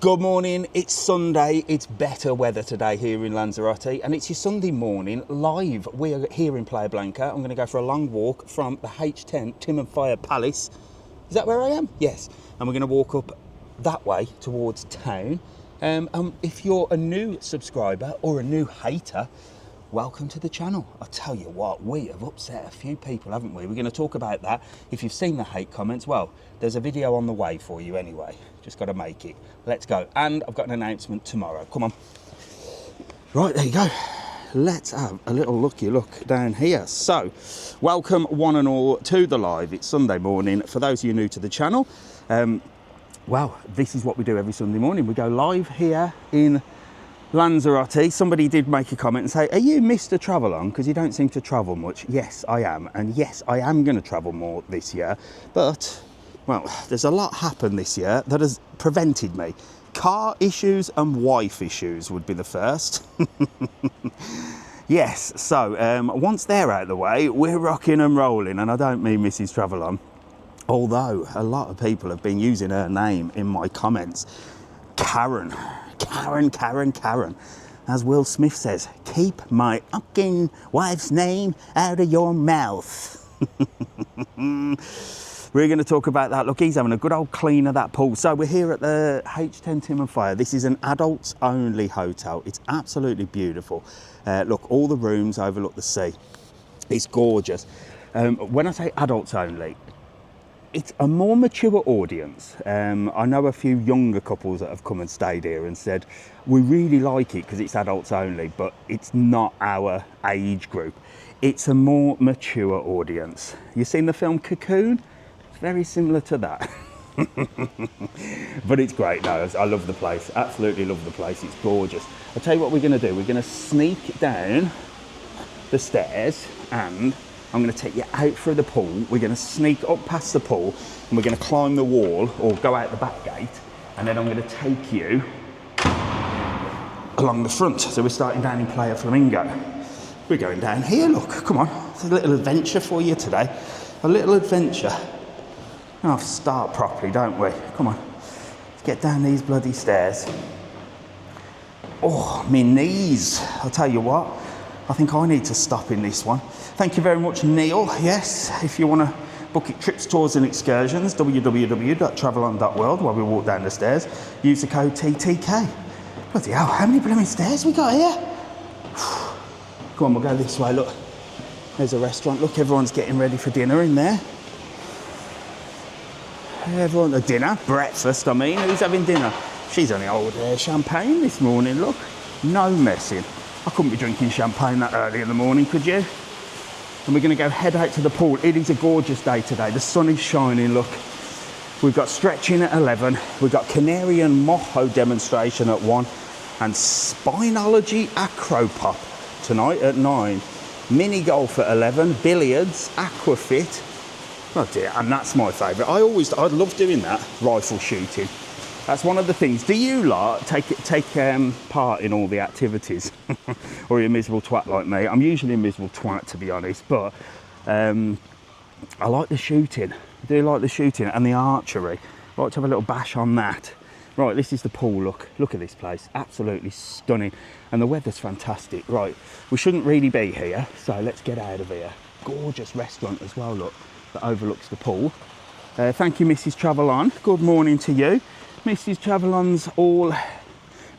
Good morning, it's Sunday, it's better weather today here in Lanzarote, and it's your Sunday morning live. We are here in Playa Blanca. I'm going to go for a long walk from the H10 Tim and Fire Palace. Is that where I am? Yes. And we're going to walk up that way towards town. If you're a new subscriber or a new hater, welcome to the channel. I'll tell you what, we have upset a few people, haven't we? We're going to talk about that. If you've seen the hate comments, well, there's a video on the way for you anyway. Just got to make it. Let's go. And I've got an announcement tomorrow. Come on. Right, there you go. Let's have a little looky look down here. So, welcome one and all to the live. It's Sunday morning. For those of you new to the channel, well, this is what we do every Sunday morning. We go live here in Lanzarote. Somebody did make a comment and say, are you Mr TravelON? Because you don't seem to travel much. Yes, I am. And yes, I am going to travel more this year. But, well, there's a lot happened this year that has prevented me. Car issues and wife issues would be the first. Yes, so once they're out of the way, we're rocking and rolling. And I don't mean Mrs TravelON. Although a lot of people have been using her name in my comments. Karen. As Will Smith says, keep my fucking wife's name out of your mouth. We're going to talk about that. Look, he's having a good old clean of that pool. So we're here at the H10 Tim and Fire. This is an adults only hotel. It's absolutely beautiful. Look, all the rooms overlook the sea. It's gorgeous. When I say adults only, it's a more mature audience. I know a few younger couples that have come and stayed here and said, we really like it because it's adults only, but it's not our age group. It's a more mature audience. You've seen the film Cocoon? It's very similar to that. But it's great. No, I love the place. Absolutely love the place. It's gorgeous. I'll tell you what we're going to do. We're going to sneak down the stairs and I'm going to take you out through the pool. We're going to sneak up past the pool and we're going to climb the wall or go out the back gate, and then I'm going to take you along the front. So we're starting down in Playa Flamingo. We're going down here, look, come on. It's a little adventure for you today. A little adventure. We have to start properly, don't we? Come on. Let's get down these bloody stairs. Oh, my knees. I'll tell you what. I think I need to stop in this one. Thank you very much, Neil. Yes, if you want to book it, trips, tours and excursions, www.travelon.world, while we walk down the stairs, use the code TTK. Bloody hell, how many blooming stairs we got here? Come on, we'll go this way, look. There's a restaurant. Look, everyone's getting ready for dinner in there. Everyone, dinner, breakfast, I mean. Who's having dinner? She's only old champagne this morning, look. No messing. I couldn't be drinking champagne that early in the morning, could you? And we're going to go head out to the pool. It is a gorgeous day today. The sun is shining, look. We've got stretching at 11. We've got Canary and Mojo demonstration at 1. And Spinology Acropop tonight at 9. Mini golf at 11. Billiards, Aquafit. Oh dear, and that's my favourite. I love doing that, rifle shooting. That's one of the things. Do you lot take part in all the activities? Or are you a miserable twat like me? I'm usually a miserable twat, to be honest, but I like the shooting. I do like the shooting and the archery. I like to have a little bash on that. Right, this is the pool, look. Look at this place. Absolutely stunning. And the weather's fantastic. Right, we shouldn't really be here, so let's get out of here. Gorgeous restaurant as well, look, that overlooks the pool. Thank you, Mrs TravelON. Good morning to you. Mrs TravelON's all...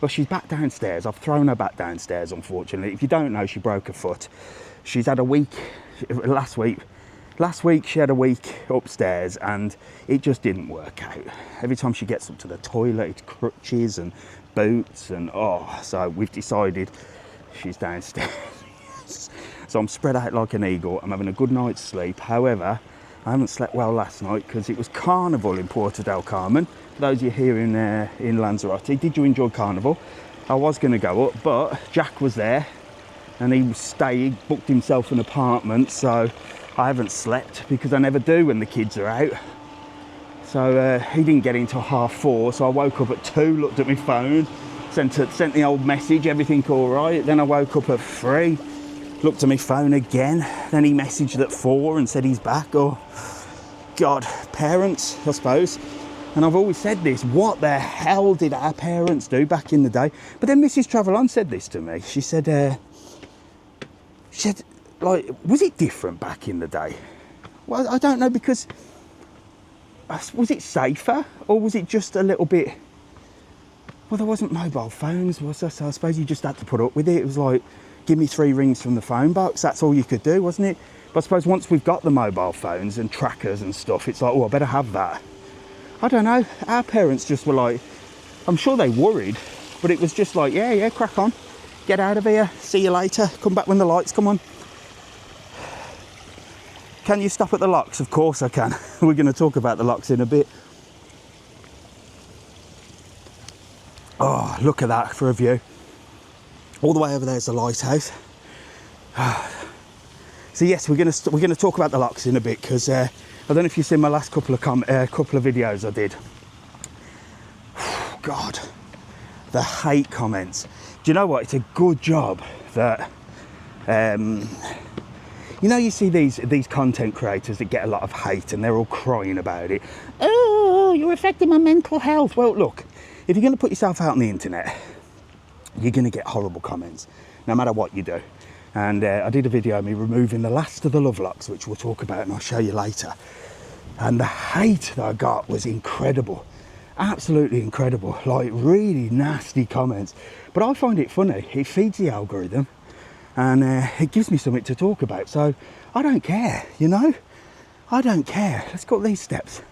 Well, she's back downstairs. I've thrown her back downstairs, unfortunately. If you don't know, she broke her foot. She's had a week... Last week she had a week upstairs and it just didn't work out. Every time she gets up to the toilet, it's crutches and boots and... Oh, so we've decided she's downstairs. So I'm spread out like an eagle. I'm having a good night's sleep. However, I haven't slept well last night because it was Carnival in Puerto del Carmen. For those of you here in Lanzarote, did you enjoy Carnival? I was going to go up, but Jack was there and he was staying, booked himself an apartment, so I haven't slept because I never do when the kids are out. So he didn't get in till 4:30, so I woke up at 2, looked at my phone, sent the old message, everything all right. Then I woke up at 3, looked at my phone again. Then he messaged at 4 and said he's back. Oh, God, parents, I suppose. And I've always said this, what the hell did our parents do back in the day? But then Mrs TravelON said this to me. She said, like, was it different back in the day? Well, I don't know, because was it safer, or was it just a little bit... Well, there wasn't mobile phones, was there? So I suppose you just had to put up with it. It was like, give me 3 rings from the phone box. That's all you could do, wasn't it? But I suppose once we've got the mobile phones and trackers and stuff, it's like, oh, I better have that. I don't know. Our parents just were like, I'm sure they worried, but it was just like, yeah, crack on. Get out of here. See you later. Come back when the lights come on. Can you stop at the locks? Of course I can. We're going to talk about the locks in a bit. Oh, look at that for a view. All the way over there's the lighthouse. So yes, we're going to talk about the locks in a bit, because I don't know if you've seen my last couple of videos I did. God, the hate comments. Do you know what? It's a good job that you know, you see these content creators that get a lot of hate and they're all crying about it. Oh, you're affecting my mental health. Well, look, if you're going to put yourself out on the internet, you're going to get horrible comments, no matter what you do. And I did a video of me removing the last of the love locks, which we'll talk about and I'll show you later. And the hate that I got was incredible. Absolutely incredible. Like, really nasty comments. But I find it funny. It feeds the algorithm and it gives me something to talk about. So I don't care, you know? I don't care. Let's go up these steps.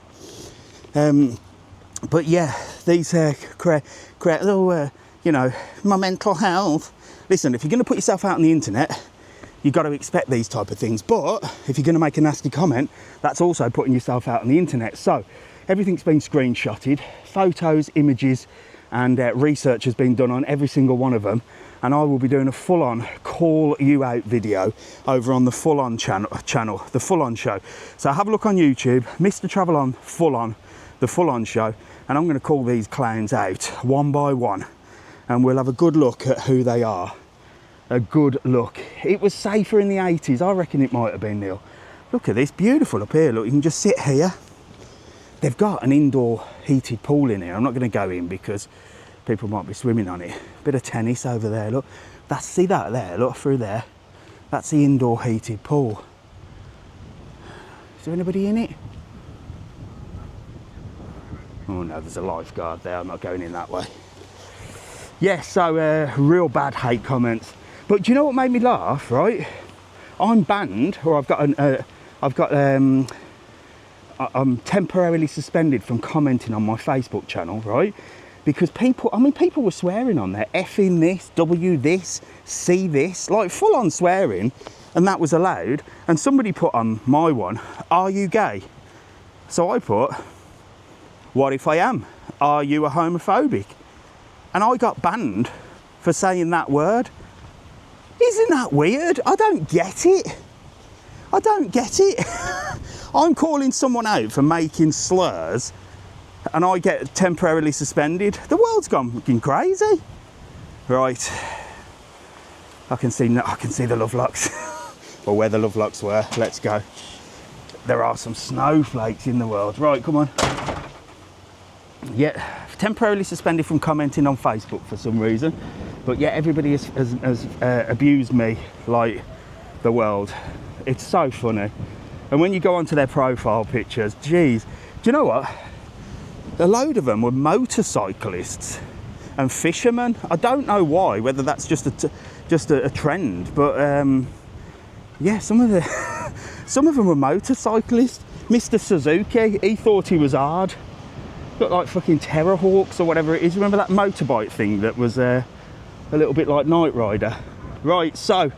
But yeah, these you know, my mental health. Listen, if you're going to put yourself out on the internet, you've got to expect these type of things. But if you're going to make a nasty comment, that's also putting yourself out on the internet. So everything's been screenshotted, photos, images, and research has been done on every single one of them. And I will be doing a full-on call you out video over on the full-on channel, the full-on show. So have a look on YouTube, Mr TravelON full-on, the full-on show. And I'm going to call these clowns out one by one. And we'll have a good look at who they are. A good look. It was safer in the 80s. I reckon it might have been, Neil. Look at this, beautiful up here. Look, you can just sit here. They've got an indoor heated pool in here. I'm not going to go in because people might be swimming on it. Bit of tennis over there, look. See that there, look through there. That's the indoor heated pool. Is there anybody in it? Oh no, there's a lifeguard there. I'm not going in that way. Yeah, so real bad hate comments. But do you know what made me laugh, right? I'm banned, or I'm temporarily suspended from commenting on my Facebook channel, right? Because people were swearing on there, effing this, W this, C this, like full on swearing, and that was allowed. And somebody put on my one, are you gay? So I put, what if I am? Are you a homophobic? And I got banned for saying that word. Isn't that weird? I don't get it. I don't get it. I'm calling someone out for making slurs and I get temporarily suspended. The world's gone fucking crazy. Right. I can see the love locks. Or where the love locks were. Let's go. There are some snowflakes in the world. Right, come on. Yeah, temporarily suspended from commenting on Facebook for some reason. But yeah, everybody has abused me like the world. It's so funny. And when you go onto their profile pictures, geez, do you know what? A load of them were motorcyclists and fishermen. I don't know why, whether that's just a trend, but yeah, some of them were motorcyclists. Mr Suzuki, he thought he was hard. Looked like fucking Terror Hawks or whatever it is. Remember that motorbike thing that was a little bit like Knight Rider? Right, so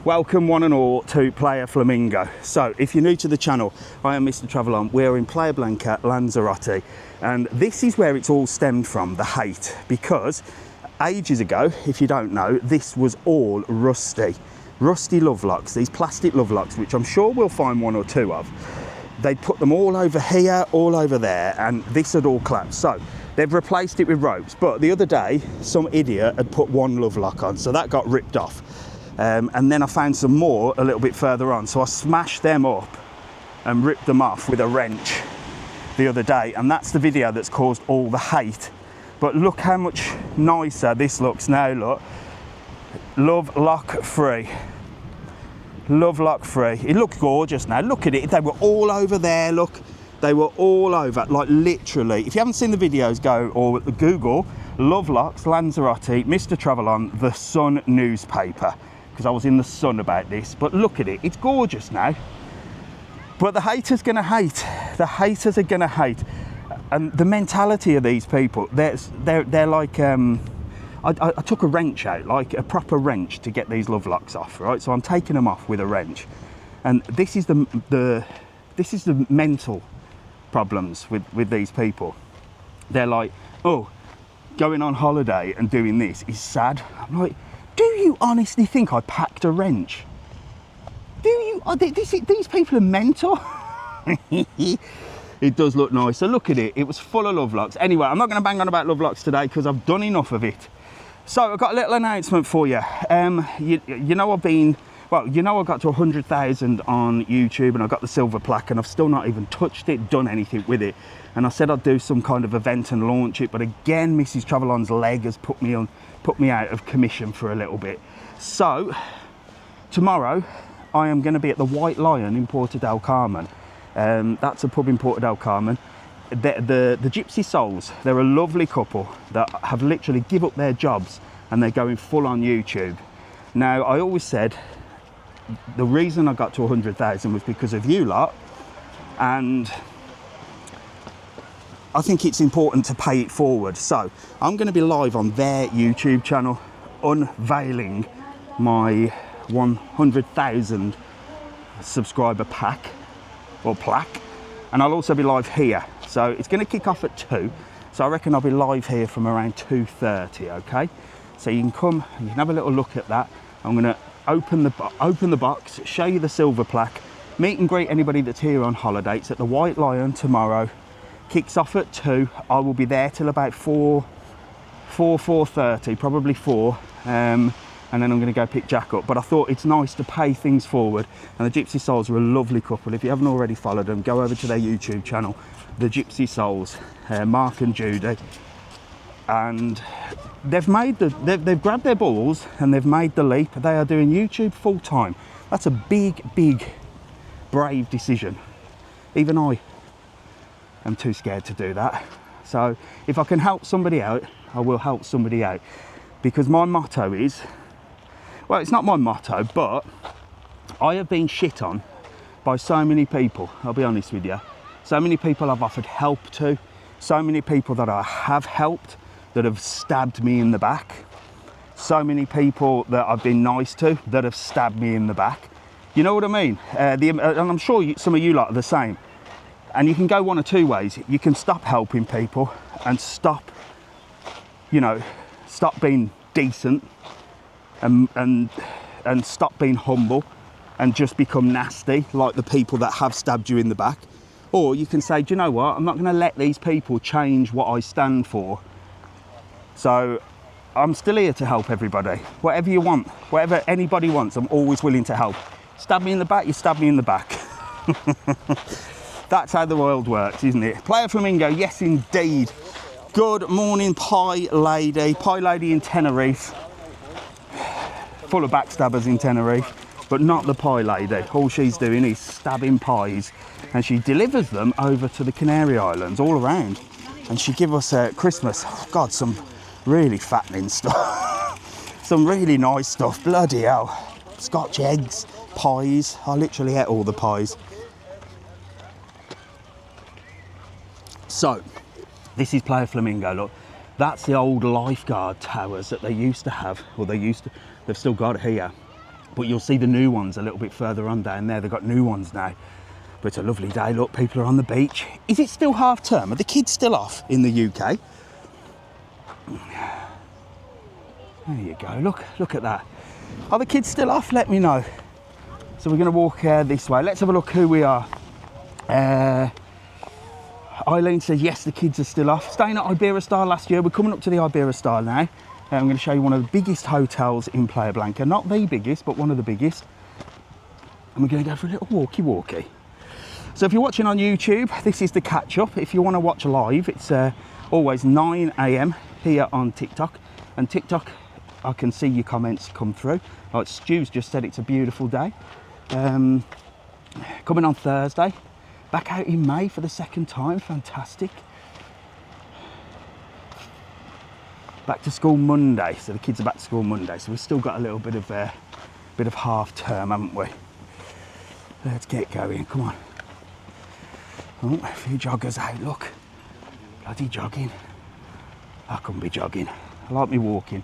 welcome one and all to Playa Flamingo. So if you're new to the channel, I am Mr TravelON. We're in Playa Blanca Lanzarote, and this is where it's all stemmed from, the hate, because ages ago, if you don't know, this was all rusty love locks, these plastic love locks, which I'm sure we'll find one or two of. They'd put them all over here, all over there, and this had all collapsed. So they've replaced it with ropes. But the other day, some idiot had put one love lock on, so that got ripped off. And then I found some more a little bit further on. So I smashed them up and ripped them off with a wrench. the other day, and that's the video that's caused all the hate. But look how much nicer this looks now, look. Love lock free. Love lock free. It looks gorgeous now. Look at it. They were all over there, look. They were all over, like literally. If you haven't seen the videos, go or Google Love Locks Lanzarote, Mr TravelON, the Sun newspaper, because I was in the Sun about this. But look at it. It's gorgeous now. But the haters gonna hate. The haters are gonna hate. And the mentality of these people, they're like, I took a wrench out, like a proper wrench, to get these love locks off, right? So I'm taking them off with a wrench, and this is the mental problems with these people. They're like, oh, going on holiday and doing this is sad. I'm like, do you honestly think I packed a wrench? Do you? These people are mental. It does look nice. So look at it. It was full of love locks. Anyway, I'm not going to bang on about love locks today because I've done enough of it. So I've got a little announcement for you. You know I've been, well, you know I got to 100,000 on YouTube and I got the silver plaque, and I've still not even touched it, done anything with it. And I said I'd do some kind of event and launch it, but again, Mrs TravelON's leg has put me out of commission for a little bit. So tomorrow I am going to be at the White Lion in Porto del Carmen. That's a pub in Porto del Carmen. The Gypsy Souls, they're a lovely couple that have literally give up their jobs and they're going full on YouTube. Now, I always said the reason I got to 100,000 was because of you lot, and I think it's important to pay it forward. So I'm going to be live on their YouTube channel unveiling my 100,000 subscriber pack or plaque, and I'll also be live here. So it's going to kick off at 2, so I reckon I'll be live here from around 2:30. Okay, so you can come, you can have a little look at that. I'm going to open the box, show you the silver plaque, meet and greet anybody that's here on holiday. It's at the White Lion tomorrow, kicks off at 2. I will be there till about 4:30, probably 4, and then I'm going to go pick Jack up. But I thought it's nice to pay things forward, and the Gypsy Souls are a lovely couple. If you haven't already followed them, go over to their YouTube channel, the Gypsy Souls, Mark and Judy, and they've grabbed their balls and they've made the leap. They are doing YouTube full time. That's a big, brave decision. Even I am too scared to do that. So if I can help somebody out, I will help somebody out, because my motto is, well, it's not my motto, but I have been shit on by so many people, I'll be honest with you. So many people I've offered help to, so many people that I have helped that have stabbed me in the back, so many people that I've been nice to that have stabbed me in the back. You know what I mean? And I'm sure some of you lot are the same. And you can go one or two ways. You can stop helping people and stop being decent and stop being humble and just become nasty like the people that have stabbed you in the back. Or you can say, do you know what? I'm not going to let these people change what I stand for. So I'm still here to help everybody. Whatever you want, whatever anybody wants, I'm always willing to help. Stab me in the back, you stab me in the back. That's how the world works, isn't it? Playa Flamingo, yes indeed. Good morning, Pie Lady in Tenerife. Full of backstabbers in Tenerife, but not the Pie Lady. All she's doing is stabbing pies, and she delivers them over to the Canary Islands all around. And she give us Christmas, oh God, some really fattening stuff. Some really nice stuff, bloody hell. Scotch eggs, pies, I literally ate all the pies. So, this is Playa Flamingo, look. That's the old lifeguard towers that they used to have, or they've still got here. But you'll see the new ones a little bit further on down there. They've got new ones now. But it's a lovely day, look, people are on the beach. Is it still half term? Are the kids still off in the UK? There you go, look at that. Are the kids still off? Let me know. So we're gonna walk this way. Let's have a look who we are. Eileen says, yes, the kids are still off. Staying at Iberostar last year. We're coming up to the Iberostar now. I'm going to show you one of the biggest hotels in Playa Blanca. Not the biggest, but one of the biggest. And we're going to go for a little walkie. So if you're watching on YouTube, this is the catch up. If you want to watch live, it's always 9 AM here on TikTok. And TikTok, I can see your comments come through. Like Stu's just said it's a beautiful day. Coming on Thursday, back out in May for the second time, fantastic. Back to school Monday, so the kids are back to school Monday, so we've still got a little bit of half term, haven't we? Let's get going, come on. Oh, a few joggers out, look. Bloody jogging. I couldn't be jogging. I like me walking.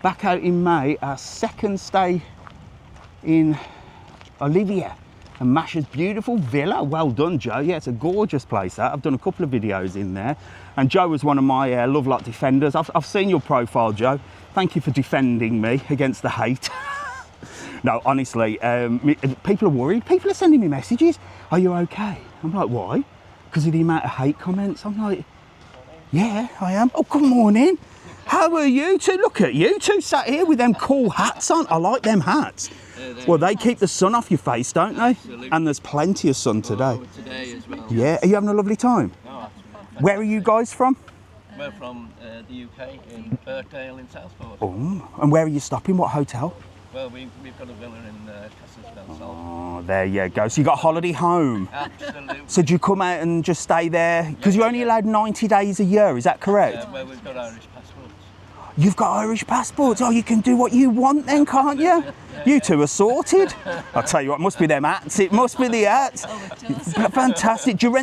Back out in May, our second stay in Olivia and Masha's beautiful villa. Well done, Joe. Yeah, it's a gorgeous place, that. I've done a couple of videos in there. And Joe was one of my Love Lot defenders. I've seen your profile, Joe. Thank you for defending me against the hate. No, honestly, people are worried. People are sending me messages. Are you okay? I'm like, why? Because of the amount of hate comments. I'm like, yeah, I am. Oh, good morning. How are you two? Look at you two sat here with them cool hats on. I like them hats. Well, they keep the sun off your face, don't they? Absolutely. And there's plenty of sun today. Oh, today as well. Yeah, are you having a lovely time? Oh, where are you guys from? We're from the UK, in Birkdale in Southport. Oh, and where are you stopping? What hotel? Well, we've got a villa in Castlesdale. Oh, there you go. So you got a holiday home? Absolutely. So do you come out and just stay there? Because you're only allowed 90 days a year, is that correct? Yeah, well, we've got Irish passports. You've got Irish passports. Oh, you can do what you want then, can't you? You two are sorted. I'll tell you what, it must be them hats. It must be the hats. Fantastic. Do you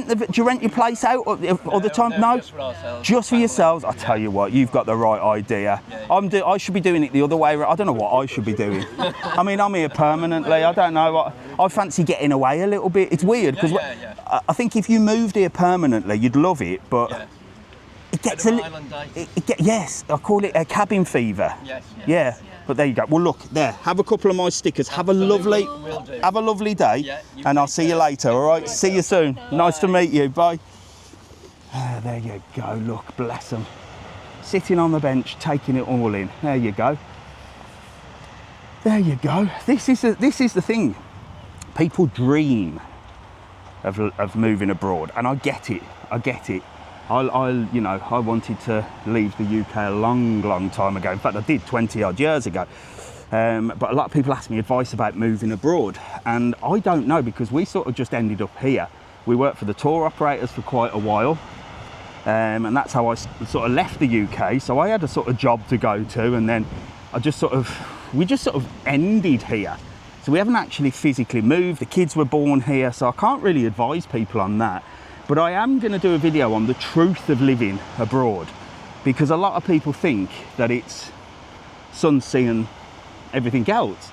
rent your place out all the time? No, just for ourselves. Just for yourselves. I tell you what, you've got the right idea. I should be doing it the other way around. I don't know what I should be doing. I mean, I'm here permanently. I don't know. I fancy getting away a little bit. It's weird because I think if you moved here permanently, you'd love it, but. It gets yes, I call it a cabin fever. Yes. Yeah, but there you go. Well, look there. Have a couple of my stickers. Have a lovely day, Yeah, and I'll see you later. All right. See you soon. Nice to meet you. Bye. There you go. Look, bless them. Sitting on the bench, taking it all in. There you go. There you go. This is the thing. People dream of moving abroad, and I get it. I wanted to leave the UK a long time ago. In fact, I did 20 odd years ago. But a lot of people ask me advice about moving abroad. And I don't know, because we sort of just ended up here. We worked for the tour operators for quite a while. And that's how I sort of left the UK. So I had a sort of job to go to, and then we just sort of ended here. So we haven't actually physically moved. The kids were born here, so I can't really advise people on that. But I am going to do a video on the truth of living abroad, because a lot of people think that it's sun, sea and everything else.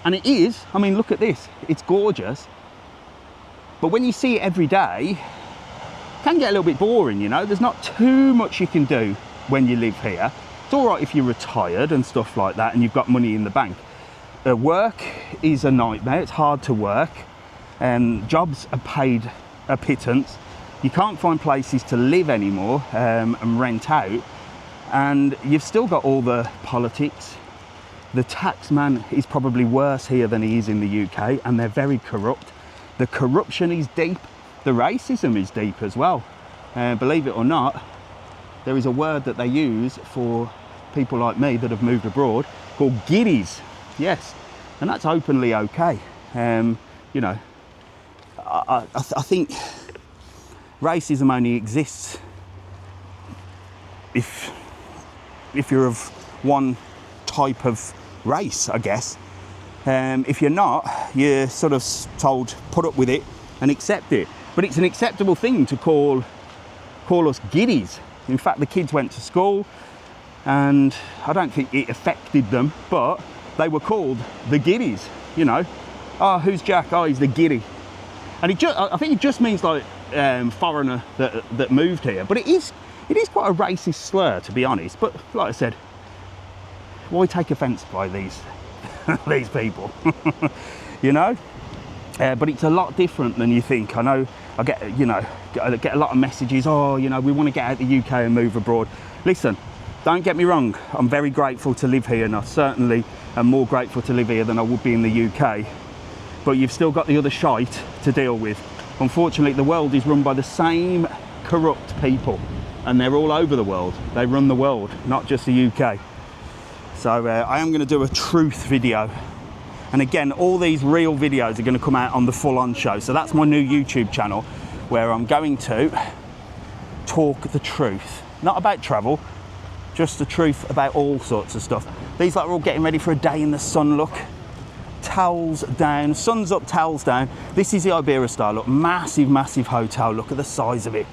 And it is. I mean, look at this. It's gorgeous. But when you see it every day, it can get a little bit boring, you know. There's not too much you can do when you live here. It's all right if you're retired and stuff like that and you've got money in the bank. Work is a nightmare. It's hard to work. Jobs are paid a pittance. You can't find places to live anymore and rent out, and you've still got all the politics. The tax man is probably worse here than he is in the UK, and they're very corrupt. The corruption is deep. The racism is deep as well. Believe it or not, there is a word that they use for people like me that have moved abroad called giddies. Yes, and that's openly okay. You know, I think racism only exists if you're of one type of race, I guess. If you're not, you're sort of told put up with it and accept it. But it's an acceptable thing to call us giddies. In fact, the kids went to school, and I don't think it affected them, but they were called the giddies. You know, oh, who's Jack? Oh, he's the giddy. And I think it just means like foreigner that moved here, but it is quite a racist slur, to be honest. But like I said, why take offence by these people? You know. But it's a lot different than you think. I know. I get a lot of messages. Oh, you know, we want to get out of the UK and move abroad. Listen, don't get me wrong. I'm very grateful to live here, and I certainly am more grateful to live here than I would be in the UK. But you've still got the other shite to deal with. Unfortunately, the world is run by the same corrupt people, and they're all over the world. They run the world, not just the UK. So I am going to do a truth video. And again, all these real videos are going to come out on the Full On Show. So that's my new YouTube channel, where I'm going to talk the truth. Not about travel, just the truth about all sorts of stuff. These lot are all getting ready for a day in the sun, look. Towels down, sun's up, towels down. This is the Iberia style, look, massive, massive hotel. Look at the size of it.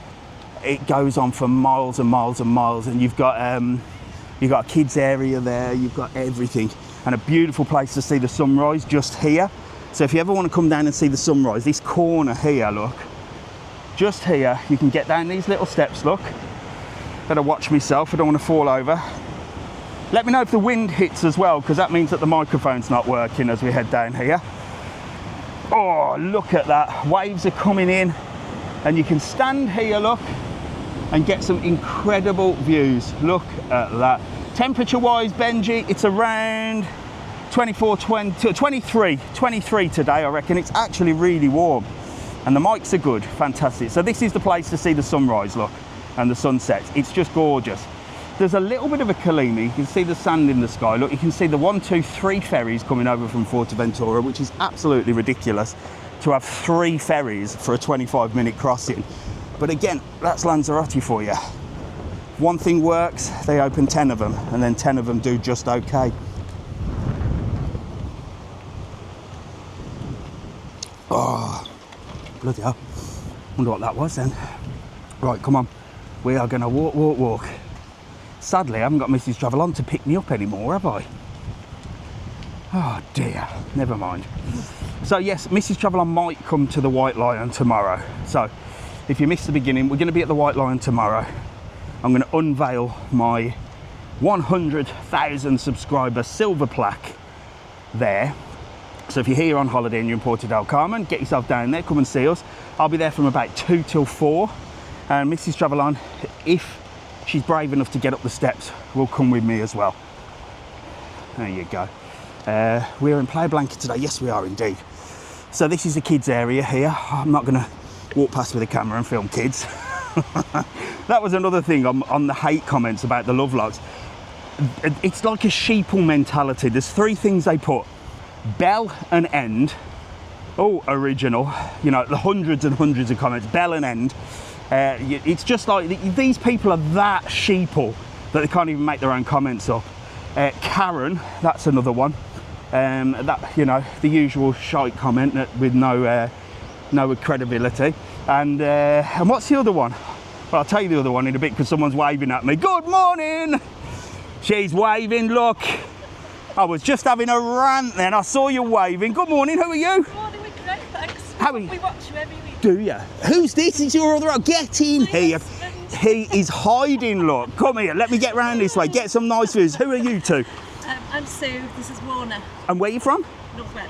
It goes on for miles and miles and miles, and you've got a kids area there, you've got everything. And a beautiful place to see the sunrise just here. So if you ever want to come down and see the sunrise, this corner here, look, just here, you can get down these little steps, look. Better watch myself, I don't want to fall over. Let me know if the wind hits as well, because that means that the microphone's not working as we head down here. Oh, look at that. Waves are coming in, and you can stand here, look, and get some incredible views. Look at that. Temperature-wise, Benji, it's around 23 today, I reckon. It's actually really warm, and the mics are good, fantastic. So this is the place to see the sunrise, look, and the sunset. It's just gorgeous. There's a little bit of a Kalimi. You can see the sand in the sky. Look, you can see the 1, 2, 3 ferries coming over from Fuerteventura, which is absolutely ridiculous to have 3 ferries for a 25-minute crossing. But again, that's Lanzarote for you. One thing works, they open 10 of them, and then 10 of them do just okay. Oh, bloody hell. Wonder what that was then. Right, come on. We are gonna walk, walk, walk. Sadly, I haven't got Mrs TravelON to pick me up anymore, have I? Oh dear, never mind. So yes, Mrs TravelON might come to the White Lion tomorrow. So if you missed the beginning, we're gonna be at the White Lion tomorrow. I'm gonna unveil my 100,000 subscriber silver plaque there. So if you're here on holiday and you're in Puerto del Carmen, get yourself down there, come and see us. I'll be there from about 2 till 4. And Mrs TravelON, if she's brave enough to get up the steps, will come with me as well. There you go. We're in Playa Blanca today. Yes, we are indeed. So this is the kids area here. I'm not gonna walk past with a camera and film kids. That was another thing on the hate comments about the love logs. It's like a sheeple mentality. There's 3 things they put: bell and end. Oh, original. You know, the hundreds and hundreds of comments, bell and end. It's just like these people are that sheeple that they can't even make their own comments up. Karen, that's another one. That, you know, the usual shite comment with no credibility. And what's the other one? Well, I'll tell you the other one in a bit because someone's waving at me. Good morning! She's waving, look. I was just having a rant then. I saw you waving. Good morning, who are you? Good morning, we're great, thanks. How are you? We watch you every week. Do you? Who's this? It's your other... Get in here. He is hiding, look. Come here, let me get round this way. Get some nice views. Who are you two? I'm Sue, this is Warner, And where are you from? North Wales.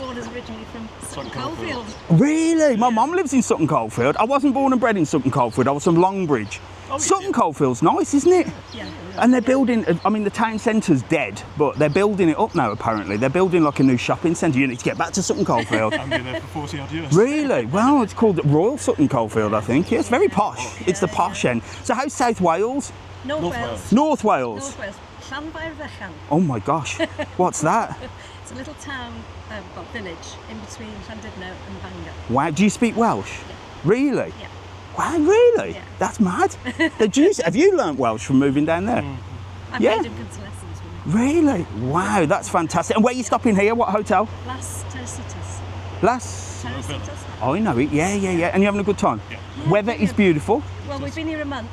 Warner's originally from Sutton Coldfield. Really? My mum lives in Sutton Coldfield. I wasn't born and bred in Sutton Coldfield. I was from Longbridge. Oh, Sutton Coldfield's nice, isn't it? Yeah. And they're building, I mean, the town centre's dead, but they're building it up now, apparently. They're building like a new shopping centre. You need to get back to Sutton Coldfield. I've been there for 40 odd years. Really? Well, it's called Royal Sutton Coldfield, I think. Yeah, it's very posh. It's the posh end. So how's South Wales? North Wales. North Wales? North Wales. Llanfairfychan. Oh my gosh. What's that? It's a little town, well, village, in between Llandudno and Bangor. Wow, do you speak Welsh? Yeah. Really? Yeah. Wow, really? Yeah. That's mad. Have you learnt Welsh from moving down there? I've Yeah. made him come to lessons with me. Really? Wow, that's fantastic. And where are you stopping here? What hotel? Last Tercitas. Last... Tercitas. I know it. Yeah. And you're having a good time? Yeah. Weather is beautiful. Well, we've been here a month.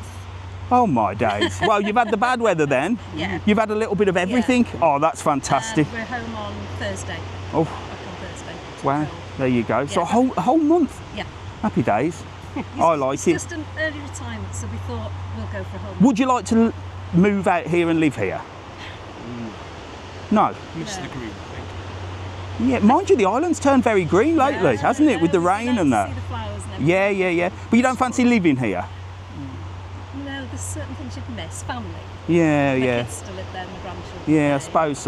Oh my days. Well, you've had the bad weather then. Yeah. You've had a little bit of everything. Yeah. Oh, that's fantastic. We're home on Thursday. Oh, Back on Thursday. wow. There you go. So Yeah. a whole month. Yeah. Happy days. I like It's it. just an early retirement, so we thought we'll go for a whole month. Would you like to move out here and live here? No. Miss the green, I think. Yeah, mind you, the island's turned very green lately, Yeah, hasn't it, with the it's rain nice and to that? see the flowers and everything. Yeah. But you don't fancy living here? No, there's certain things you'd miss. Family. Yeah. My kids still live there, my grandchildren. Yeah, I there. suppose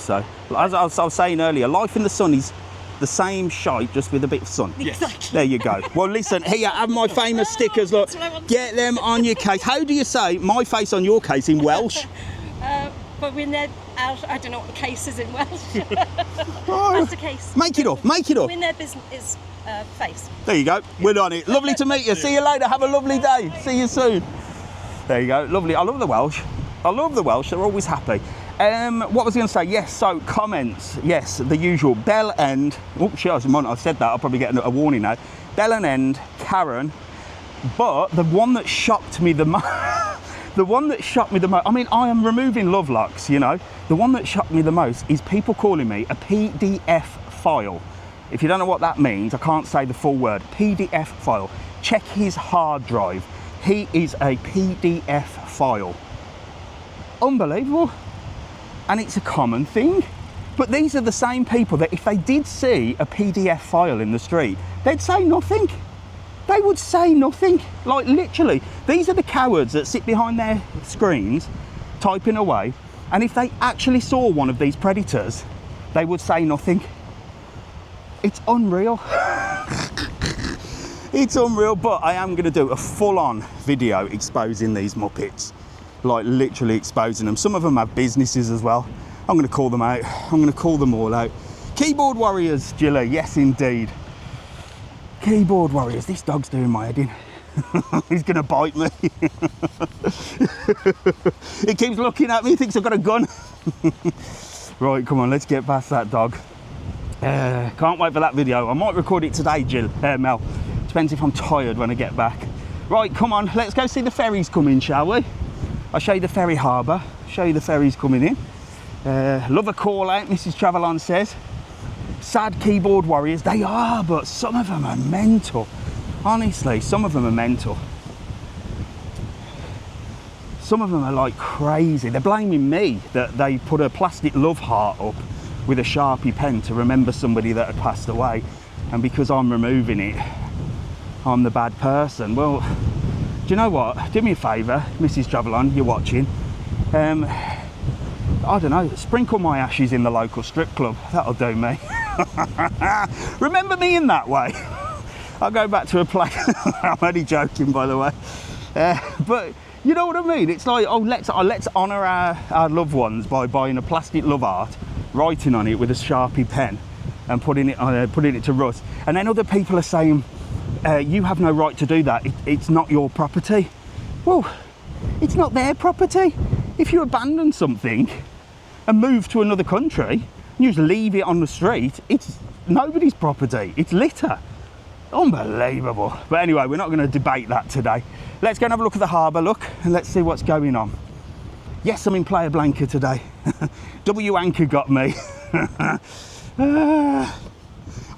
so. As I was saying earlier, life in the sun is the same shite, just with a bit of sun. Exactly. There you go. Well, listen, here, have my famous stickers. Look, That's what I wanted. get them on your case. How do you say my face on your case in Welsh? But we're near out. I don't know what the case is in Welsh. Oh, That's the case. make it up, make it up. We're near business is face. There you go, we're on it. Lovely to meet you. See you later, have a lovely day. See you soon. There you go, lovely. I love the Welsh. I love the Welsh, they're always happy. What was I going to say? Yes, so comments. Yes, the usual. Bell End. Oh, shit, I said that. I'll probably get a warning now. Bell and End, Karen. But the one that shocked me the most, I mean, I am removing love locks, you know. The one that shocked me the most is people calling me a PDF file. If you don't know what that means, I can't say the full word. PDF file. Check his hard drive. He is a PDF file. Unbelievable. And it's a common thing. But these are the same people that if they did see a PDF file in the street, they'd say nothing. They would say nothing. Like, literally, these are the cowards that sit behind their screens typing away, and if they actually saw one of these predators, they would say nothing. It's unreal. It's unreal. But I am going to do a full-on video exposing these Muppets. Like, literally exposing them. Some of them have businesses as well. I'm going to call them out. I'm going to call them all out. Keyboard warriors, Gilly. Yes, indeed. Keyboard warriors. This dog's doing my head in. He's going to bite me. He keeps looking at me. He thinks I've got a gun. Right, come on. Let's get past that dog. Can't wait for that video. I might record it today, Mel. Depends if I'm tired when I get back. Right, come on. Let's go see the ferries coming, shall we? I'll show you the ferry harbour, show you the ferries coming in. Love a call out, Mrs TravelON says. Sad keyboard warriors, they are, but some of them are mental. Honestly, some of them are mental. Some of them are like crazy. They're blaming me that they put a plastic love heart up with a Sharpie pen to remember somebody that had passed away. And because I'm removing it, I'm the bad person. Well, do you know what? Do me a favour, Mrs TravelON, you're watching. I don't know, sprinkle my ashes in the local strip club. That'll do me. Remember me in that way. I'll go back to a place. I'm only joking, by the way. But you know what I mean? It's like, oh, let's honour our loved ones by buying a plastic love art, writing on it with a Sharpie pen, and putting it to rust. And then other people are saying, you have no right to do that. It's not your property. Well, it's not their property. If you abandon something and move to another country, and you just leave it on the street, it's nobody's property. It's litter. Unbelievable. But anyway, we're not going to debate that today. Let's go and have a look at the harbour, look, and let's see what's going on. Yes, I'm in Playa Blanca today. W Anchor got me.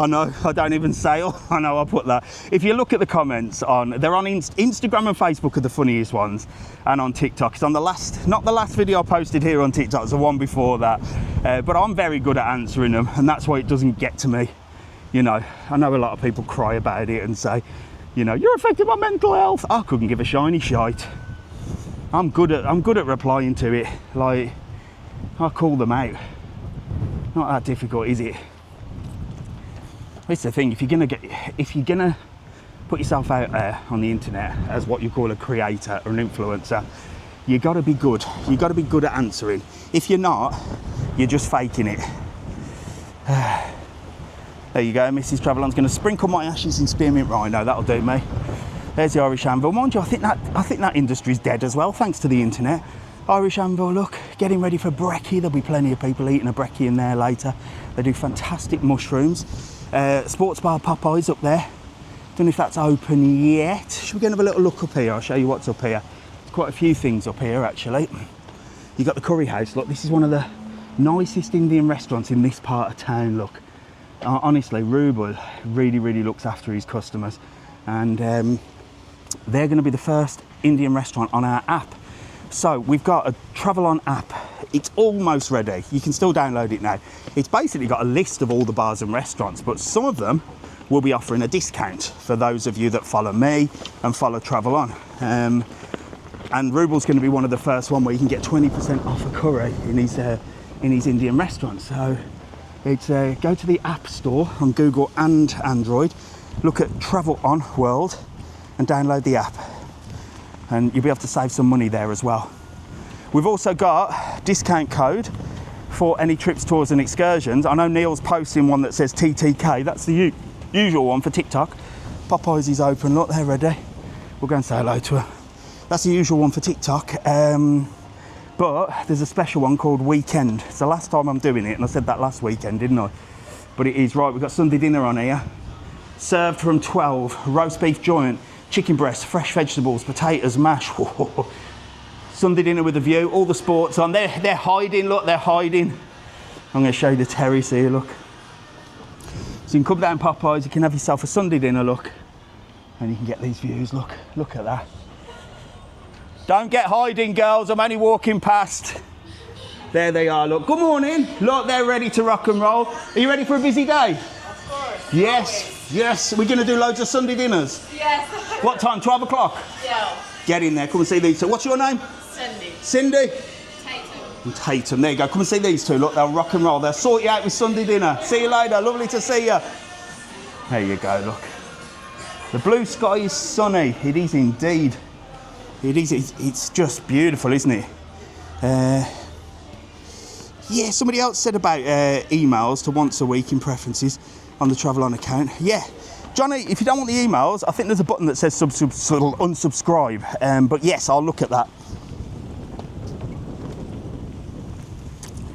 I know, I don't even sail. I know, I put that. If you look at the comments they're on Instagram and Facebook are the funniest ones, and on TikTok. It's on the last, not the last video I posted here on TikTok, it's the one before that. But I'm very good at answering them, and that's why it doesn't get to me. You know, I know a lot of people cry about it and say, you know, you're affecting my mental health. I couldn't give a shiny shite. I'm good at replying to it. Like, I call them out. Not that difficult, is it? It's the thing, if you're gonna put yourself out there on the internet as what you call a creator or an influencer, you gotta be good. You gotta be good at answering. If you're not, you're just faking it. There you go, Mrs TravelON's gonna sprinkle my ashes in spearmint rhino, that'll do me. There's the Irish anvil. Mind you, I think that industry's dead as well, thanks to the internet. Irish anvil, look, getting ready for brekkie. There'll be plenty of people eating a brekkie in there later. They do fantastic mushrooms. Sports bar Popeyes up there. Don't know if that's open yet. Should we go and have a little look up here? I'll show you what's up here. There's quite a few things up here actually. You got the curry house. Look, this is one of the nicest Indian restaurants in this part of town. Look, honestly, Rubel really looks after his customers, and they're going to be the first Indian restaurant on our app. So we've got a TravelON app. It's almost ready. You can still download it now. It's basically got a list of all the bars and restaurants, but some of them will be offering a discount for those of you that follow me and follow TravelON. And Rubel's going to be one of the first one where you can get 20% off a curry in his Indian restaurant. So It's go to the App Store on Google and Android, look at TravelON World and download the app. And you'll be able to save some money there as well. We've also got discount code for any trips, tours and excursions. I know Neil's posting one that says TTK. That's the usual one for TikTok. Popeyes is open, look, they're ready. We'll go and say hello to her. That's the usual one for TikTok. But there's a special one called Weekend. It's the last time I'm doing it, and I said that last weekend, didn't I? But it is right, we've got Sunday dinner on here. Served from 12, roast beef joint, chicken breast, fresh vegetables, potatoes, mash. Sunday dinner with a view, all the sports on. They're hiding, look, they're hiding. I'm gonna show you the terrace here, look. So you can come down Popeyes, you can have yourself a Sunday dinner, look. And you can get these views, look at that. Don't get hiding, girls, I'm only walking past. There they are, look. Good morning. Look, they're ready to rock and roll. Are you ready for a busy day? Of course. Yes. We're going to do loads of Sunday dinners. Yes. What time, 12 o'clock? Yeah. Get in there, come and see these two. What's your name? Cindy. Cindy? Tatum. And Tatum, there you go. Come and see these two. Look, they'll rock and roll. They'll sort you out with Sunday dinner. See you later, lovely to see you. There you go, look. The blue sky is sunny. It is indeed. It is, it's just beautiful, isn't it? Yeah, somebody else said about emails to once a week in preferences on the TravelON account. Yeah, Johnny, if you don't want the emails, I think there's a button that says unsubscribe. But yes, I'll look at that.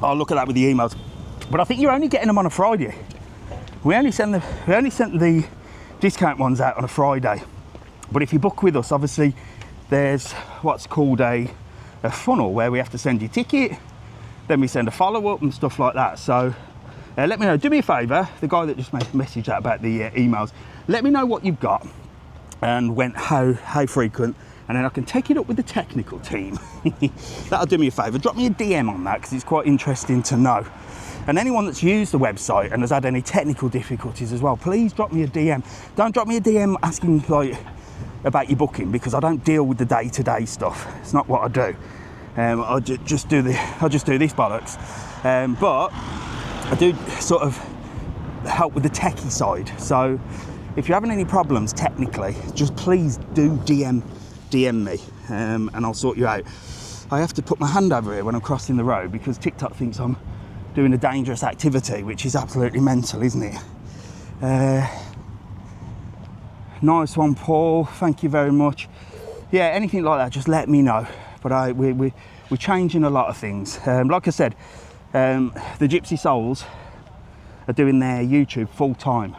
I'll look at that with the emails. But I think you're only getting them on a Friday. We only sent the discount ones out on a Friday. But if you book with us, obviously, there's what's called a funnel where we have to send your ticket, then we send a follow-up and stuff like that. So let me know, do me a favour, the guy that just messaged that about the emails, let me know what you've got and how frequent, and then I can take it up with the technical team. That'll do me a favour. Drop me a DM on that because it's quite interesting to know. And anyone that's used the website and has had any technical difficulties as well, please drop me a DM. Don't drop me a DM asking like about your booking, because I don't deal with the day-to-day stuff. It's not what I do. I just do this bollocks. But I do sort of help with the techie side. So if you're having any problems technically, just please do DM me, and I'll sort you out. I have to put my hand over here when I'm crossing the road because TikTok thinks I'm doing a dangerous activity, which is absolutely mental, isn't it? Nice one, Paul. Thank you very much. Yeah, anything like that, just let me know. But we're changing a lot of things. Like I said, the Gypsy Souls are doing their YouTube full time.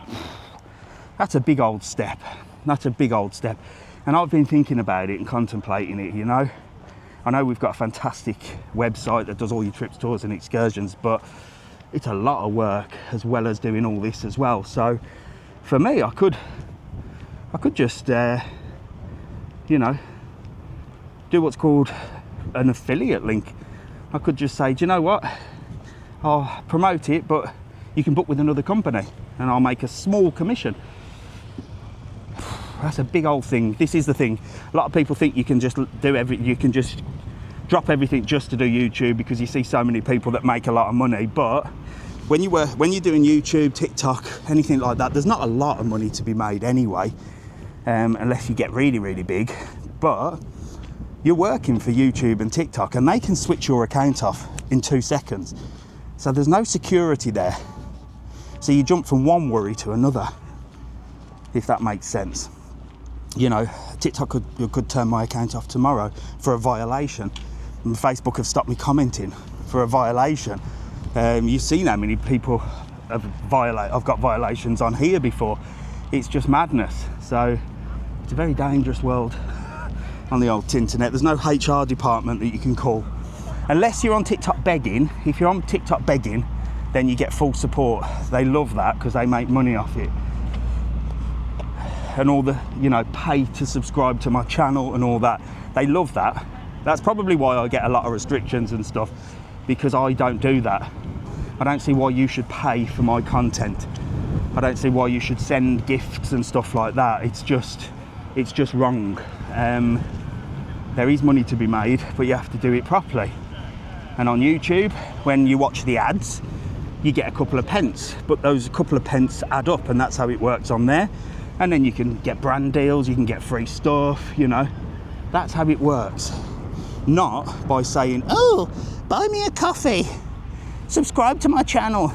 That's a big old step. And I've been thinking about it and contemplating it, you know. I know we've got a fantastic website that does all your trips, tours and excursions, but it's a lot of work as well as doing all this as well. So for me, I could just, you know, do what's called an affiliate link. I could just say, do you know what? I'll promote it, but you can book with another company and I'll make a small commission. That's a big old thing. This is the thing. A lot of people think you can just you can just drop everything just to do YouTube because you see so many people that make a lot of money. But when you're doing YouTube, TikTok, anything like that, there's not a lot of money to be made anyway, unless you get really, really big. But you're working for YouTube and TikTok and they can switch your account off in 2 seconds. So there's no security there. So you jump from one worry to another, if that makes sense. You know, TikTok could turn my account off tomorrow for a violation. And Facebook have stopped me commenting for a violation. You've seen how many people I've got violations on here before. It's just madness. So it's a very dangerous world on the old internet. There's no HR department that you can call. Unless you're on TikTok begging. If you're on TikTok begging, then you get full support. They love that because they make money off it. And all the, you know, pay to subscribe to my channel and all that. They love that. That's probably why I get a lot of restrictions and stuff, because I don't do that. I don't see why you should pay for my content. I don't see why you should send gifts and stuff like that. It's just wrong. There is money to be made, but you have to do it properly. And on YouTube, when you watch the ads, you get a couple of pence, but those couple of pence add up, and that's how it works on there. And then you can get brand deals, you can get free stuff, you know. That's how it works. Not by saying, oh, buy me a coffee, subscribe to my channel,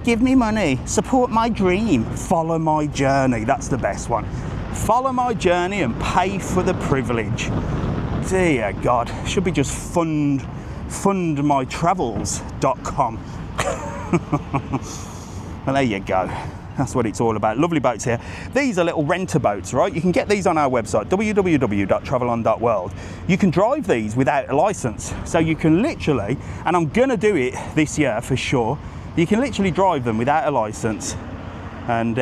give me money, support my dream, follow my journey. That's the best one. Follow my journey and pay for the privilege. Dear God, should be just fundmytravels.com. Well, there you go. That's what it's all about. Lovely boats here. These are little renter boats, right? You can get these on our website, www.travelon.world. You can drive these without a license. So you can literally, and I'm gonna do it this year for sure, you can literally drive them without a license and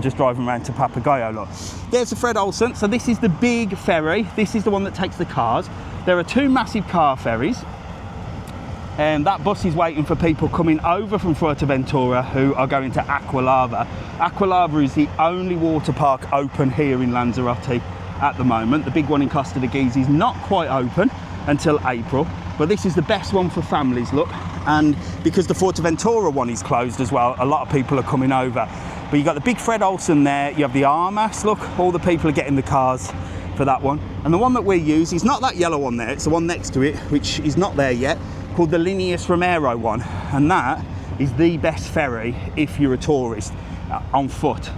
just drive them around to Papagayo. Look, there's the Fred Olsen. So this is the big ferry. This is the one that takes the cars. There are two massive car ferries. And that bus is waiting for people coming over from Fuerteventura who are going to Aqualava. Aqualava is the only water park open here in Lanzarote at the moment. The big one in Costa de Gezi is not quite open until April, but this is the best one for families, look. And because the Fuerteventura one is closed as well, a lot of people are coming over. But you've got the big Fred Olsen there, you have the Armas, look, all the people are getting the cars for that one. And the one that we use is not that yellow one there, it's the one next to it, which is not there yet, called the Linneas Romero one, and that is the best ferry if you're a tourist on foot.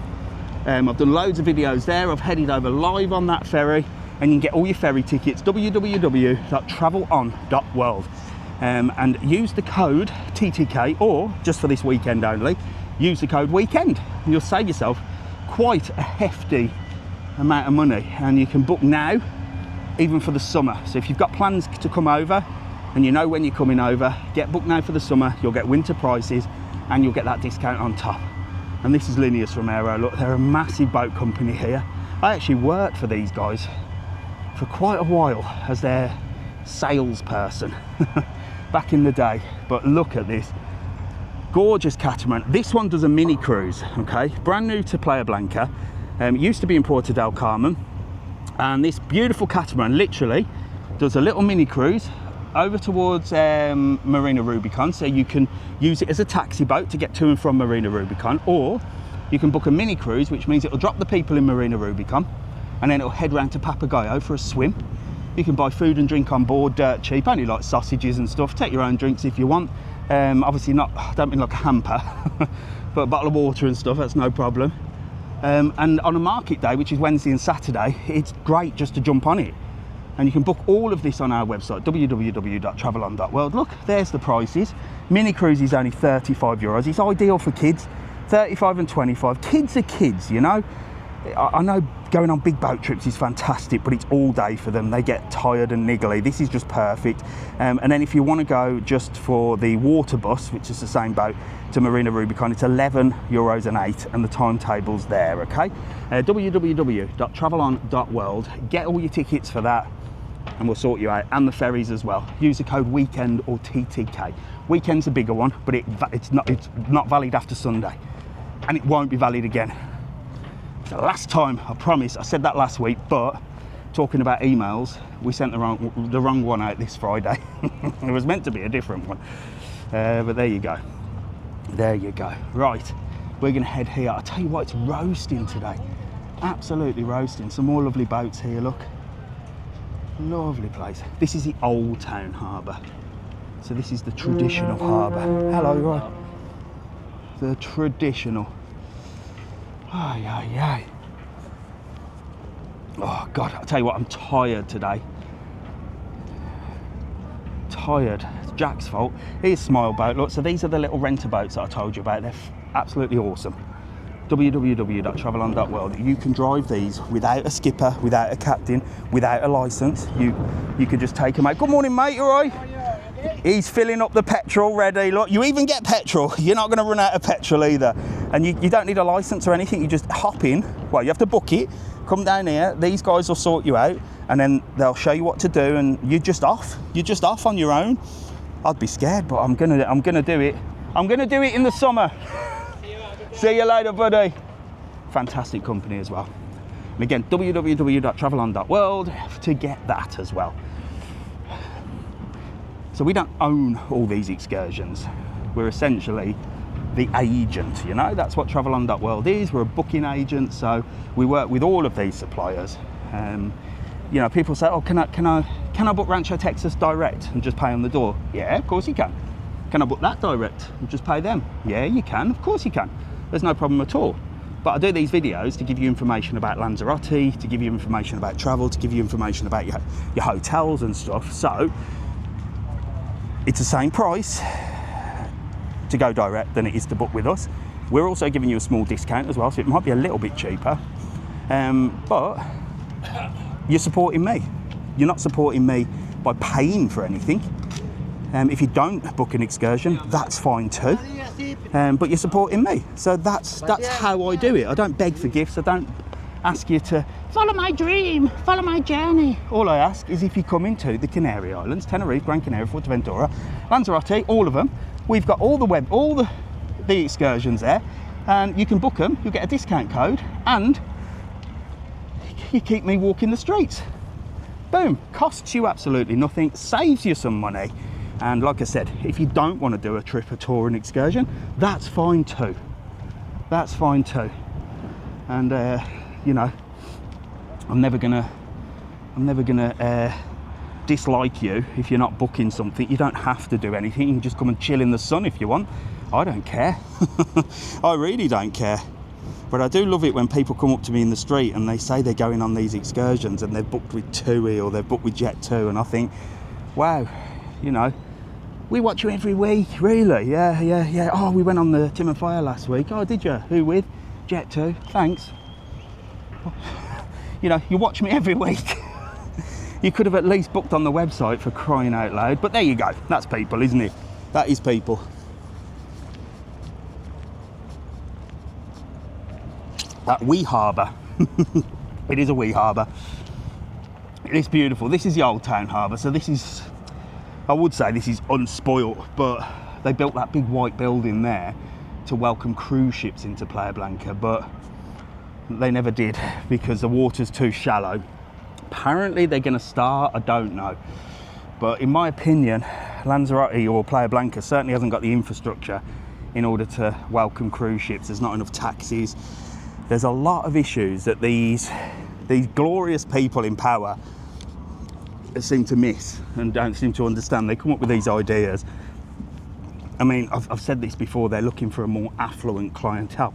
I've done loads of videos there. I've headed over live on that ferry, and you can get all your ferry tickets www.travelon.world, and use the code TTK, or just for this weekend only, use the code weekend. You'll save yourself quite a hefty amount of money, and you can book now even for the summer. So if you've got plans to come over and you know when you're coming over, get booked now for the summer. You'll get winter prices and you'll get that discount on top. And this is Linneas Romero. Look, they're a massive boat company here. I actually worked for these guys for quite a while as their salesperson back in the day. But look at this gorgeous catamaran. This one does a mini cruise, okay, brand new to Playa Blanca. Used to be in Puerto del Carmen, and this beautiful catamaran literally does a little mini cruise over towards Marina Rubicon, so you can use it as a taxi boat to get to and from Marina Rubicon, or you can book a mini cruise, which means it'll drop the people in Marina Rubicon and then it'll head round to Papagayo for a swim. You can buy food and drink on board dirt cheap, only like sausages and stuff. Take your own drinks if you want. Obviously not, I don't mean like a hamper, but a bottle of water and stuff, that's no problem. And on a market day, which is Wednesday and Saturday, it's great just to jump on it. And you can book all of this on our website, www.travelon.world. Look, there's the prices. Mini cruise is only €35. It's ideal for kids, 35 and 25. Kids are kids, you know. I know going on big boat trips is fantastic, but it's all day for them. They get tired and niggly. This is just perfect. And then if you want to go just for the water bus, which is the same boat, to Marina Rubicon, it's €11 an 8, and the timetable's there, okay? www.travelon.world. Get all your tickets for that, and we'll sort you out, and the ferries as well. Use the code weekend or TTK. Weekend's a bigger one, but it's not valid after Sunday, and it won't be valid again. The last time, I promise, I said that last week, but talking about emails, we sent the wrong one out this Friday. It was meant to be a different one, but there you go. There you go. Right, we're gonna head here. I'll tell you what, it's roasting today. Absolutely roasting. Some more lovely boats here, look. Lovely place. This is the Old Town Harbour. So this is the traditional harbour. Hello, right. The traditional. Ay, ay, ay. Oh God, I'll tell you what, I'm tired today. Tired. It's Jack's fault. Here's Smile Boat. Look, so these are the little renter boats that I told you about. They're absolutely awesome. www.travelon.world. You can drive these without a skipper, without a captain, without a licence. You can just take them out. Good morning, mate. You all right? He's filling up the petrol ready. Look, you even get petrol. You're not going to run out of petrol either. And you don't need a licence or anything. You just hop in. Well, you have to book it. Come down here. These guys will sort you out, and then they'll show you what to do, and you're just off. You're just off on your own. I'd be scared, but I'm gonna do it. I'm gonna do it in the summer. See you later, buddy. Fantastic company as well. And again, www.travelon.world to get that as well. So we don't own all these excursions. We're essentially the agent, you know. That's what TravelOn.world is. We're a booking agent, so we work with all of these suppliers. You know, people say, oh, can I book Rancho Texas direct and just pay on the door? Yeah, of course you can. Can I book that direct and just pay them? Yeah, you can, of course you can. There's no problem at all. But I do these videos to give you information about Lanzarote, to give you information about travel, to give you information about your hotels and stuff. So it's the same price to go direct than it is to book with us. We're also giving you a small discount as well, so it might be a little bit cheaper. But you're supporting me. You're not supporting me by paying for anything. If you don't book an excursion, that's fine too. But you're supporting me. So that's how I do it. I don't beg for gifts. I don't ask you to follow my dream, follow my journey. All I ask is if you come into the Canary Islands, Tenerife, Gran Canaria, Fuerteventura, Lanzarote, all of them, we've got all the excursions there, and you can book them. You'll get a discount code, and you keep me walking the streets. Boom, costs you absolutely nothing, saves you some money. And like I said, if you don't want to do a trip, a tour, an excursion, that's fine too. That's fine too. And you know, I'm never gonna dislike you if you're not booking something. You don't have to do anything. You can just come and chill in the sun if you want. I don't care. I really don't care. But I do love it when people come up to me in the street and they say they're going on these excursions and they've booked with TUI or they've booked with Jet2, and I think, wow, you know, we watch you every week, really? Yeah. Oh, we went on the Tim and Fire last week. Oh, did you? Who with? Jet2. Thanks. You know, you watch me every week. You could have at least booked on the website, for crying out loud. But there you go. That's people, isn't it? That is people. That wee harbour. It is a wee harbour. It is beautiful. This is the Old Town Harbour. So this is, I would say this is unspoilt, but they built that big white building there to welcome cruise ships into Playa Blanca, but they never did because the water's too shallow. Apparently they're going to start, I don't know. But in my opinion, Lanzarote or Playa Blanca certainly hasn't got the infrastructure in order to welcome cruise ships. There's not enough taxis. There's a lot of issues that these glorious people in power seem to miss and don't seem to understand. They come up with these ideas. I mean, I've said this before, they're looking for a more affluent clientele.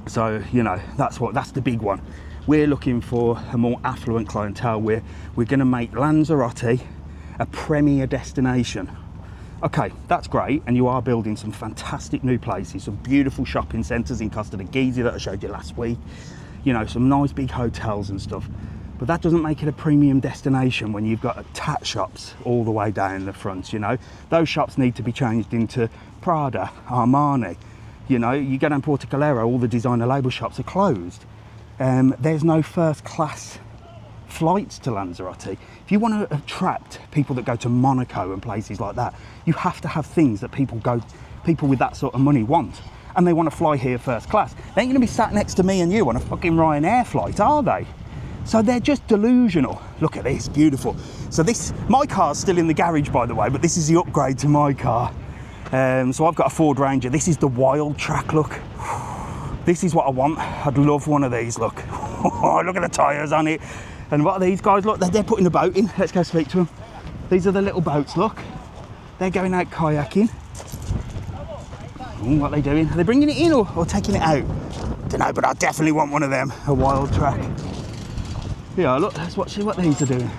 So, you know, that's the big one. We're looking for a more affluent clientele. We're going to make Lanzarote a premier destination. Okay, that's great, and you are building some fantastic new places, some beautiful shopping centres in Costa de Gezi that I showed you last week, you know, some nice big hotels and stuff. But that doesn't make it a premium destination when you've got tat shops all the way down the front, you know. Those shops need to be changed into Prada, Armani. You know, you go down Portocalero, all the designer label shops are closed. There's no first class flights to Lanzarote. If you want to attract people that go to Monaco and places like that, you have to have things that people with that sort of money want. And they want to fly here first class. They ain't going to be sat next to me and you on a fucking Ryanair flight, are they? So they're just delusional. Look at this, beautiful. So my car's still in the garage, by the way, but this is the upgrade to my car. So I've got a Ford Ranger. This is the wild track look. This is what I want. I'd love one of these, look. Look at the tyres on it. And what are these guys? Look, they're putting a boat in. Let's go speak to them. These are the little boats, look. They're going out kayaking. What are they doing? Are they bringing it in or taking it out? Don't know, but I definitely want one of them. A wild track. Yeah, look, let's watch what these are doing.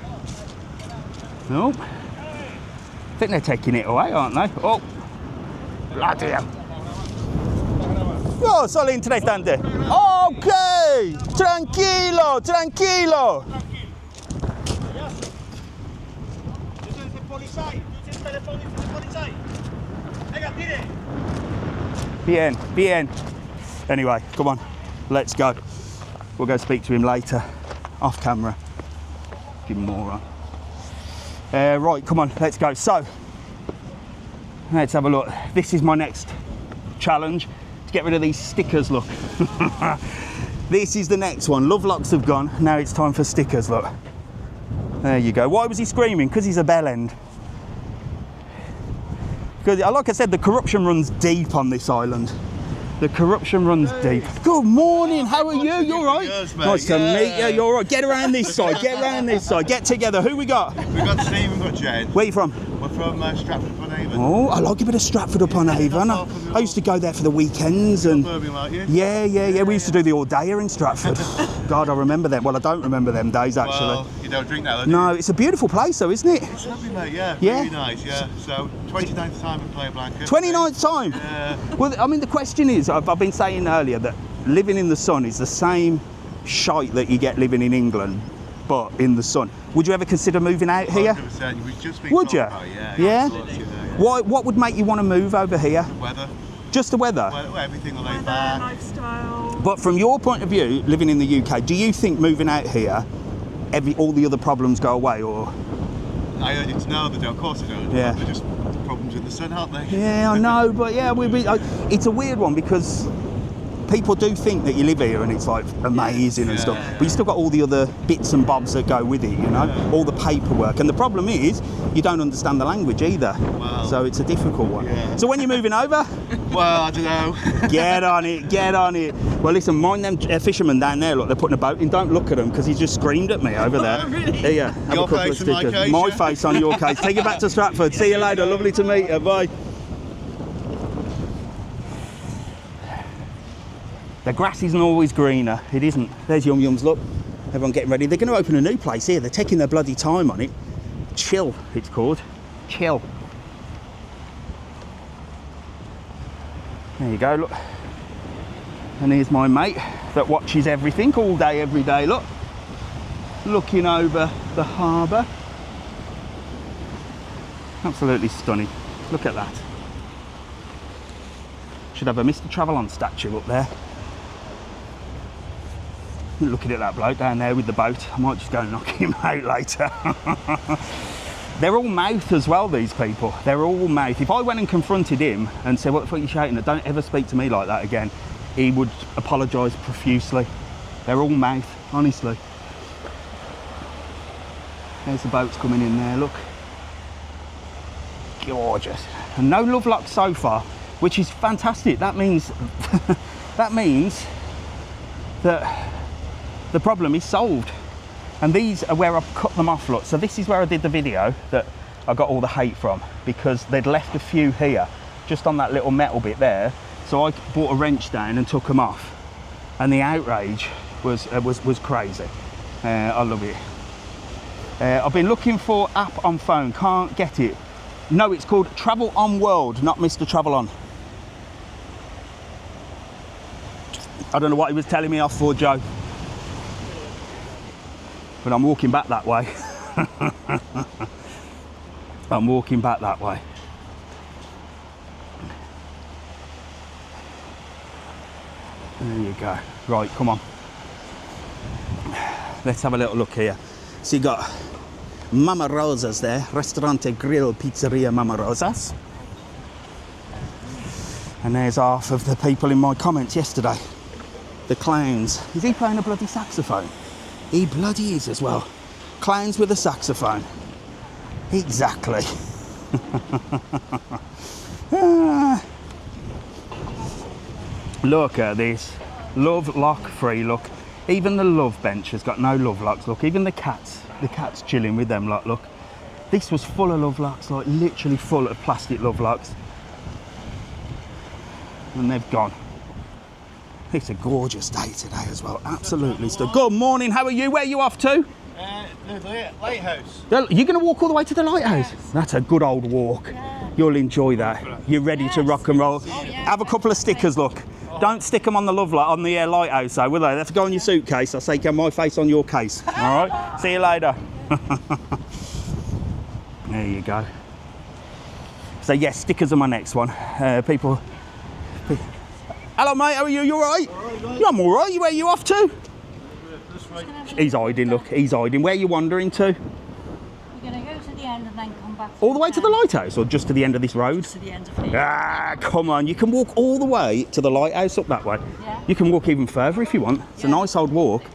Nope. I think they're taking it away, aren't they? Oh, bloody hell. Yo, solo intendente. Ok, tranquilo, tranquilo. Bien, bien. Anyway, come on, let's go. We'll go speak to him later, off camera. Give him more on. Right, come on, let's go. So, let's have a look. This is my next challenge, to get rid of these stickers, look. This is the next one. Love locks have gone, now it's time for stickers, look. There you go. Why was he screaming? Because he's a bell end. Because, like I said, the corruption runs deep on this island. The corruption runs deep. Good morning, how are you? You all right? Nice to meet you, you're all right. Get around this side, get around this side. Get together, who we got? We've got Steve, we've got Jed. Where you from? We're from Stratford-upon-Avon. Oh, I like a bit of Stratford-upon-Avon. I used to go there for the weekends and... Like you. Yeah, we used to do the all-dayer in Stratford. God, I remember them. Well, I don't remember them days, actually. Well, you don't drink now, do No, you? it's a beautiful place, though, isn't it? It's lovely, mate, yeah. Yeah? Really nice, yeah. So, 29th time in Playa Blanca. 29th time? Yeah. Well, I mean, the question is, I've been saying earlier that living in the sun is the same shite that you get living in England, but in the sun. Would you ever consider moving out here? 100%. We've just been Would you? talking about it, Yeah? absolutely, yeah. What would make you want to move over here? Weather. Just the weather? Well, everything will lay Weather, back. lifestyle. But from your point of view, living in the UK, do you think moving out here, all the other problems go away, or? I heard it's no, they don't. Of course they don't. Yeah. They're just problems in the sun, aren't they? Yeah, I know, but yeah, it's a weird one because people do think that you live here and it's like amazing and stuff, but you still got all the other bits and bobs that go with it, you know, all the paperwork. And the problem is, you don't understand the language either, so it's a difficult one. Yeah. So when you're moving over, Well, I don't know. get on it. Well, listen, mind them fishermen down there, look, they're putting a boat in. Don't look at them because he just screamed at me over there. Really? Here, have Your a couple face of and my stickers. case, My yeah? face on your case. Take it back to Stratford. See you later. Lovely to meet you. Bye. The grass isn't always greener. It isn't. There's Yum Yums, look. Everyone getting ready. They're going to open a new place here. They're taking their bloody time on it. Chill, it's called. Chill. There you go, look. And here's my mate that watches everything all day, every day, look. Looking over the harbour. Absolutely stunning. Look at that. Should have a Mr TravelON statue up there. Looking at that bloke down there with the boat. I might just go and knock him out later. They're all mouth as well, these people. They're all mouth. If I went and confronted him and said, what the fuck are you shouting at? Don't ever speak to me like that again, he would apologise profusely. They're all mouth, honestly. There's the boats coming in there, look. Gorgeous. And no love lock so far, which is fantastic. That means that means that the problem is solved. And these are where I've cut them off, look. So this is where I did the video that I got all the hate from, because they'd left a few here, just on that little metal bit there. So I brought a wrench down and took them off. And the outrage was crazy. I love it. I've been looking for app on phone, can't get it. No, it's called TravelON World, not Mr TravelON. I don't know what he was telling me off for, Joe. But I'm walking back that way. I'm walking back that way. There you go. Right, come on. Let's have a little look here. So you got Mama Rosa's there, Restaurante Grill Pizzeria Mama Rosa's. And there's half of the people in my comments yesterday. The clowns. Is he playing a bloody saxophone? He bloody is as well. Clowns with a saxophone. Exactly. Look at this. Love lock free, look. Even the love bench has got no love locks, look. Even the cat's chilling with them, look. This was full of love locks, like literally full of plastic love locks. And they've gone. It's a gorgeous day today as well, absolutely. Good morning, how are you? Where are you off to? The lighthouse. You're going to walk all the way to the lighthouse? Yes. That's a good old walk. Yeah. You'll enjoy that. You're ready to rock and roll. Oh, yeah. Have a couple of stickers, look. Don't stick them on the lighthouse, though, will they? They have to go on your suitcase. I say, get my face on your case. All right? See you later. There you go. So, yes, stickers are my next one. People... Hello, mate. How are you? You all right? Yeah, I'm all right. Where are you off to? He's hiding, look. He's hiding. Where are you wandering to? We're going to go to the end and then come back. All the way to the lighthouse, or just to the end of this road? Just to the end of it. Ah, come on. You can walk all the way to the lighthouse up that way. Yeah. You can walk even further if you want. It's a nice old walk.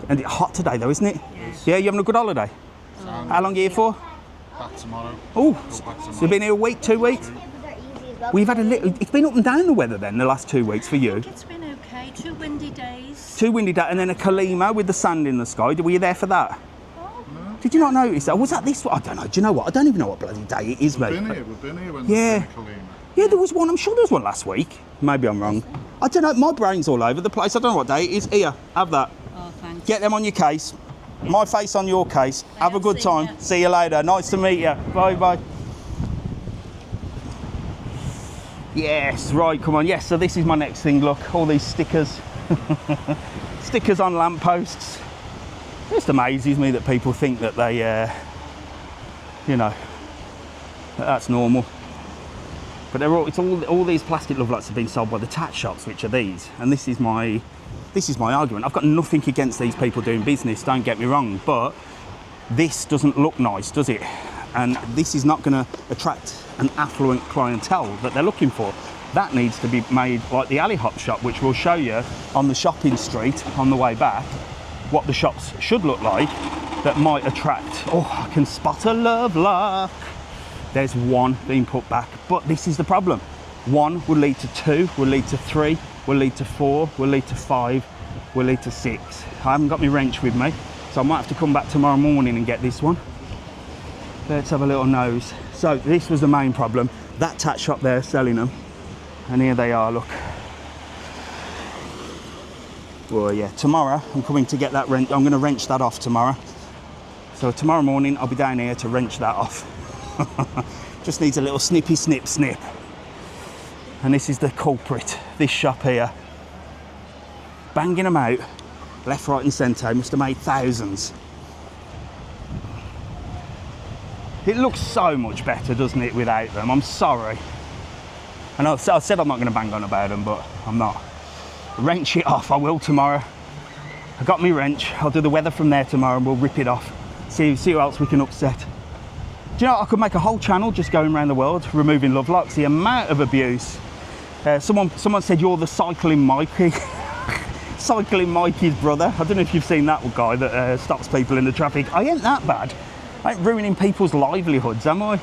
And it's hot today, though, isn't it? Yes. Yeah, you having a good holiday? How long are you here for? Back tomorrow. Oh, so you've been here a week, 2 weeks? We've had a little, it's been up and down the weather then the last 2 weeks for you. It's been okay. 2 windy days. 2 windy days and then a Kalima with the sand in the sky. Were you there for that? Did you not notice that? Was that this one? I don't know. Do you know what? I don't even know what bloody day it is, mate. We've been here when Yeah. there's been a Kalima. Yeah, there was one. I'm sure there was one last week. Maybe I'm wrong. I don't know. My brain's all over the place. I don't know what day it is. Here, have that. Oh, thanks. Get them on your case. My face on your case. Have a good see time. ya. See you later. Nice to meet you. Bye bye. Yes, right, come on. Yes, so this is my next thing. Look, all these stickers. Stickers on lampposts. It just amazes me that people think that they, you know, that's normal. But they're all, it's all these plastic love lights have been sold by the tat shops, which are these. And this is my argument. I've got nothing against these people doing business, don't get me wrong, but this doesn't look nice, does it? And this is not going to attract an affluent clientele that they're looking for. That needs to be made like the alley hop shop, which we'll show you on the shopping street on the way back, what the shops should look like that might attract. Oh, I can spot a love lock. There's one being put back, but this is the problem. One will lead to 2, will lead to 3, will lead to 4, will lead to 5, will lead to 6. I haven't got my wrench with me, so I might have to come back tomorrow morning and get this one. Let's have a little nose. So this was the main problem. That tat shop there selling them, and here they are, look. Well, yeah, tomorrow I'm coming to get that wrench. I'm going to wrench that off tomorrow. So tomorrow morning I'll be down here to wrench that off. Just needs a little snippy snip snip. And this is the culprit, this shop here. Banging them out, left, right and centre. Must have made thousands. It looks so much better, doesn't it, without them? I'm sorry. I know I said I'm not going to bang on about them, but I'm not. Wrench it off, I will tomorrow. I got me wrench. I'll do the weather from there tomorrow and we'll rip it off. See who else we can upset. Do you know, I could make a whole channel just going around the world, removing love locks. The amount of abuse. Someone said you're the cycling Mikey. Cycling Mikey's brother. I don't know if you've seen that guy that stops people in the traffic. I ain't that bad. I ain't ruining people's livelihoods, am I?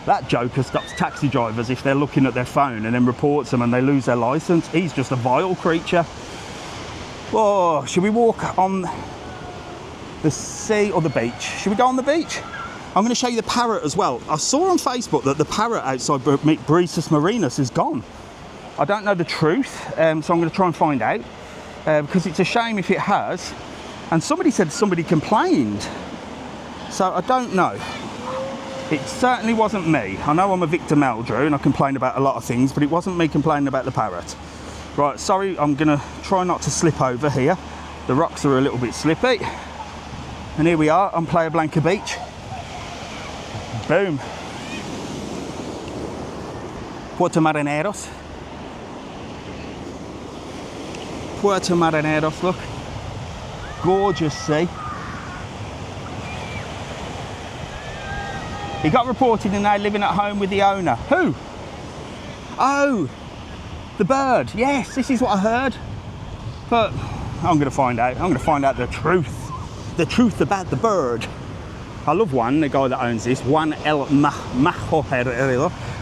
That joker stops taxi drivers if they're looking at their phone and then reports them and they lose their licence. He's just a vile creature. Oh, should we walk on the sea or the beach? Should we go on the beach? I'm going to show you the Parrot as well. I saw on Facebook that the Parrot outside Brisus Marinus is gone. I don't know the truth, so I'm going to try and find out, because it's a shame if it has. And somebody said somebody complained. So I don't know. It certainly wasn't me. I know I'm a victim, Eldrew, and I complain about a lot of things, but it wasn't me complaining about the Parrot. Right, sorry, I'm going to try not to slip over here. The rocks are a little bit slippy. And here we are on Playa Blanca Beach. Boom. Puerto Marineros. Puerto Marineros, look. Gorgeous sea. He got reported and now living at home with the owner. Who? Oh, the bird. Yes, this is what I heard. But I'm going to find out. I'm going to find out the truth. The truth about the bird. I love Juan, the guy that owns this. Juan El Majo.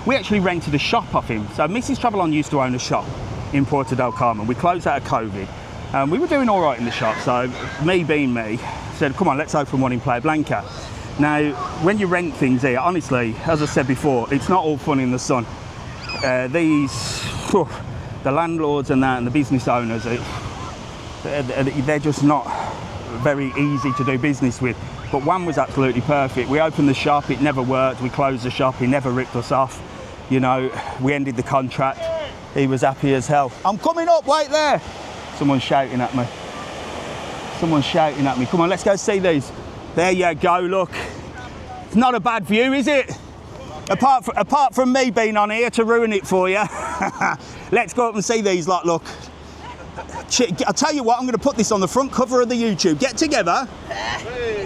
We actually rented a shop off him. So Mrs TravelON used to own a shop in Puerto del Carmen. We closed out of COVID. We were doing all right in the shop. So me being me, said, come on, let's open one in Playa Blanca. Now, when you rent things here, honestly, as I said before, it's not all fun in the sun. The landlords and that, and the business owners, they're just not very easy to do business with. But one was absolutely perfect. We opened the shop, it never worked. We closed the shop, he never ripped us off. You know, we ended the contract. He was happy as hell. I'm coming up, wait there. Someone's shouting at me. Someone's shouting at me. Come on, let's go see these. There you go, look. It's not a bad view, is it? Apart from me being on here to ruin it for you. Let's go up and see these lot, look. I'll tell you what, I'm going to put this on the front cover of the YouTube. Get together.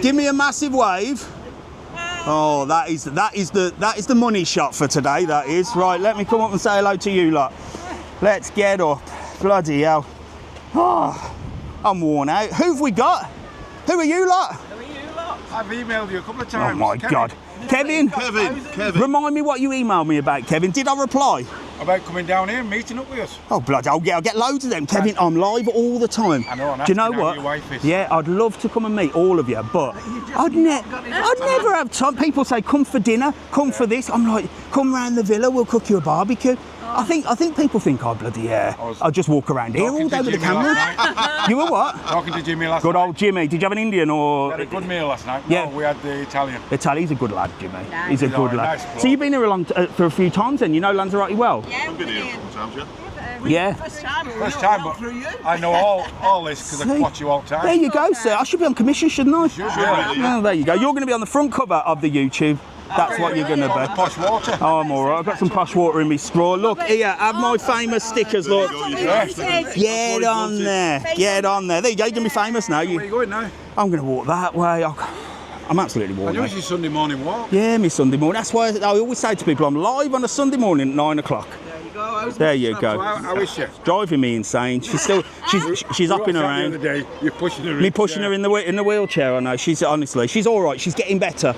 Give me a massive wave. Oh, that is the money shot for today, that is. Right, let me come up and say hello to you lot. Let's get up. Bloody hell. Oh, I'm worn out. Who've we got? Who are you lot? I've emailed you a couple of times. Oh my God. Kevin? Kevin. Remind me what you emailed me about, Kevin. Did I reply? about coming down here and meeting up with us. Oh, bloody, I'll get loads of them. Kevin, I'm live all the time. I know, I'm Do you know asking how what? your wife is. Yeah, I'd love to come and meet all of you, but I'd never have time. People say, come for dinner, come for this. I'm like, come round the villa, we'll cook you a barbecue. I think people think, oh, bloody yeah, I'll just walk around here all day with the camera. You were what? Talking to Jimmy last Good night. old Jimmy. Did you have an Indian or? We had a good meal last night. Yeah. No, we had the Italian. He's a good lad, Jimmy. He's a He's good alright, lad. nice So you've been here for a few times then, you know Lanzarote well? Yeah, I've been here a couple times, yeah. Yeah. First time, but I know all this because I See? watch you all the time. There you go, sir. I should be on commission, shouldn't I? Yeah. Oh, there you go. You're going to be on the front cover of the YouTube. That's what you're going to be. Posh water. Oh, I'm all right. I've got some posh water in my straw. Look, here, have my famous stickers, look. Get on there. Get on there. There you go. You're going to be famous now. Where are you going now? I'm going to walk that way. I'm absolutely I know walking. it's your Sunday morning walk. Yeah, my Sunday morning. That's why I always say to people, I'm live on a Sunday morning at 9 o'clock. There you So go. how is she? Driving me insane. She's up and around. The other day, you're pushing her. Me pushing her in the wheelchair. I know. She's honestly, she's all right. She's getting better.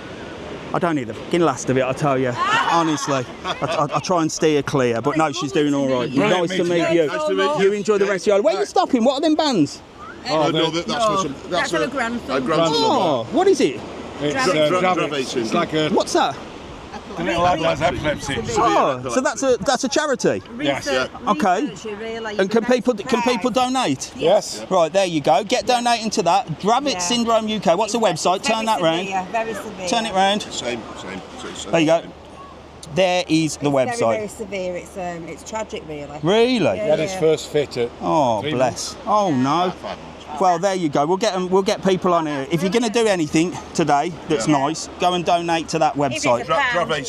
I don't need the fucking last of it, I tell you. Honestly, I try and steer clear, but no, she's doing all right. Brilliant Nice to meet you. Nice to meet you. You enjoy the rest of your life. Where are you stopping? What are them bands? Oh, no, that's for some. That's our grandson. A grandson. Oh, what is it? It's Dravate. It's like a What's that? the little lad has epilepsy. Oh, so that's a charity. Yes. Okay. And can people donate? Yes. Right, there you go. Get donating to that. Dravit Syndrome UK. What's the website? Turn that round. Very severe. Turn it round. Same. There you go. There is the Very, very website. severe. It's tragic, really. Really? He had his first fit at Oh, 3 bless. Oh no. Well, there you go. We'll get people on here. If you're going to do anything today that's nice, go and donate to that website.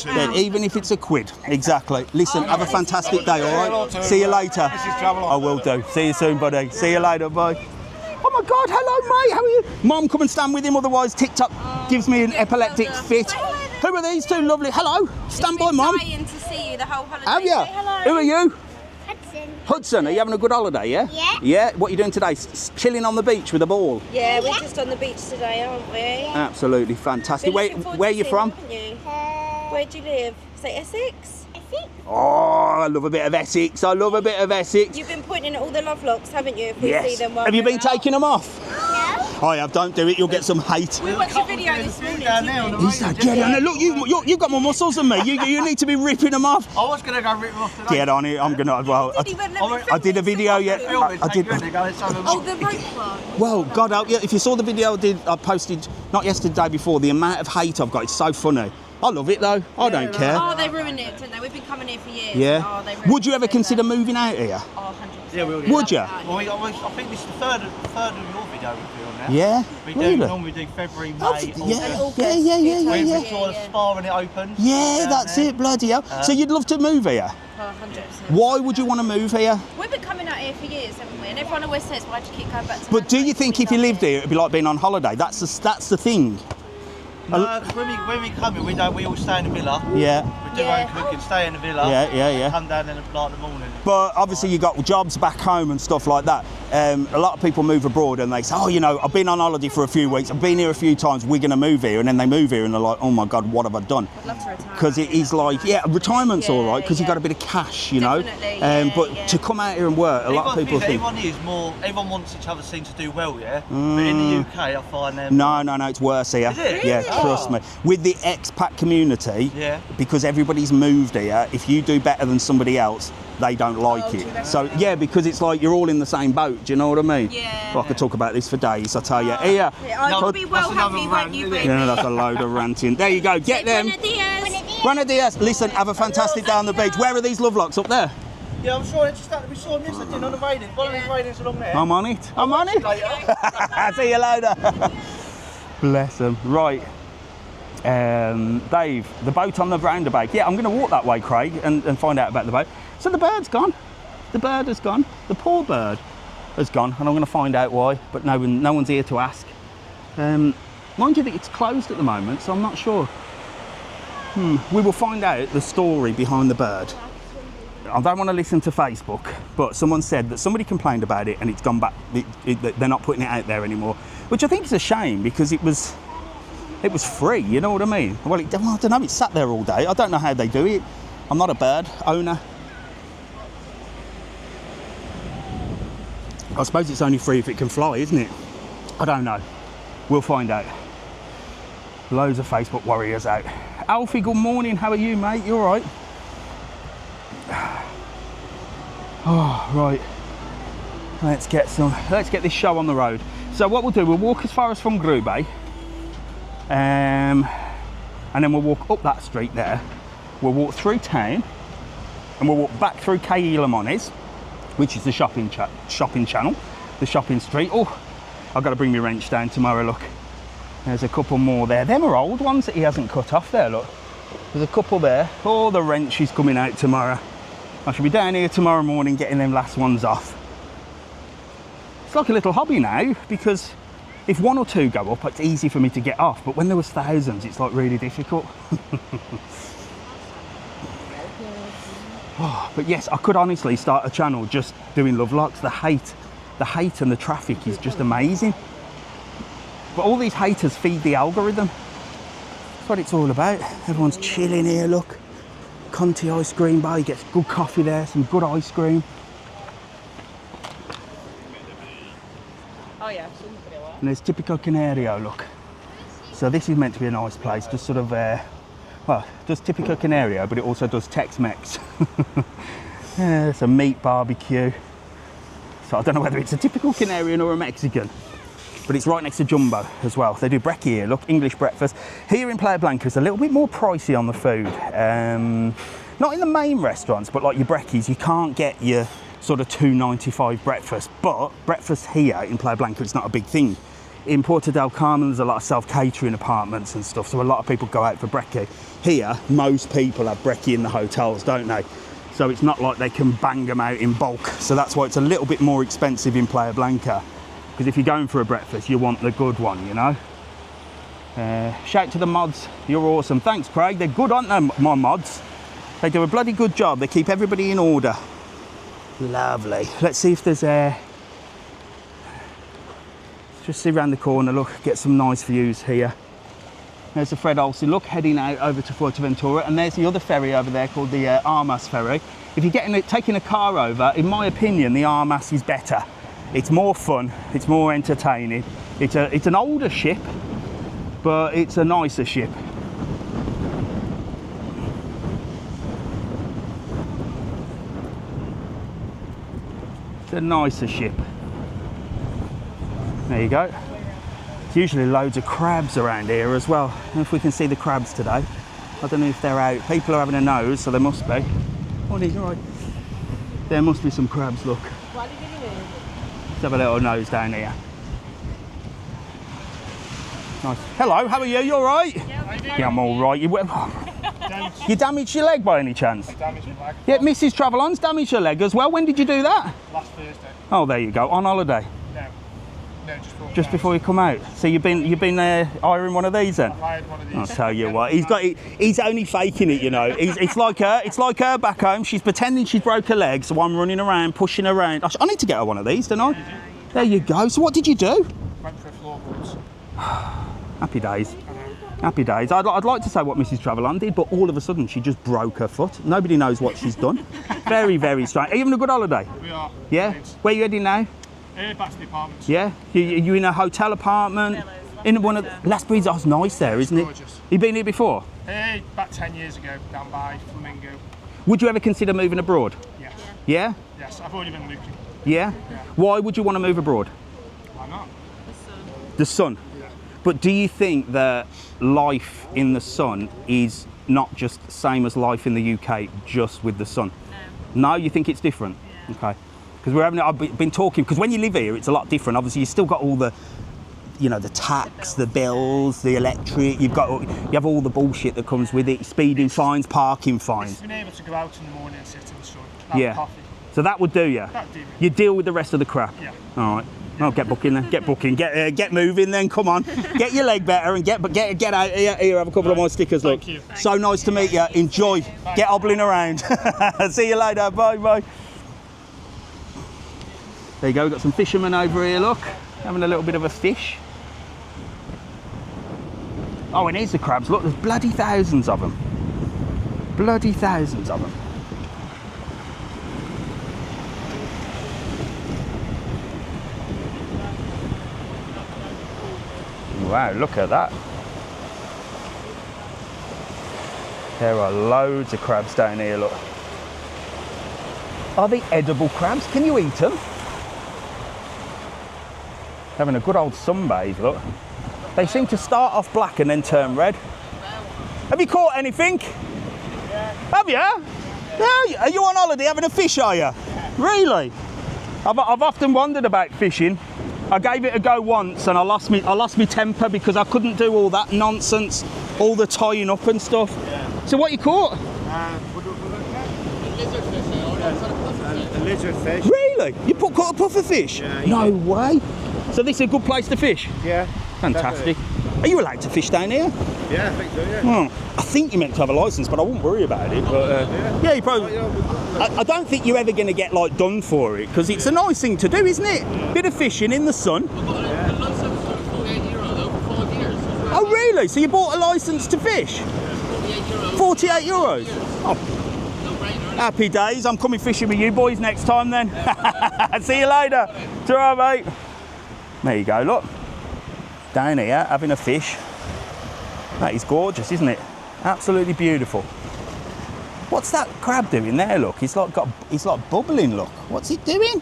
Yeah, even if it's £1. Exactly. Listen, have a fantastic day, all right? See you later. I will do. See you soon, buddy. See you later. Bye. Oh my God, hello, mate. How are you? Mum, come and stand with him, otherwise TikTok gives me an epileptic fit. Who are these two lovely? Hello. Stand by, Mum. Dying to see you the whole holiday. Have you? Say hello. Who are you? Hudson. Hudson, are you having a good holiday, yeah? Yeah. Yeah? What are you doing today? Chilling on the beach with a ball? Yeah, we're just on the beach today, aren't we? Absolutely fantastic. Where are you from? Where do you live? Say Essex? Oh, I love a bit of Essex. I love a bit of Essex. You've been pointing at all the love locks, haven't you? If we see Yes. them while Have you we're been out. taking them off? No. I have. Don't do it. You'll get some hate. We watched a video this morning. He's so get on it. Look, you've got more muscles than me. You need to be ripping them off. I was going to go rip them off today. Get on it. I'm gonna. Well, I did a video yet. I did. Oh, the rope one. Well, God help you. If you saw the video I posted not yesterday, the day before, the amount of hate I've got, it's so funny. I love it though. I don't care. Oh, they ruined it, didn't they? We've been coming here for years. Yeah. Oh, they ruined Would you ever it, consider didn't moving out here? they? Oh, 100%. Yeah, we will. Would you? Well, I think this is the third of your video we film now. Yeah. We do Really? normally do February, May, August. Yeah. We enjoy the spa when it opens. Yeah, down that's there. it, bloody hell. So you'd love to move here? Oh, 100%. Why would you want to move here? We've been coming out here for years, haven't we? And everyone always says, why do you keep going back to But do you Lanzarote? think We if you love lived it. here, it'd be like being on holiday? That's the thing. No, 'cause when we come here, we all stay in the villa. Yeah. We do our own cooking, stay in the villa. Yeah. Come down in the morning. But obviously you got jobs back home and stuff like that. A lot of people move abroad and they say, oh, you know, I've been on holiday for a few weeks, I've been here a few times, we're going to move here. And then they move here and they're like, oh my God, what have I done? I'd love to retire. Because it is like, retirement's all right because you've yeah. got a bit of cash, you know. Definitely, But to come out here and work, a lot of people think. Everyone wants each other seem to do well, yeah? But in the UK, I find them... No, it's worse here. Is it? Yeah, trust me. With the expat community, because everybody's moved here, if you do better than somebody else, they don't like it. So, because it's like you're all in the same boat, do you know what I mean? Yeah. Well, I could talk about this for days, I tell you. Here. I would be well happy, won't you, baby? Yeah, that's a load of ranting. There you go, get them. Buenos dias. Listen, have a fantastic day on the beach. Where are these love locks? Up there? Yeah, I'm sure we saw them yesterday on the raiding. One of these raidings along there. I'm on it. See you later. Bless them. Right. Dave, the boat on the roundabout. Yeah, I'm going to walk that way, Craig, and find out about the boat. So the bird's gone. The bird has gone. The poor bird has gone, and I'm going to find out why, but no one's here to ask. Mind you, that it's closed at the moment, so I'm not sure. We will find out the story behind the bird. I don't want to listen to Facebook, but someone said that somebody complained about it and it's gone back. They're not putting it out there anymore, which I think is a shame because it was free. You know what I mean? Well, I don't know. It sat there all day. I don't know how they do it. I'm not a bird owner. I suppose it's only free if it can fly, isn't it? I don't know. We'll find out. Loads of Facebook warriors out. Alfie, good morning. How are you, mate? You all right? Oh, right. Let's get this show on the road. So what we'll do, we'll walk as far as from Grube, and then we'll walk up that street there. We'll walk through town, and we'll walk back through Caye Lamones, which is the shopping channel, the shopping street. Oh, I've got to bring my wrench down tomorrow, look. There's a couple more there. Them are old ones that he hasn't cut off there, look. There's a couple there. Oh, the wrench is coming out tomorrow. I should be down here tomorrow morning getting them last ones off. It's like a little hobby now, because if one or two go up, it's easy for me to get off. But when there was thousands, it's like really difficult. Oh, but yes, I could honestly start a channel just doing love locks. The hate and the traffic is just amazing. But all these haters feed the algorithm. That's what it's all about. Everyone's chilling here, look. Conti ice cream bar, you get good coffee there, some good ice cream. Oh yeah. And there's Typico Canario, look. So this is meant to be a nice place, just sort of, well, does Typico Canario, but it also does Tex-Mex. Yeah, it's a meat barbecue. So I don't know whether it's a typical Canarian or a Mexican, but it's right next to Jumbo as well. They do brekkie here, look, English breakfast. Here in Playa Blanca, it's a little bit more pricey on the food. Not in the main restaurants, but like your brekkies, you can't get your sort of $2.95 breakfast, but breakfast here in Playa Blanca, it's not a big thing. In Puerto del Carmen, there's a lot of self-catering apartments and stuff, so a lot of people go out for brekkie. Here, most people have brekkie in the hotels, don't they? So it's not like they can bang them out in bulk. So that's why it's a little bit more expensive in Playa Blanca. Because if you're going for a breakfast, you want the good one, you know? Shout to the mods, you're awesome. Thanks, Craig. They're good, aren't they, my mods? They do a bloody good job. They keep everybody in order. Lovely. Let's see if there's just see around the corner, look, get some nice views here. There's the Fred Olsen, look, heading out over to Fuerteventura, and there's the other ferry over there called the Armas ferry. If you're taking a car over, in my opinion, the Armas is better. It's more fun, it's more entertaining. It's an older ship, but it's a nicer ship. It's a nicer ship. There you go. There's usually loads of crabs around here as well. I don't know if we can see the crabs today. I don't know if they're out. People are having a nose, so they must be. Oh, these are right. There must be some crabs, look. Let's have a little nose down here. Nice. Hello, how are you? You all right? Yeah, I'm all right. You damaged your leg by any chance? I damaged my leg. Yeah, Mrs TravelOn's damaged your leg as well. When did you do that? Last Thursday. Oh, there you go. On holiday? No, just before you come out. So you've been hiring one of these then? I hired one of these. I'll tell you what, he's only faking it, you know. It's like her back home. She's pretending she broke her leg, so I'm running around, pushing her around. I need to get her one of these, don't I? There you go. So what did you do? Went for floorboards. Happy days. Happy days. I'd like to say what Mrs TravelOn did, but all of a sudden she just broke her foot. Nobody knows what she's done. Very, very strange. Are you having a good holiday? We are. Yeah? Where are you heading now? Back to the apartments. Yeah? You in a hotel apartment? In one of the... Las Brisas, nice there, isn't it? Gorgeous. You been here before? About 10 years ago, down by Flamingo. Would you ever consider moving abroad? Yes. Yeah? Yes, I've already been looking. Yeah? Why would you want to move abroad? Why not? The sun. Yeah. But do you think that life in the sun is not just the same as life in the UK, just with the sun? No, you think it's different? Yeah. Okay. Because I've been talking, because when you live here, it's a lot different. Obviously, you still got all the, you know, the tax, the bills, the electric. You have all the bullshit that comes with it: speeding fines, parking fines. Being able to go out in the morning and sit in the sun, have coffee. So that would do you. That'd do me. You deal with the rest of the crap. Yeah. All right. Oh, get booking then. Get booking. Get moving then. Come on. Get your leg better and get out here. Here, have a couple of my stickers. Look. Thank you. So nice to meet you. Enjoy. Get hobbling around. See you later. Bye bye. There you go. We've got some fishermen over here. Look, having a little bit of a fish. Oh, and here's the crabs. Look, there's bloody thousands of them. Bloody thousands of them. Wow, look at that. There are loads of crabs down here, look. Are they edible crabs? Can you eat them? Having a good old sunbathe, look. They seem to start off black and then turn red. Have you caught anything? Yeah. Have you? Yeah. Are you on holiday having a fish, are you? Really? I've often wondered about fishing. I gave it a go once and I lost me temper because I couldn't do all that nonsense, all the tying up and stuff. Yeah. So what you caught? A lizard fish. Really? You caught a puffer fish? Yeah, no way. So this is a good place to fish? Yeah. Fantastic. Definitely. Are you allowed to fish down here? Yeah, I think so, yeah. I think you're meant to have a licence, but I wouldn't worry about it. But yeah, you probably. I don't think you're ever going to get like done for it because it's a nice thing to do, isn't it? Bit of fishing in the sun. Oh really? So you bought a licence to fish? 48 euros. Oh. Happy days. I'm coming fishing with you boys next time then. See you later. Ta-ra, mate. There you go, look. Down here, having a fish. That is gorgeous, isn't it? Absolutely beautiful. What's that crab doing there, look? He's like bubbling, look. What's it doing?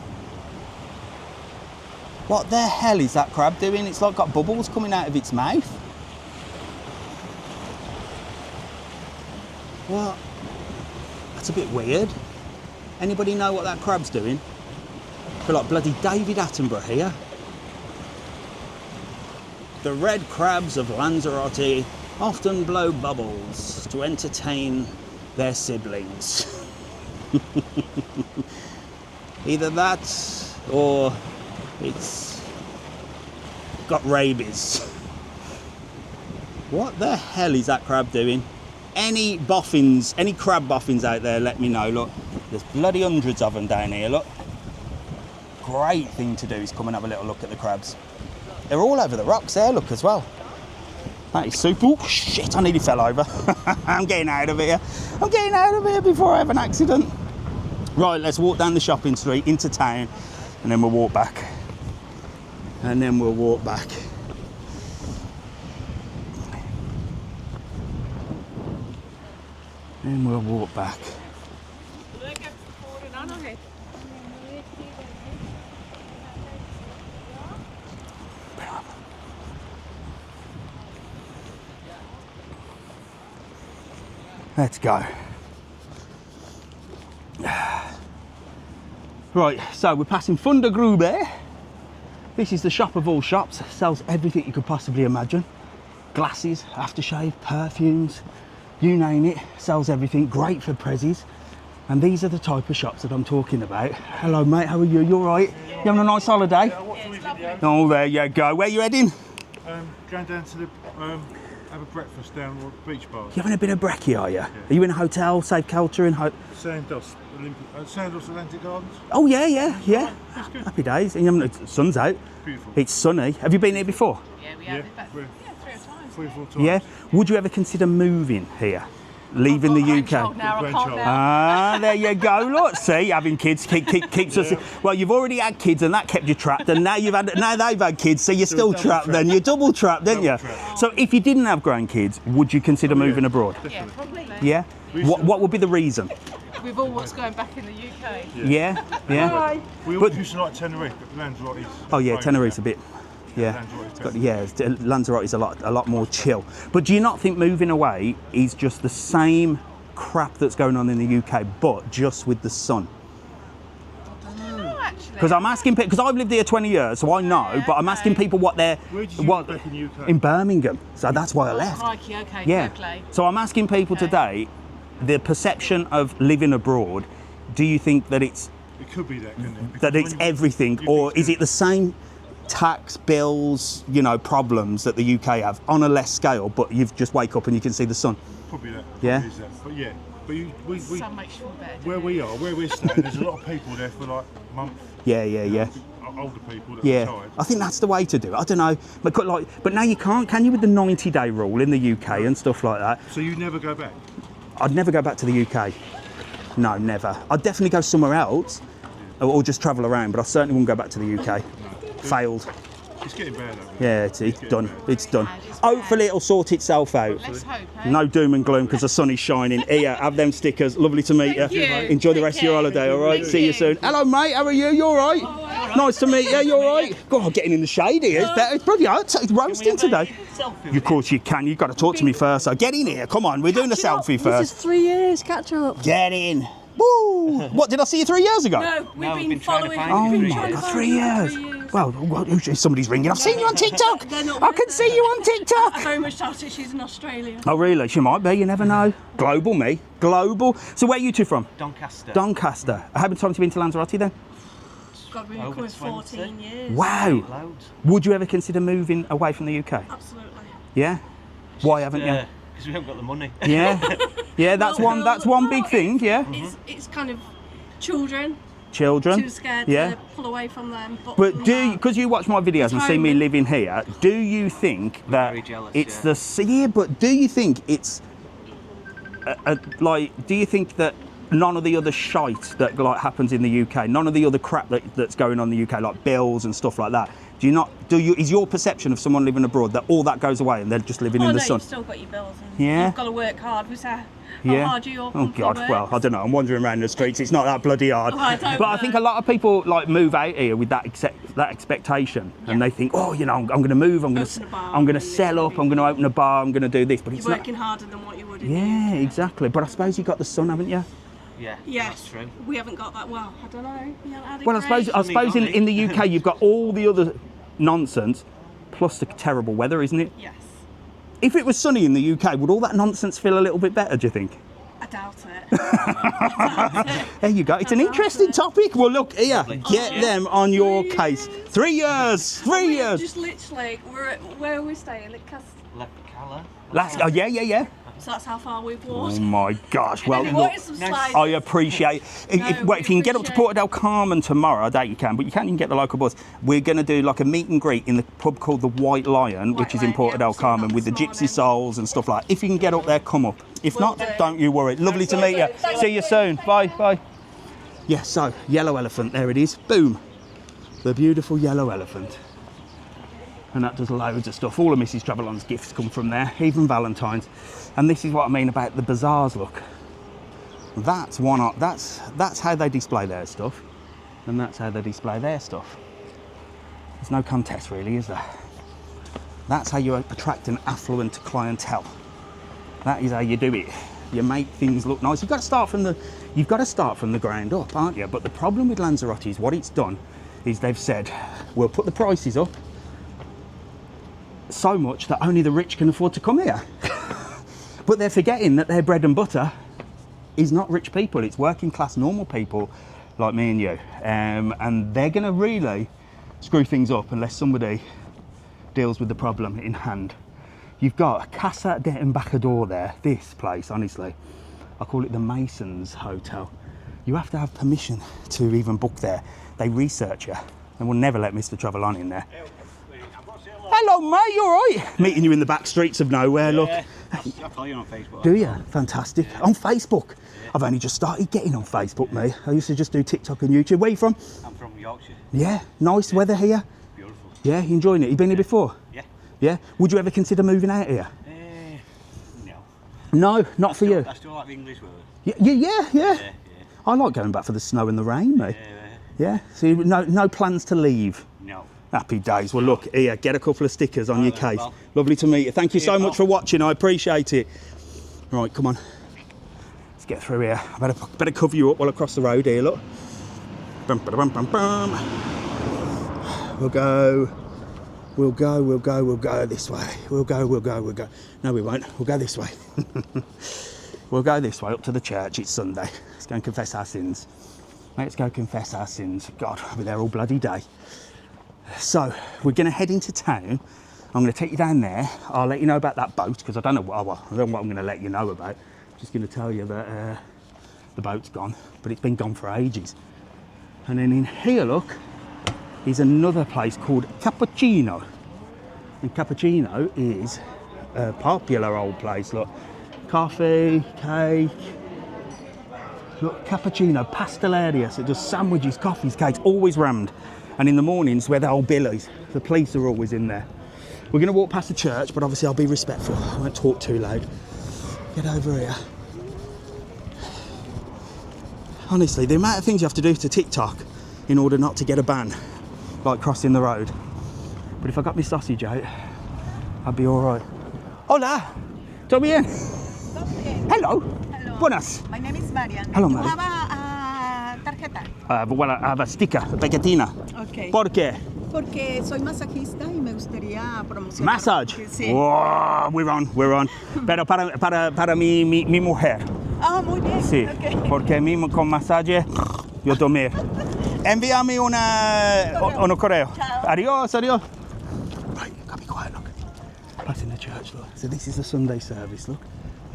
What the hell is that crab doing? It's like got bubbles coming out of its mouth. What? That's a bit weird. Anybody know what that crab's doing? I feel like bloody David Attenborough here. The red crabs of Lanzarote often blow bubbles to entertain their siblings. Either that or it's got rabies. What the hell is that crab doing? Any boffins, any crab boffins out there, let me know. Look, there's bloody hundreds of them down here, look. Great thing to do is come and have a little look at the crabs. They're all over the rocks there, look, as well. That is super. Oh, shit, I nearly fell over. I'm getting out of here. I'm getting out of here before I have an accident. Right, let's walk down the shopping street into town and then we'll walk back. And then we'll walk back. And we'll walk back. Let's go. Right, so we're passing Fundergrube. This is the shop of all shops. Sells everything you could possibly imagine. Glasses, aftershave, perfumes, you name it. Sells everything. Great for prezzies. And these are the type of shops that I'm talking about. Hello mate, how are you? You all right? You having a nice holiday? Yeah, oh, there you go. Where are you heading? Going down to the have a breakfast down at the beach bar. You having a bit of brekkie, are you? Yeah. Are you in a hotel, Safe Culture in Sandos Atlantic Gardens. Oh yeah. That's good. Happy days. And the sun's out. Beautiful. It's sunny. Have you been here before? Yeah, we have. Yeah, 3 or 4 times. Yeah. Would you ever consider moving here? Leaving the UK? Now, I can't now. Ah, there you go. Look, see, having kids keeps us. Well, you've already had kids, and that kept you trapped. And now they've had kids, so you're still trapped. Then you're double trapped, didn't you? So, if you didn't have grandkids, would you consider moving abroad? Yeah, probably. Yeah. What would be the reason? With all what's going back in the UK. Yeah. We always used to like Tenerife, but Lanzarote. Oh yeah, Tenerife's a bit. Yeah, Lanzarote is a lot more chill. But do you not think moving away is just the same crap that's going on in the UK, but just with the sun? No, actually. Because I'm asking people, because I've lived here 20 years, so I know. But I'm asking people what they're. Where did you go back in the UK? In Birmingham. So that's why I left. Crikey, okay, Yeah. fair play. So I'm asking people today, the perception of living abroad. Do you think that it's? It could be that, couldn't it? That it's everything, or is it the same? Tax bills, problems that the UK have on a less scale, but you just wake up and you can see the sun. Probably that. Yeah. Is that. But yeah, we Sun makes you feel better. where we're staying, there's a lot of people there for like months. Yeah. Older people that Yeah, retired. I think that's the way to do it. I don't know, but now you can't, can you, with the 90-day rule in the UK and stuff like that? So you never go back? I'd never go back to the UK. No, never. I'd definitely go somewhere else, or just travel around. But I certainly wouldn't go back to the UK. Failed. It's getting better though. Yeah, it's done. It's done. Hopefully it'll sort itself out. Let's hope, eh? No doom and gloom because the sun is shining. Here, have them stickers. Lovely to meet you. you. Enjoy the rest of your holiday, all right? See you soon. Hello, mate. How are you? You all right? Nice to meet you. You all right? God, getting in the shade here. It's better. It's bloody hot. It's roasting today. Of course you can. You've got to talk to me first. So get in here. Come on. We're doing a selfie This is first. 3 years, catch up. Get in. Woo! What, did I see you 3 years ago? No, we've been trying to following. find Oh you my God, 3 3 years. Well, somebody's ringing. I've seen you on TikTok. I can see you on I TikTok. very much doubt it. She's in Australia. Oh, really? She might be. You never know. Global, me. Global. So where are you two from? Doncaster. Doncaster. How many times have you been to Lanzarote then? God, we've been Over coming 20. 14 years. Wow. Loads. Would you ever consider moving away from the UK? Absolutely. Yeah. Why haven't you? Because we haven't got the money. Yeah. Yeah. That's one. That's one big thing. Yeah. It's kind of children. Children. Too scared Yeah. to pull away from them. But do you, because you watch my videos and see me Home. living here, do you think that very jealous, it's yeah. the yeah? But do you think it's like? Do you think that none of the other shite that like happens in the UK, none of the other crap that's going on in the UK, like bills and stuff like that? Do you not? Do you? Is your perception of someone living abroad that all that goes away and they're just living in the sun? You've still got your bills. And Yeah. You've got to work hard. We say how Yeah. hard you Oh God. Well, I don't know. I'm wandering around the streets. It's not that bloody hard. Oh, I don't But I think know. a lot of people like move out here with that expectation, and they think, oh, you know, I'm going to move. I'm going Open a bar, to and sell this up. I'm going to open a bar. I'm going to do this. But it's You're not. working harder than what you would in Yeah, the UK. exactly. But I suppose you got the sun, haven't you? Yeah, Yes. that's true. We haven't got that. Well, I don't know. We haven't had it Well, I great. suppose in the UK you've got all the other nonsense plus the terrible weather, isn't it? Yes. If it was sunny in the UK, would all that nonsense feel a little bit better? Do you think? I doubt it. I doubt it. There you go. It's an interesting topic. Well, look here. Get them on your case. 3 years. 3 years. Just literally, we're at, where are we staying? At Lepicala. Oh, yeah. So that's how far we've Oh walked. my gosh. Well, And we look. wanted some slides. I appreciate No, if you can get up to appreciate- Porto del Carmen tomorrow, I doubt you can, but you can get the local bus. We're going to do like a meet and greet in the pub called the White Lion, which is in Lion, Porto yeah, del I've seen Carmen, that with the this gypsy morning. souls and stuff like that. If you can get up there, come up. If Will not, do. don't you worry. Lovely to meet you. See you soon. Bye. Bye. Yeah, so, yellow elephant, there it is. Boom. The beautiful yellow elephant. And that does loads of stuff. All of Mrs TravelON's gifts come from there, even Valentine's. And this is what I mean about the bazaars, look. That's that's how they display their stuff. And that's how they display their stuff. There's no contest really, is there? That's how you attract an affluent clientele. That is how you do it. You make things look nice. You've got to start from the ground up, aren't you? But the problem with Lanzarote is what it's done is they've said, we'll put the prices up so much that only the rich can afford to come here. But they're forgetting that their bread and butter is not rich people, it's working class normal people like me and you. And they're gonna really screw things up unless somebody deals with the problem in hand. You've got Casa de Embajador there, this place, honestly. I call it the Masons Hotel. You have to have permission to even book there. They research you and will never let Mr TravelON in there. Hello mate, you alright? Meeting you in the back streets of nowhere, look. I follow you on Facebook. Do you? Fantastic. On Facebook? Yeah. I've only just started getting on Facebook, mate. I used to just do TikTok and YouTube. Where are you from? I'm from Yorkshire. Yeah, nice weather here. Beautiful. Yeah, you enjoying it? You been here before? Yeah. Yeah? Would you ever consider moving out here? No. No, not for you. I still like the English weather. Yeah. I like going back for the snow and the rain, mate. Yeah. So no plans to leave? No. Happy days. Well, look, here, get a couple of stickers on your case. Lovely to meet you. Thank you so much for watching. I appreciate it. Right, come on. Let's get through here. I better cover you up while I cross the road here, look. Bum, ba, bum, bum, bum. We'll go this way. We'll go. No, we won't. We'll go this way. We'll go this way up to the church. It's Sunday. Let's go and confess our sins. Let's go confess our sins. God, I'll be there all bloody day. So, we're going to head into town. I'm going to take you down there. I'll let you know about that boat, because I don't know what I'm going to let you know about. I'm just going to tell you that the boat's gone, but it's been gone for ages. And then in here, look, is another place called Cappuccino. And Cappuccino is a popular old place, look. Coffee, cake, Look, cappuccino, pasteleria, so just sandwiches, coffees, cakes, always rammed. And in the mornings, where the old billies, the police are always in there. We're going to walk past the church, but obviously I'll be respectful. I won't talk too loud. Get over here. Honestly, the amount of things you have to do to TikTok in order not to get a ban, like crossing the road. But if I got my sausage out, I'd be all right. Hola, ¿todo bien? Hello. Hello. Buenas. My name is Marian. Hello, You Marian. have a tarjeta. Well, I have a sticker, pequeñina. Okay. ¿Por qué? Porque soy masajista y me gustaría promocionar. Massage. Sí. Oh, we're on. Pero para mi mujer. Ah, muy bien. Sí, Okay. porque mismo con masaje yo tomé. Envíame un correo. Ciao. Adios. Right, gotta be quiet, look. Passing the church, look. So this is the Sunday service, look.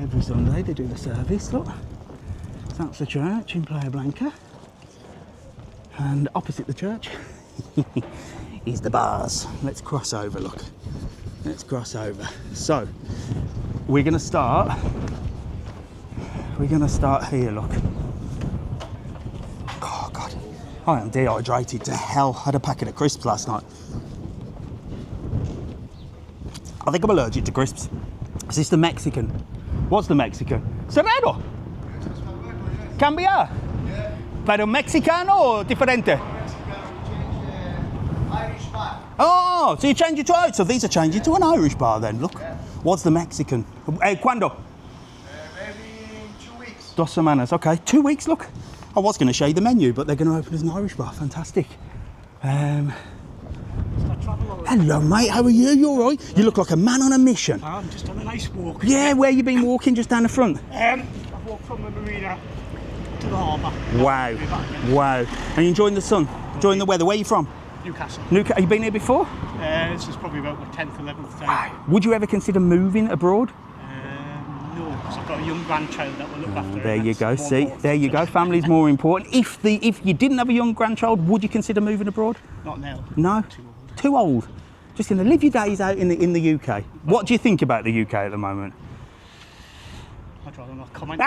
Every Sunday they do the service, look. So that's the church in Playa Blanca. And opposite the church is the bars. Let's cross over, look. Let's cross over. So, we're gonna start here, look. Oh God, I am dehydrated to hell. I had a packet of crisps last night. I think I'm allergic to crisps. Is this the Mexican? What's the Mexican? Cerrado. Cambia. Pero mexicano or differente? Oh, so you change it to Irish. So these are changing to an Irish bar then, look. What's the Mexican? Cuando? Maybe 2 weeks. 2 semanas, okay. 2 weeks, look. I was going to show you the menu, but they're going to open as an Irish bar. Fantastic. Hello, mate. How are you? You all right? You look like a man on a mission. I'm just on a nice walk. Yeah, where you been walking? Just down the front? I've walked from the marina to the harbour. Wow. Are you enjoying the sun? Enjoying the weather? Where are you from? Newcastle. Have you been here before? This is probably about the 10th, 11th time. Would you ever consider moving abroad? No, because I've got a young grandchild that will look after. There you go. See, there you go. Family's more important. If you didn't have a young grandchild, would you consider moving abroad? Not now. No. Too old. Just going to live your days out in the UK. What do you think about the UK at the moment? I'd rather not comment.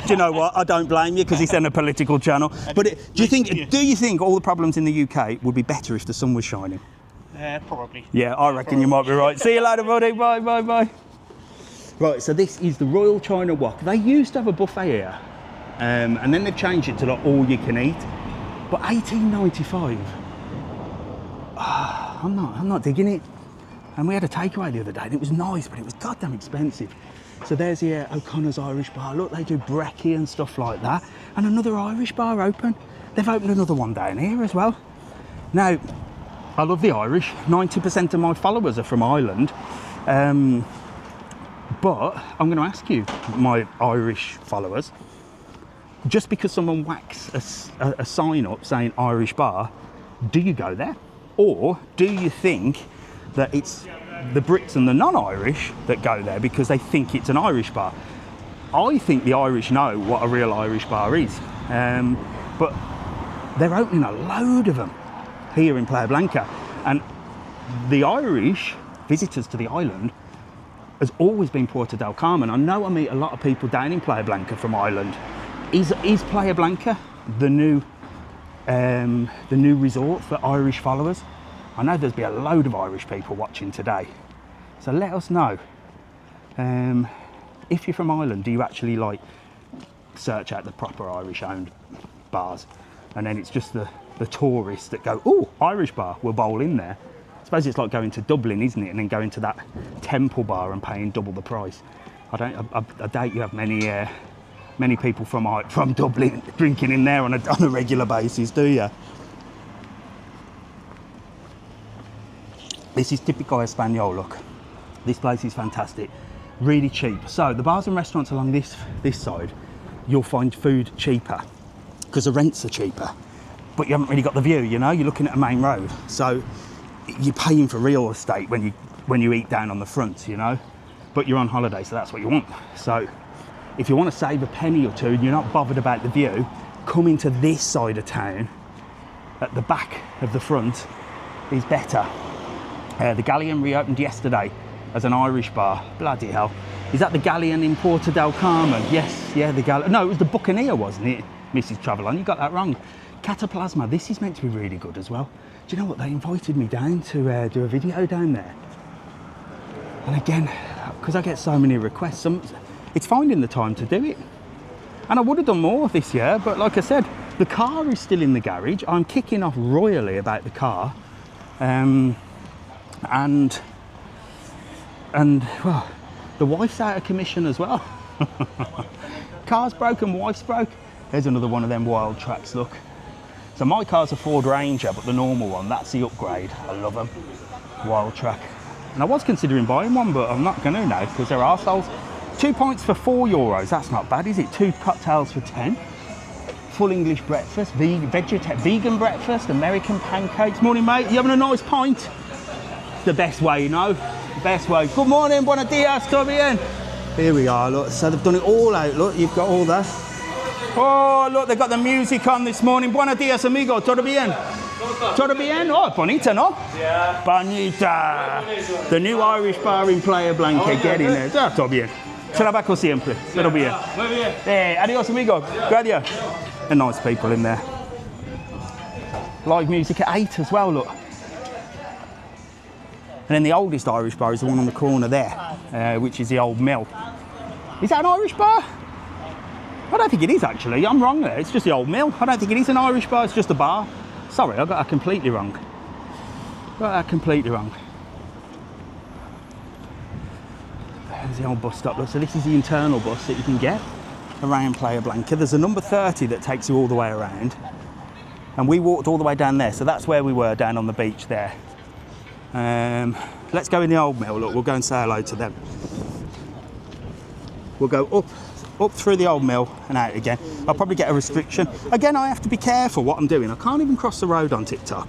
Do you know what? I don't blame you because it's in a political channel. But do you think all the problems in the UK would be better if the sun was shining? Probably. Yeah, I reckon you might be right. See you later, buddy. Bye. Right, so this is the Royal China Wok. They used to have a buffet here, and then they've changed it to like all you can eat. But 1895, I'm not digging it. And we had a takeaway the other day, and it was nice, but it was goddamn expensive. So there's the O'Connor's Irish Bar. Look, they do brekkie and stuff like that. And another Irish bar open. They've opened another one down here as well. Now, I love the Irish. 90% of my followers are from Ireland. But I'm going to ask you, my Irish followers, just because someone whacks a sign up saying Irish bar, do you go there? Or do you think that it's the Brits and the non-Irish that go there because they think it's an Irish bar? I think the Irish know what a real Irish bar is. But they're opening a load of them here in Playa Blanca. And the Irish visitors to the island has always been Puerto del Carmen. I know I meet a lot of people down in Playa Blanca from Ireland. Is Playa Blanca the new resort for Irish followers? I know there's be a load of Irish people watching today. So let us know. If you're from Ireland, do you actually like search out the proper Irish owned bars? And then it's just the tourists that go, oh, Irish bar, we'll bowl in there. I suppose it's like going to Dublin, isn't it? And then going to that temple bar and paying double the price. I doubt you have many people from Dublin drinking in there on a regular basis, do you? This is typical Espanol, look. This place is fantastic, really cheap. So the bars and restaurants along this side, you'll find food cheaper because the rents are cheaper, but you haven't really got the view, you know, you're looking at a main road. So you're paying for real estate when you eat down on the front, you know, but you're on holiday, so that's what you want. So if you want to save a penny or two and you're not bothered about the view, come into this side of town. At the back of the front is better. The Galleon reopened yesterday as an Irish bar. Bloody hell. Is that the Galleon in Porto del Carmen? Yes, yeah, the Galleon. No, it was the Buccaneer, wasn't it, Mrs TravelON? You got that wrong. Cataplasma, this is meant to be really good as well. Do you know what? They invited me down to do a video down there. And again, because I get so many requests, it's finding the time to do it. And I would have done more this year, but like I said, the car is still in the garage. I'm kicking off royally about the car. And well, the wife's out of commission as well. Car's broken, wife's broke. There's another one of them wild tracks, look. So my car's a Ford Ranger, but the normal one, that's the upgrade. I love them. Wild track. And I was considering buying one, but I'm not going to now because they're arseholes. 2 pints for €4. That's not bad, is it? 2 cocktails for 10. Full English breakfast, vegan breakfast, American pancakes. Morning, mate. You having a nice pint? The best way, you know. The best way. Good morning, buenos dias, todo bien. Here we are, look. So they've done it all out, look. You've got all that. Oh, look, they've got the music on this morning. Buenos dias, amigo. Todo bien? Todo bien? Oh, bonita, no? Yeah. Bonita. The new Irish bar in Playa Blanca. Get in there. Ah, todo bien. Trabajo siempre. Todo bien. Muy bien. Hey, adios, amigo. Gracias. They're nice people in there. Live music at 8 as well, look. And then the oldest Irish bar is the one on the corner there, which is the Old Mill. Is that an Irish bar? I don't think it is, actually. I'm wrong there. It's just the Old Mill. I don't think it is an Irish bar. It's just a bar. Sorry, I got that completely wrong. There's the old bus stop. Look, so this is the internal bus that you can get around Playa Blanca. There's a number 30 that takes you all the way around. And we walked all the way down there. So that's where we were, down on the beach there. Let's go in the Old Mill. Look, we'll go and say hello to them. We'll go up through the Old Mill and out again. I'll probably get a restriction. Again, I have to be careful what I'm doing. I can't even cross the road on TikTok.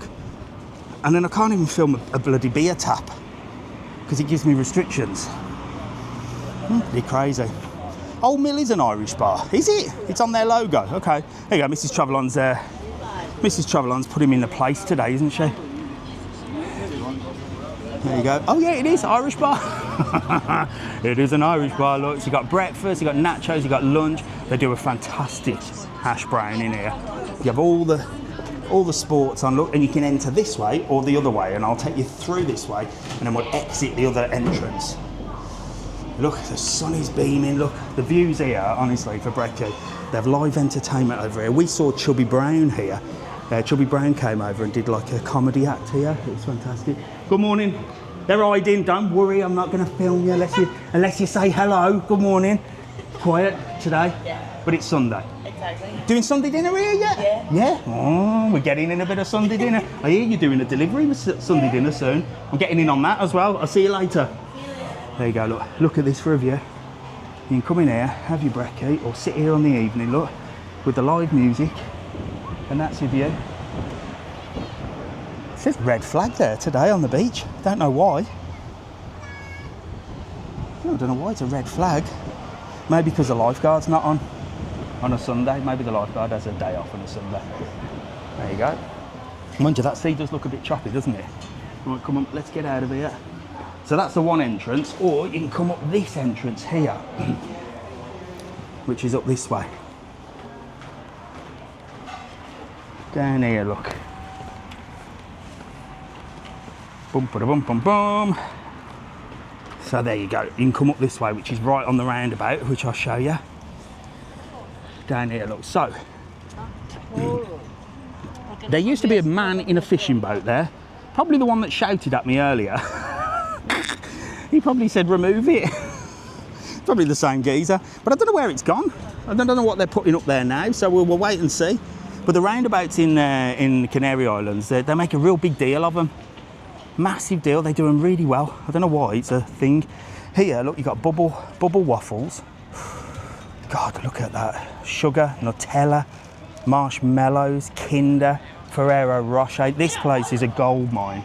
And then I can't even film a bloody beer tap because it gives me restrictions. Pretty crazy. Old Mill is an Irish bar, is it? It's on their logo. Okay. There you go, Mrs TravelON's Mrs TravelON's put him in the place today, isn't she? There you go. Oh yeah, it is Irish bar. It is an Irish bar. Look, so you got breakfast, you got nachos, you got lunch. They do a fantastic hash brown in here. You have all the sports on. Look, and you can enter this way or the other way, and I'll take you through this way, and then we'll exit the other entrance. Look, the sun is beaming. Look, the views here, honestly, for brekkie. They have live entertainment over here. We saw Chubby Brown here. Chubby Brown came over and did like a comedy act here. It was fantastic. Good morning. They're hiding. Don't worry, I'm not going to film you unless you say hello. Good morning. Quiet today. Yeah. But it's Sunday. Exactly. Doing Sunday dinner here yet? Yeah. Yeah? Oh, we're getting in a bit of Sunday dinner. I hear you're doing a delivery with Sunday dinner soon. I'm getting in on that as well. I'll see you later. There you go, look at this for a view. You can come in here, have your brekkie, or sit here on the evening, look, with the live music, and that's your view. It says red flag there today on the beach. Don't know why. I don't know why it's a red flag. Maybe because the lifeguard's not on a Sunday. Maybe the lifeguard has a day off on a Sunday. There you go. Mind you, that sea does look a bit choppy, doesn't it? Right, come on, let's get out of here. So that's the one entrance, or you can come up this entrance here, which is up this way. Down here, look. Bum, ba, bum, bum, bum. So there you go. You can come up this way, which is right on the roundabout, which I'll show you. Down here, look. So, there used to be a man in a fishing boat there. Probably the one that shouted at me earlier. He probably said remove it. Probably the same geezer, but I don't know where it's gone. I don't know what they're putting up there now, so we'll wait and see. But the roundabouts in Canary Islands, they make a real big deal of them. Massive deal. They do them really well. I don't know why, it's a thing. Here, look, you've got bubble waffles. God, look at that. Sugar, Nutella, marshmallows, Kinder, Ferrero Rocher. This place is a gold mine.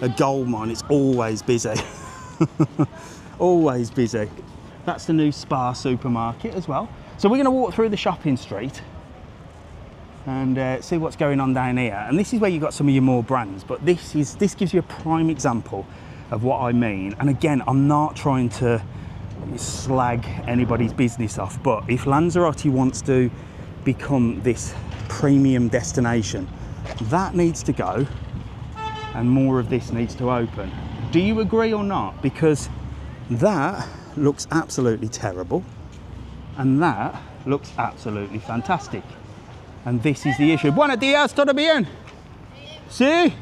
A gold mine. It's always busy. Always busy. That's the new Spa supermarket as well. So we're going to walk through the shopping street and see what's going on down here. And this is where you've got some of your more brands, but this gives you a prime example of what I mean. And again, I'm not trying to slag anybody's business off, but if Lanzarote wants to become this premium destination, that needs to go and more of this needs to open. Do you agree or not? Because that looks absolutely terrible and that looks absolutely fantastic. And this is the issue. Buenos días, ¿todo bien? Sí?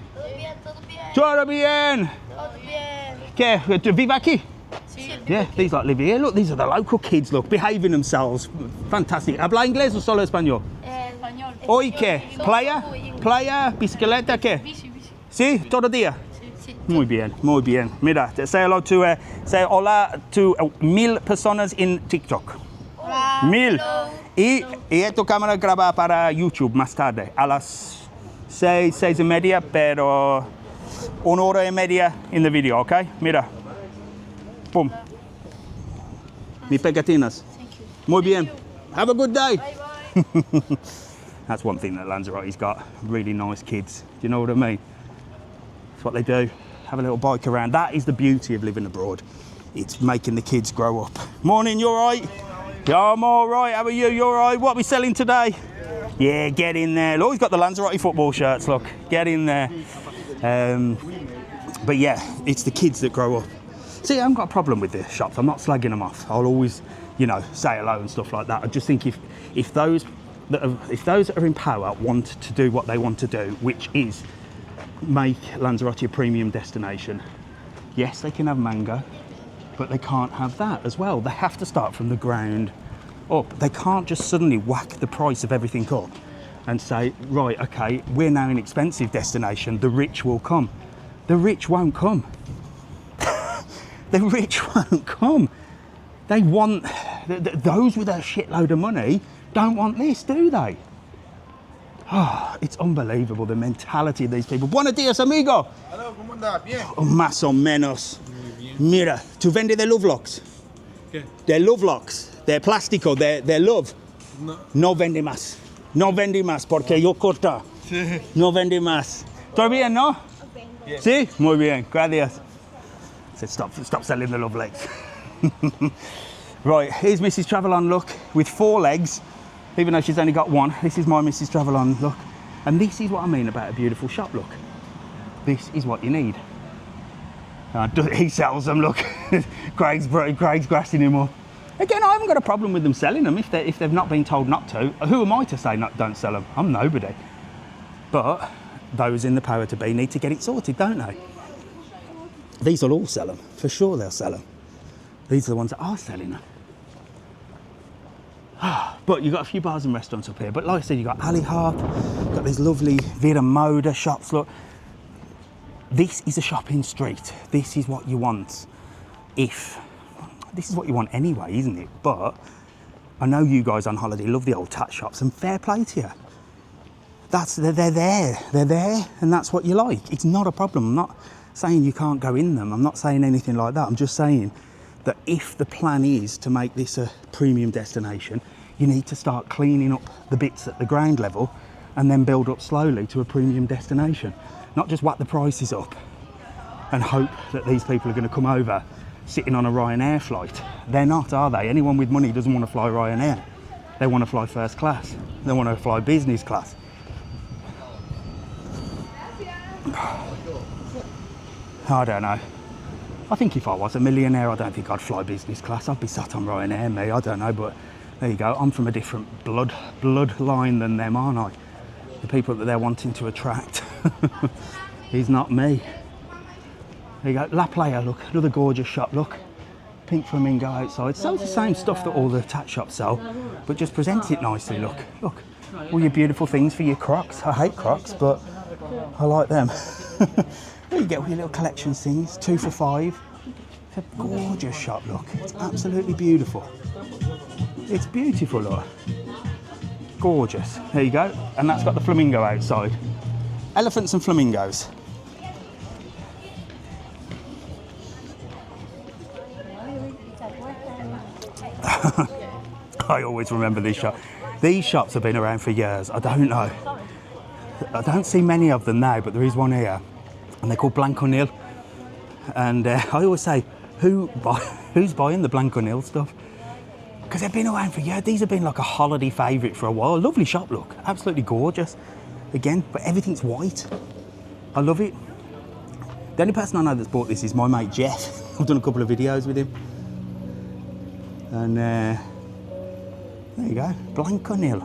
Todo bien. ¿Qué? Vive aquí? Yeah, these like live here. Look, these are the local kids, look, behaving themselves. Fantastic. ¿Habla inglés o solo español? Español. ¿Hoy qué? ¿Playa? ¿Playa? ¿Bicicleta? ¿Qué? ¿Sí? ¿Todo día? Sí. Muy bien, muy bien. Mira, say hello to, say hola to 1000 personas en TikTok. Hola. 1000. Y esta cámara graba para YouTube más tarde, a las 6:30, pero 1 hora y media en el video, ¿ok? Mira. Pum. Mi pegatinas. Muy bien. Have a good day. Bye bye. That's one thing that Lanzarote's got. Really nice kids. Do you know what I mean? That's what they do. Have a little bike around. That is the beauty of living abroad. It's making the kids grow up. Morning, you all right? Yeah, I'm all right. How are you? You all right? What are we selling today? Yeah, get in there. Look, he's got the Lanzarote football shirts. Look, get in there. But yeah, it's the kids that grow up. See, I haven't got a problem with the shops. I'm not slagging them off. I'll always, you know, say hello and stuff like that. I just think if those that are in power want to do what they want to do, which is make Lanzarote a premium destination, yes, they can have mango, but they can't have that as well. They have to start from the ground up. They can't just suddenly whack the price of everything up and say, right, okay, we're now an expensive destination. The rich will come. The rich won't come. The rich won't come. They want, those with a shitload of money don't want this, do they? Oh, it's unbelievable, the mentality of these people. Buenos días, amigo. Hello, ¿cómo andas? Bien. Oh, más o menos. Mira, ¿tú vendes de love locks? ¿Qué? De love locks, de plástico, de love. No. No vende más. No vende más porque yo corta. Sí. No vende más. ¿Todo bien, no? Bien. Sí? Muy bien, gracias. Said stop selling the love legs. Right, here's Mrs TravelON, look, with 4 legs, even though she's only got 1. This is my Mrs TravelON, look. And this is what I mean about a beautiful shop, look. This is what you need. He sells them, look. Craig's grassing him up. Again, I haven't got a problem with them selling them if they've not been told not to. Who am I to say don't sell them? I'm nobody. But those in the power to be need to get it sorted, don't they? These will all sell them, for sure they'll sell them. These are the ones that are selling them. But you've got a few bars and restaurants up here. But like I said, you've got Ali Harp, got these lovely Vida Moda shops, look. This is a shopping street. This is what you want. This is what you want anyway, isn't it? But I know you guys on holiday love the old tat shops, and fair play to you. They're there, and that's what you like. It's not a problem. I'm not saying you can't go in them. I'm not saying anything like that. I'm just saying that if the plan is to make this a premium destination, you need to start cleaning up the bits at the ground level and then build up slowly to a premium destination. Not just whack the prices up and hope that these people are going to come over sitting on a Ryanair flight. They're not, are they? Anyone with money doesn't want to fly Ryanair. They want to fly first class. They want to fly business class. I don't know. I think if I was a millionaire, I don't think I'd fly business class. I'd be sat on Ryanair, me. I don't know, but there you go. I'm from a different bloodline than them, aren't I? The people that they're wanting to attract. He's not me. There you go. La Playa, look. Another gorgeous shop, look. Pink flamingo outside. Sells the same stuff that all the tat shops sell, but just presents it nicely, look. Look. All your beautiful things for your Crocs. I hate Crocs, but I like them. There you get all your little collection things, 2 for $5. It's a gorgeous shop, look. It's absolutely beautiful. It's beautiful, look. Gorgeous. There you go. And that's got the flamingo outside. Elephants and flamingos. I always remember this shop. These shops have been around for years. I don't know. I don't see many of them now, but there is one here. And they're called Blanco Nil. And I always say, who Who's buying the Blanca Nil stuff? Because they've been around for years. These have been like a holiday favourite for a while. Lovely shop, look. Absolutely gorgeous. Again, but everything's white. I love it. The only person I know that's bought this is my mate Jeff. I've done a couple of videos with him. And there you go, Blanca Nil.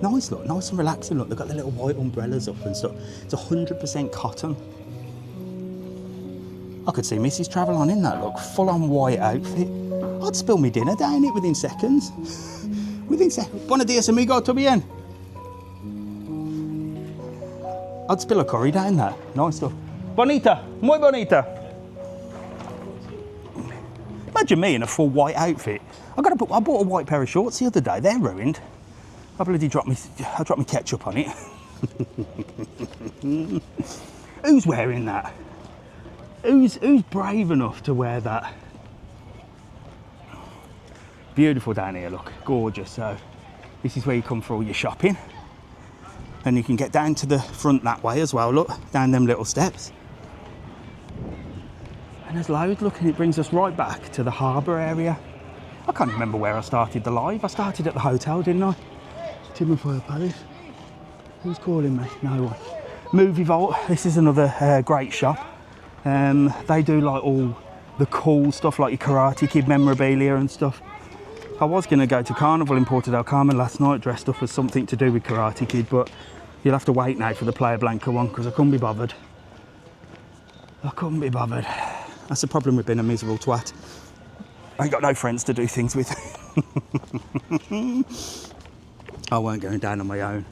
Nice look, nice and relaxing look. They've got the little white umbrellas up and stuff. It's 100% cotton. I could see Mrs TravelON in that look, full on white outfit. I'd spill me dinner down it within seconds. Within seconds. Buenos dias, amigo, todo bien? I'd spill a curry down that. Nice stuff. Bonita, muy bonita. Imagine me in a full white outfit. I bought a white pair of shorts the other day. They're ruined. I bloody dropped me ketchup on it. Who's wearing that? Who's brave enough to wear that? Beautiful down here, look, gorgeous. So this is where you come for all your shopping. And you can get down to the front that way as well, look, down them little steps. And there's loads, look, and it brings us right back to the harbour area. I can't remember where I started the live. I started at the hotel, didn't I? Timothy Palace. Who's calling me? No one. Movie Vault. This is another great shop. They do like all the cool stuff, like your Karate Kid memorabilia and stuff. I was going to go to Carnival in Porto del Carmen last night, dressed up as something to do with Karate Kid, but you'll have to wait now for the Playa Blanca one because I couldn't be bothered. I couldn't be bothered. That's the problem with being a miserable twat. I ain't got no friends to do things with. I weren't going down on my own.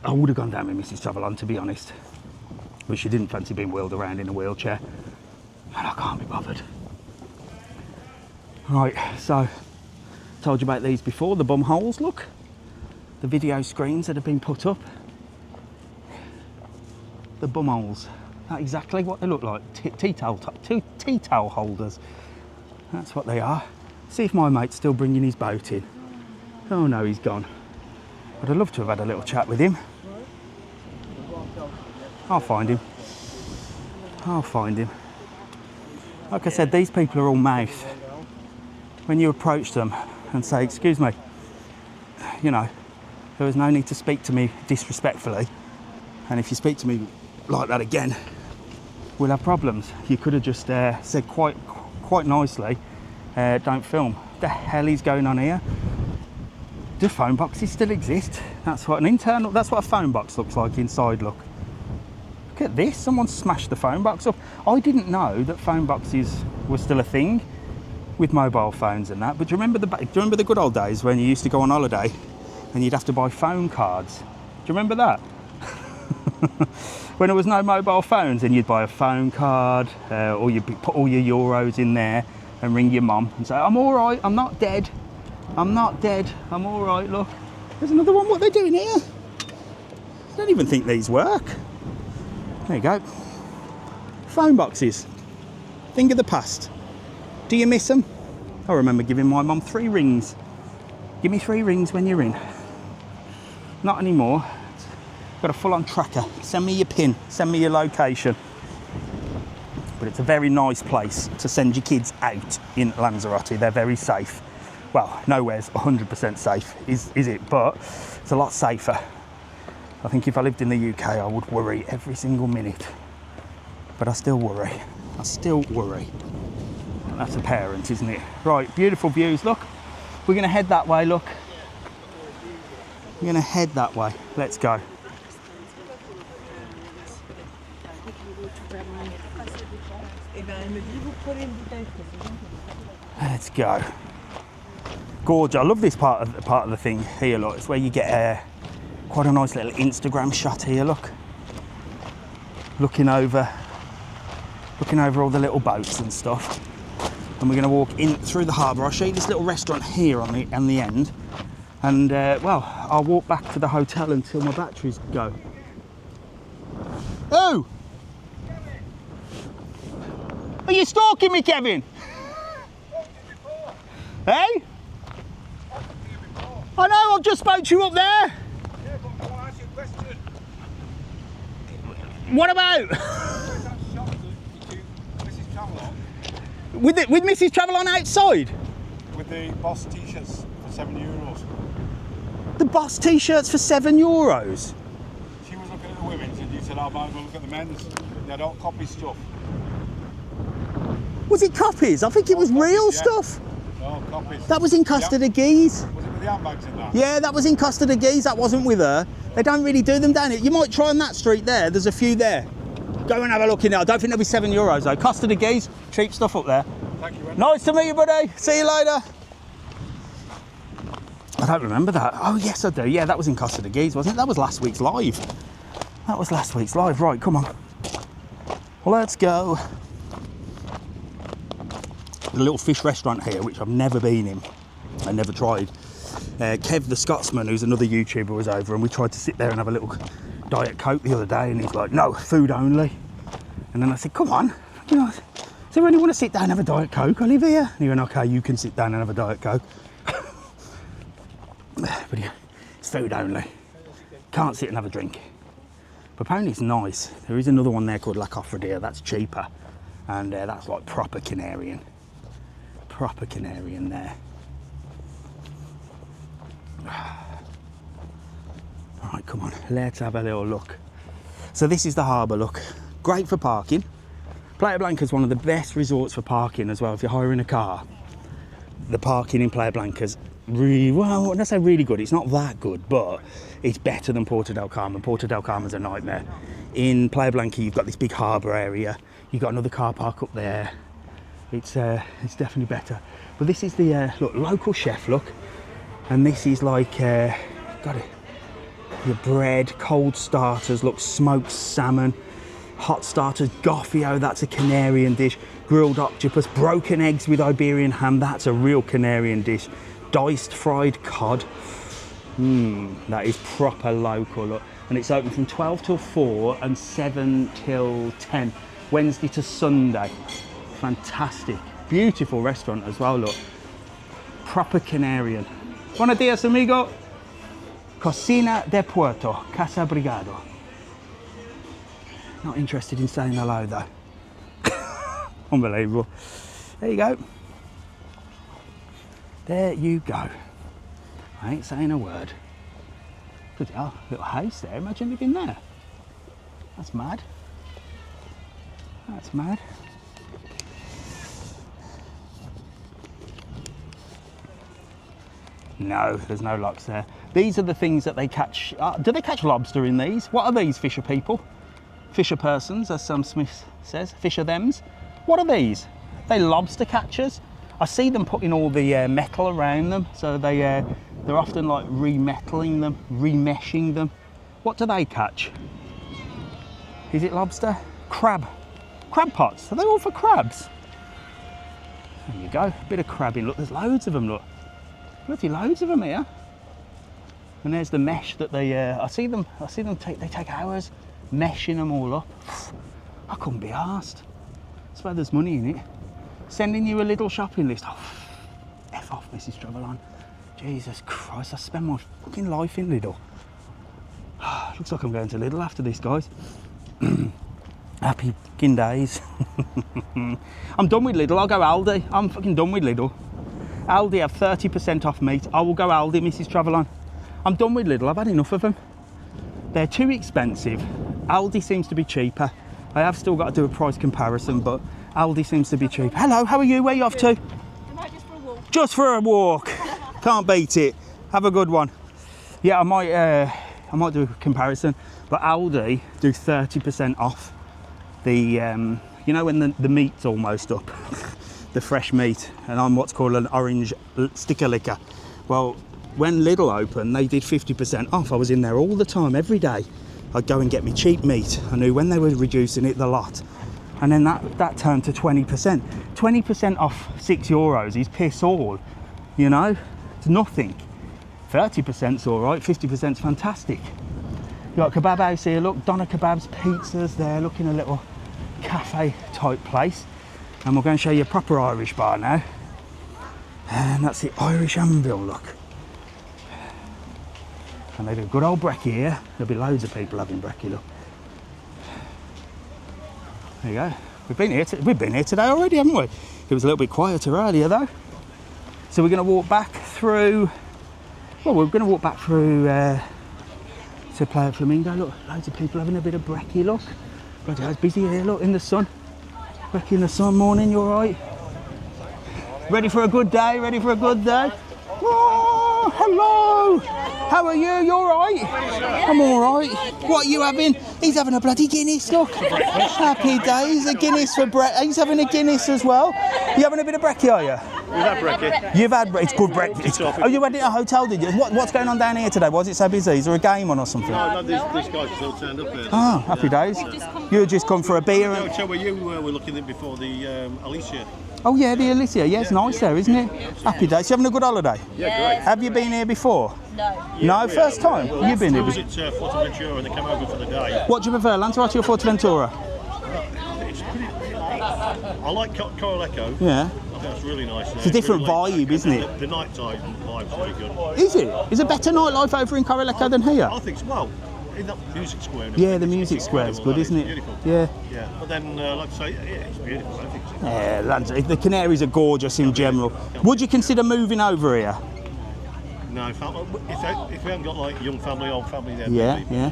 I would have gone down with Mrs TravelON, to be honest. But she didn't fancy being wheeled around in a wheelchair. And I can't be bothered. Right, so, told you about these before, the bum holes, look. The video screens that have been put up. The bum holes. That's exactly what they look like. Tea towel holders. That's what they are. See if my mate's still bringing his boat in. Oh no, he's gone. But I'd love to have had a little chat with him. I'll find him. I'll find him. Like I said, these people are all mouth. When you approach them and say, excuse me, you know, there was no need to speak to me disrespectfully. And if you speak to me like that again, we'll have problems. You could have just said quite nicely, don't film. What the hell is going on here? Do phone boxes still exist? That's what that's what a phone box looks like inside, look. Look at this, someone smashed the phone box up. I didn't know that phone boxes were still a thing with mobile phones and that, but do you remember the good old days when you used to go on holiday and you'd have to buy phone cards? Do you remember that? When there was no mobile phones and you'd buy a phone card or you'd put all your euros in there and ring your mum and say, I'm all right, I'm not dead. I'm not dead, I'm all right, look. There's another one, what are they doing here? I don't even think these work. There you go. Phone boxes. Thing of the past. Do you miss them? I remember giving my mum 3 rings. Give me 3 rings when you're in. Not anymore. Got a full-on tracker. Send me your PIN, send me your location. But it's a very nice place to send your kids out in Lanzarote. They're very safe. Well, nowhere's 100% safe, is it? But it's a lot safer. I think if I lived in the UK, I would worry every single minute. But I still worry. I still worry. That's a parent, isn't it? Right, beautiful views, look. We're gonna head that way, look. We're gonna head that way. Let's go. Let's go. Gorgeous. I love this part of the thing here, look. It's where you get quite a nice little Instagram shot here, look. Looking over all the little boats and stuff. And we're going to walk in through the harbour. I'll show you this little restaurant here on the end. And, well, I'll walk back to the hotel until my batteries go. Oh! Are you stalking me, Kevin? Hey? I know, I've just spoke to you up there. Yeah, but I want to ask you a question. What about? Where's that shop to Mrs TravelON? With Mrs TravelON outside? With the Boss t-shirts for €7. The Boss t-shirts for €7? She was looking at the women's and you said, I might as well look at the men's. They don't copy stuff. Was it copies? I think it was real yeah. stuff. No, copies. That was in Costa de Guise. Was it with the handbags in that? Yeah, that was in Costa de Guise. That wasn't with her. They don't really do them down here. You might try on that street there. There's a few there. Go and have a look in there. I don't think there'll be €7 though. Costa de Guise, cheap stuff up there. Thank you, Wendy. Nice to meet you, buddy. See you later. I don't remember that. Oh, yes, I do. Yeah, that was in Costa de Guise, wasn't it? That was last week's live. That was last week's live. Right, come on. Let's go. The little fish restaurant here, which I've never been in. I never tried. Kev the Scotsman, who's another YouTuber, was over and we tried to sit there and have a little Diet Coke the other day and he's like, no, food only. And then I said, come on, you know, does anyone want to sit down and have a Diet Coke? I live here. And he went, okay, you can sit down and have a Diet Coke. But yeah, it's food only. Can't sit and have a drink. But apparently it's nice. There is another one there called La Cofradia, that's cheaper. And that's like proper Canarian. Proper Canarian there. All right, come on, let's have a little look. So this is the harbour, look. Great for parking. Playa Blanca is one of the best resorts for parking as well. If you're hiring a car, the parking in Playa Blanca's really, well, when I say really good, it's not that good, but it's better than Porto del Carmen. Porto del Carmen's a nightmare. In Playa Blanca, you've got this big harbour area. You've got another car park up there. It's definitely better. But this is the look, local chef, look. And this is like, got it. Your bread, cold starters, look, smoked salmon, hot starters, goffio, that's a Canarian dish, grilled octopus, broken eggs with Iberian ham, that's a real Canarian dish, diced fried cod, that is proper local, look. And it's open from 12 till 4 and 7 till 10, Wednesday to Sunday. Fantastic, beautiful restaurant as well, look. Proper Canarian. Buenos dias, amigo. Cocina de Puerto, Casa Brigado. Not interested in saying hello though. Unbelievable. There you go. There you go. I ain't saying a word. Good hell, little house there. Imagine living there. That's mad. That's mad. No, there's no locks there. These are the things that they catch. Do they catch lobster in these? What are these, fisher people? Fisher persons, as Sam Smith says. Fisher thems. What are these? They lobster catchers. I see them putting all the metal around them, so they're often like remetaling them, remeshing them. What do they catch? Is it lobster? Crab. Crab pots. Are they all for crabs? There you go. Bit of crabbing. Look, there's loads of them. Look. Bloody loads of them here. And there's the mesh that they, I see them they take hours meshing them all up. I couldn't be arsed. That's why there's money in it. Sending you a little shopping list. Oh, F off, Mrs TravelON. Jesus Christ, I spend my fucking life in Lidl. Looks like I'm going to Lidl after this, guys. Happy fucking days. I'm done with Lidl, I'll go Aldi. I'm fucking done with Lidl. Aldi have 30% off meat. I will go Aldi, Mrs TravelON. I'm done with Lidl, I've had enough of them. They're too expensive. Aldi seems to be cheaper. I have still got to do a price comparison, but Aldi seems to be cheap. Hello, how are you? Where are you off to? Just for a walk. Just for a walk. Can't beat it. Have a good one. Yeah, I might do a comparison, but Aldi do 30% off the, you know when the meat's almost up, the fresh meat, and I'm what's called an orange sticker licker. Well, when Lidl opened, they did 50% off. I was in there all the time, every day. I'd go and get me cheap meat. I knew when they were reducing it, the lot. And then that turned to 20%. 20% off €6 is piss all, you know? It's nothing. 30%'s all right, 50%'s fantastic. You've got a kebab house here, look, Donna Kebabs, pizzas there, looking a little cafe type place. And we're going to show you a proper Irish bar now. And that's the Irish Anvil, look. And they do a good old brekkie here. There'll be loads of people having brekkie, look. There you go. We've been here today already, haven't we? It was a little bit quieter earlier though. So we're going to walk back through, well, we're going to walk back through to Playa Flamingo. Look, loads of people having a bit of brekkie, look. Bloody hell, it's busy here, look, in the sun. Brekkie in the sun, morning, you all right? Ready for a good day, ready for a good day? Oh, hello! How are you? You all right? I'm all right. What are you having? He's having a bloody Guinness, look. Happy days, a Guinness for breakfast. He's having a Guinness as well. You having a bit of brekkie, are you? We've had brekkie. You've had, it's good breakfast. Oh, you had it at a hotel, did you? What's going on down here today? Why is it so busy? Is there a game on or something? No, this guy's still turned up here. Oh, happy days. You just come for a beer. No, so were you were looking at before the Alicia? Oh yeah, the Alicia. Yeah, it's nice there, isn't it? Happy days. You having a good holiday? Yeah, great. Have you been here before? No. No, first time? You've been here I was before? at Fuerteventura and they came over for the day. What do you prefer, Lanzarote or Fuerteventura? It's pretty, I like Coralejo. Yeah. I think that's really nice. It's a different really vibe, isn't it? The nighttime vibe's really good. Is it? Is it better nightlife over in Coralejo than here? I think so. Well, in that music square. Yeah, the music square is good, isn't it? Beautiful. Yeah. Yeah, but then, like I say, yeah, it's beautiful. I think so. Yeah, the Canaries are gorgeous in general. Would you consider moving over here? No, if we haven't got like young family, old family, then Yeah, maybe, yeah.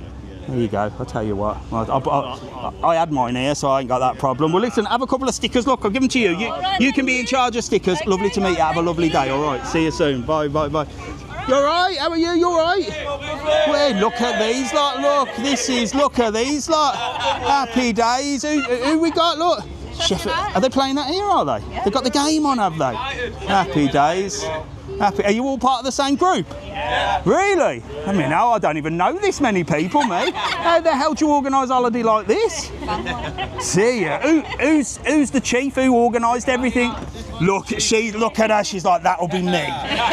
There you go. I'll tell you what. I had mine here, so I ain't got that problem. Well, listen, have a couple of stickers. Look, I'll give them to you. You can be in charge of stickers. Lovely to meet you. Have a lovely day. All right. See you soon. Bye, bye, bye. You all right? How are you? You all right? Well, look at these lot. Look, look at these lot. Happy days. Who we got? Look. Sheffield. Are they playing that here, are they? They've got the game on, have they? Happy days. Happy. Are you all part of the same group? Yeah. Really? I mean, I don't even know this many people, mate. How the hell do you organise a holiday like this? See ya. Who's the chief? Who organised everything? Look at her. She's like, that'll be me.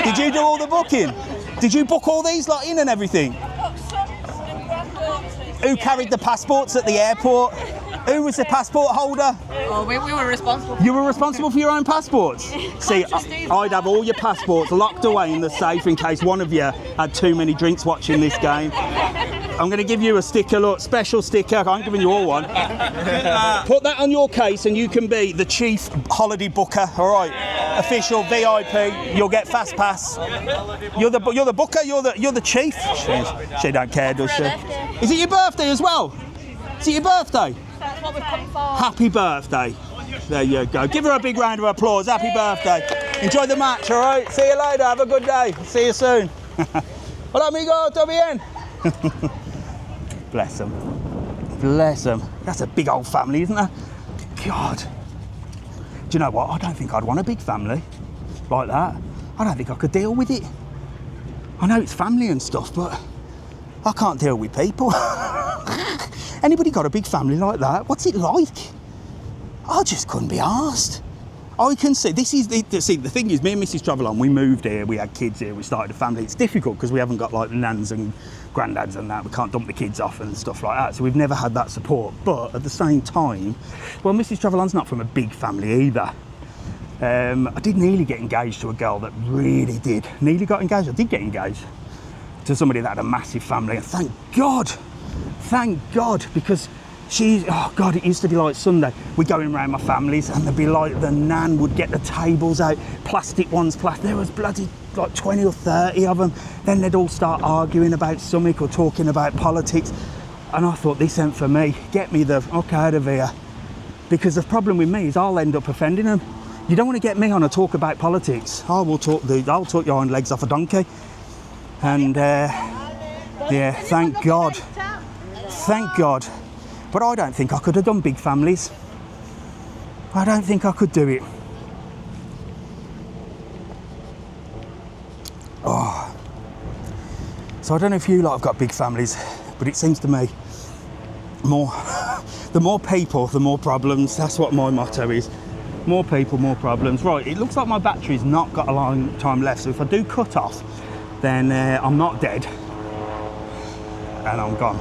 Did you do all the booking? Did you book all these lot in and everything? Who carried the passports at the airport? Who was the passport holder? Oh, we were responsible. You were responsible for your own passports? See, I'd have all your passports locked away in the safe in case one of you had too many drinks watching this game. I'm going to give you a sticker, look, special sticker. I'm giving you all one. Put that on your case and you can be the chief holiday booker, all right? Official VIP, you'll get fast pass. You're the booker, you're the chief. She don't care, does she? Is it your birthday as well? Is it your birthday? That's what we've come for. Happy birthday. There you go. Give her a big round of applause. Happy birthday. Enjoy the match, all right? See you later. Have a good day. See you soon. Hola, amigo. ¿Todo bien? Bless them. Bless them. That's a big old family, isn't it? God. Do you know what? I don't think I'd want a big family like that. I don't think I could deal with it. I know it's family and stuff, but I can't deal with people. Anybody got a big family like that? What's it like? I just couldn't be arsed. I can see, the thing is, me and Mrs TravelON, we moved here, we had kids here, we started a family. It's difficult because we haven't got like nans and granddads and that. We can't dump the kids off and stuff like that. So we've never had that support. But at the same time, well, Mrs TravelON's not from a big family either. I did nearly get engaged to a girl that really did. Nearly got engaged. I did get engaged to somebody that had a massive family. And thank God, because oh God, it used to be like Sunday. We'd go in around my families and there'd be like the nan would get the tables out, plastic ones, there was bloody like 20 or 30 of them. Then they'd all start arguing about something or talking about politics. And I thought, this ain't for me. Get me the fuck out of here. Because the problem with me is I'll end up offending them. You don't want to get me on a talk about politics. I'll talk your hind legs off a donkey. And yeah, thank God. Thank God. But I don't think I could have done big families. I don't think I could do it. Oh. So I don't know if you lot have got big families, but it seems to me the more people, the more problems. That's what my motto is. More people, more problems. Right, it looks like my battery's not got a long time left, so if I do cut off, then I'm not dead and I'm gone.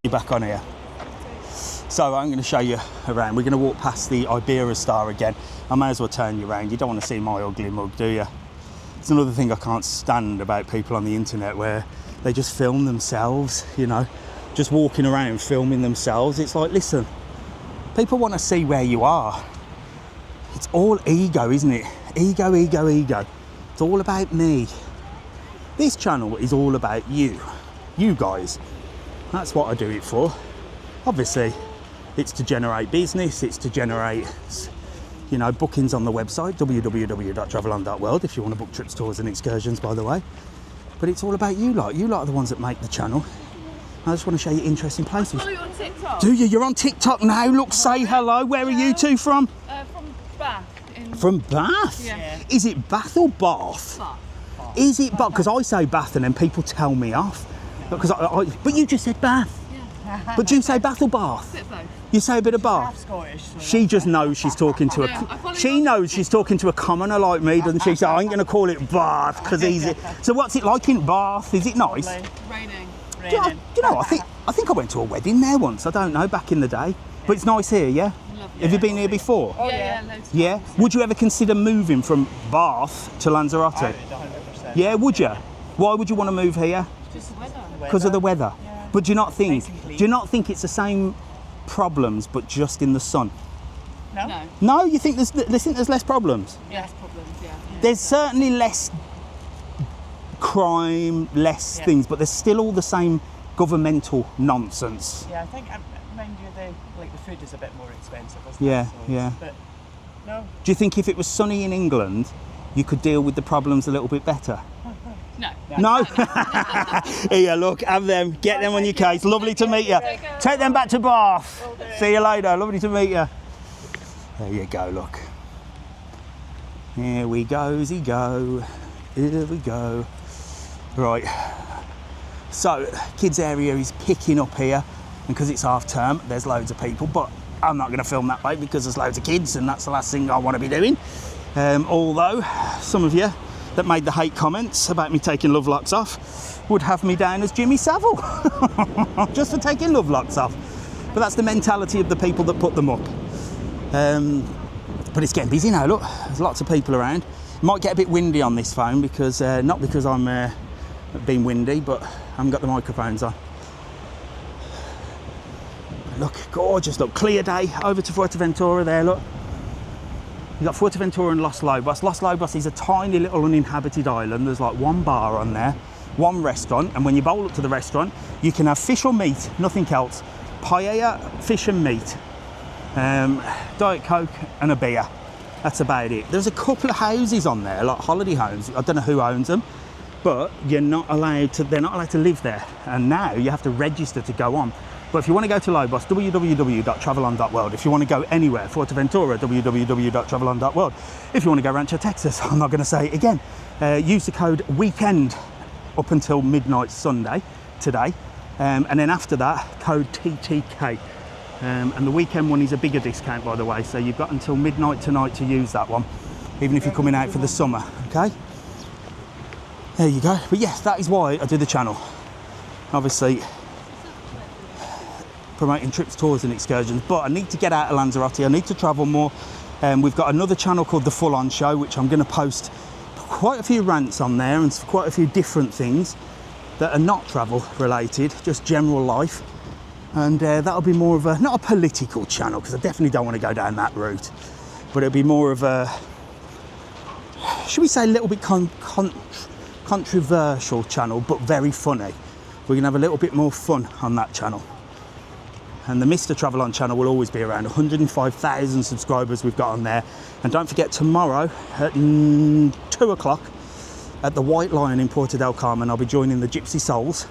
You're back on here. So I'm going to show you around. We're going to walk past the Iberia Star again. I may as well turn you around. You don't want to see my ugly mug, do you? It's another thing I can't stand about people on the internet where they just film themselves, you know, just walking around filming themselves. It's like, listen, People want to see where you are. It's all ego, isn't it? Ego, ego, ego. It's all about me. This channel is all about you guys. That's what I do it for. Obviously, it's to generate business, it's to generate, you know, bookings on the website, www.travelon.world, if you want to book trips, tours and excursions, by the way. But it's all about you lot. You lot are the ones that make the channel. I just want to show you interesting places. I follow you on TikTok. Do you? You're on TikTok now. Look, say hello. Where are you two from? From Bath. From Bath? Yeah. Is it Bath or Bath? Bath. Is it Bath? Because I say Bath and then people tell me off. Because but you just said Bath. Yeah. But do you say Bath or Bath? A bit of both. You say a bit of Bath. Scottish. So She just knows she's talking to she knows she's talking to a commoner like me, doesn't she? So I ain't going to call it Bath because easy. So what's it like in Bath? Is it nice? Raining. Do you know, I think I went to a wedding there once. I don't know, back in the day. But it's nice here, yeah? Lovely. Have you been here before? Oh, yeah, loads of Yeah? times. Would you ever consider moving from Bath to Lanzarote? 100%. Yeah, would you? Why would you want to move here? Just the weather. Because of the weather. Yeah. But do you not think? Basically. Do you not think it's the same problems but just in the sun? No. No, you think there's less problems? Yes, problems, yeah. There's certainly less crime, less things, but there's still all the same governmental nonsense. Yeah, I think, mind you, the food is a bit more expensive, isn't Yeah, it? So, yeah. But, no. Do you think if it was sunny in England, you could deal with the problems a little bit better? No. No? Here, look, have them. Get them on your case. Lovely to meet you. Take them back to Bath. See you later. Lovely to meet you. There you go, look. Here we goes-y go. Here we go. Right. So, kids area is picking up here. And because it's half term, there's loads of people. But I'm not going to film that way because there's loads of kids and that's the last thing I want to be doing. Although, some of you that made the hate comments about me taking love locks off would have me down as Jimmy Savile just for taking love locks off. But that's the mentality of the people that put them up. But it's getting busy now, look, there's lots of people around. Might get a bit windy on this phone because, not because I'm being windy, but I haven't got the microphones on. Look, gorgeous, look, clear day, over to Fuerteventura there, look. You've got Fuerteventura and Los Lobos. Los Lobos is a tiny little uninhabited island. There's like one bar on there, one restaurant, and when you bowl up to the restaurant, you can have fish or meat, nothing else. Paella, fish and meat, Diet Coke and a beer. That's about it. There's a couple of houses on there, like holiday homes. I don't know who owns them, but they're not allowed to live there. And now you have to register to go on. But if you want to go to Lobos, www.travelon.world. If you want to go anywhere, Fuerteventura, www.travelon.world. If you want to go Rancho, Texas, I'm not going to say it again. Use the code WEEKEND up until midnight Sunday, today. And then after that, code TTK. And the weekend one is a bigger discount, by the way. So you've got until midnight tonight to use that one, even if you're coming out for the summer, okay? There you go. But yes, that is why I do the channel. Obviously, promoting trips, tours and excursions, but I need to get out of Lanzarote, I need to travel more. We've got another channel called The Full On Show, which I'm going to post quite a few rants on there and quite a few different things that are not travel related, just general life. And that'll be more of a, not a political channel, because I definitely don't want to go down that route, but it'll be more of a, should we say a little bit controversial channel, but very funny. We're going to have a little bit more fun on that channel. And the Mr TravelON channel will always be around. 105,000 subscribers we've got on there. And don't forget, tomorrow at 2 o'clock at the White Lion in Puerto del Carmen, I'll be joining the Gypsy Souls.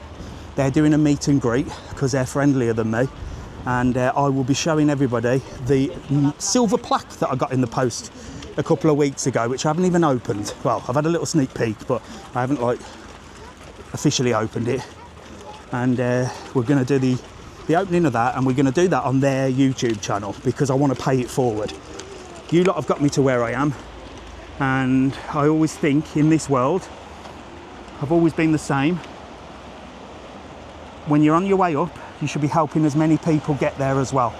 They're doing a meet and greet because they're friendlier than me. And I will be showing everybody the silver plaque that I got in the post a couple of weeks ago, which I haven't even opened. Well, I've had a little sneak peek, but I haven't like officially opened it. And we're going to do the opening of that, and we're going to do that on their YouTube channel because I want to pay it forward. You lot have got me to where I am, and I always think in this world, I've always been the same. When you're on your way up, you should be helping as many people get there as well.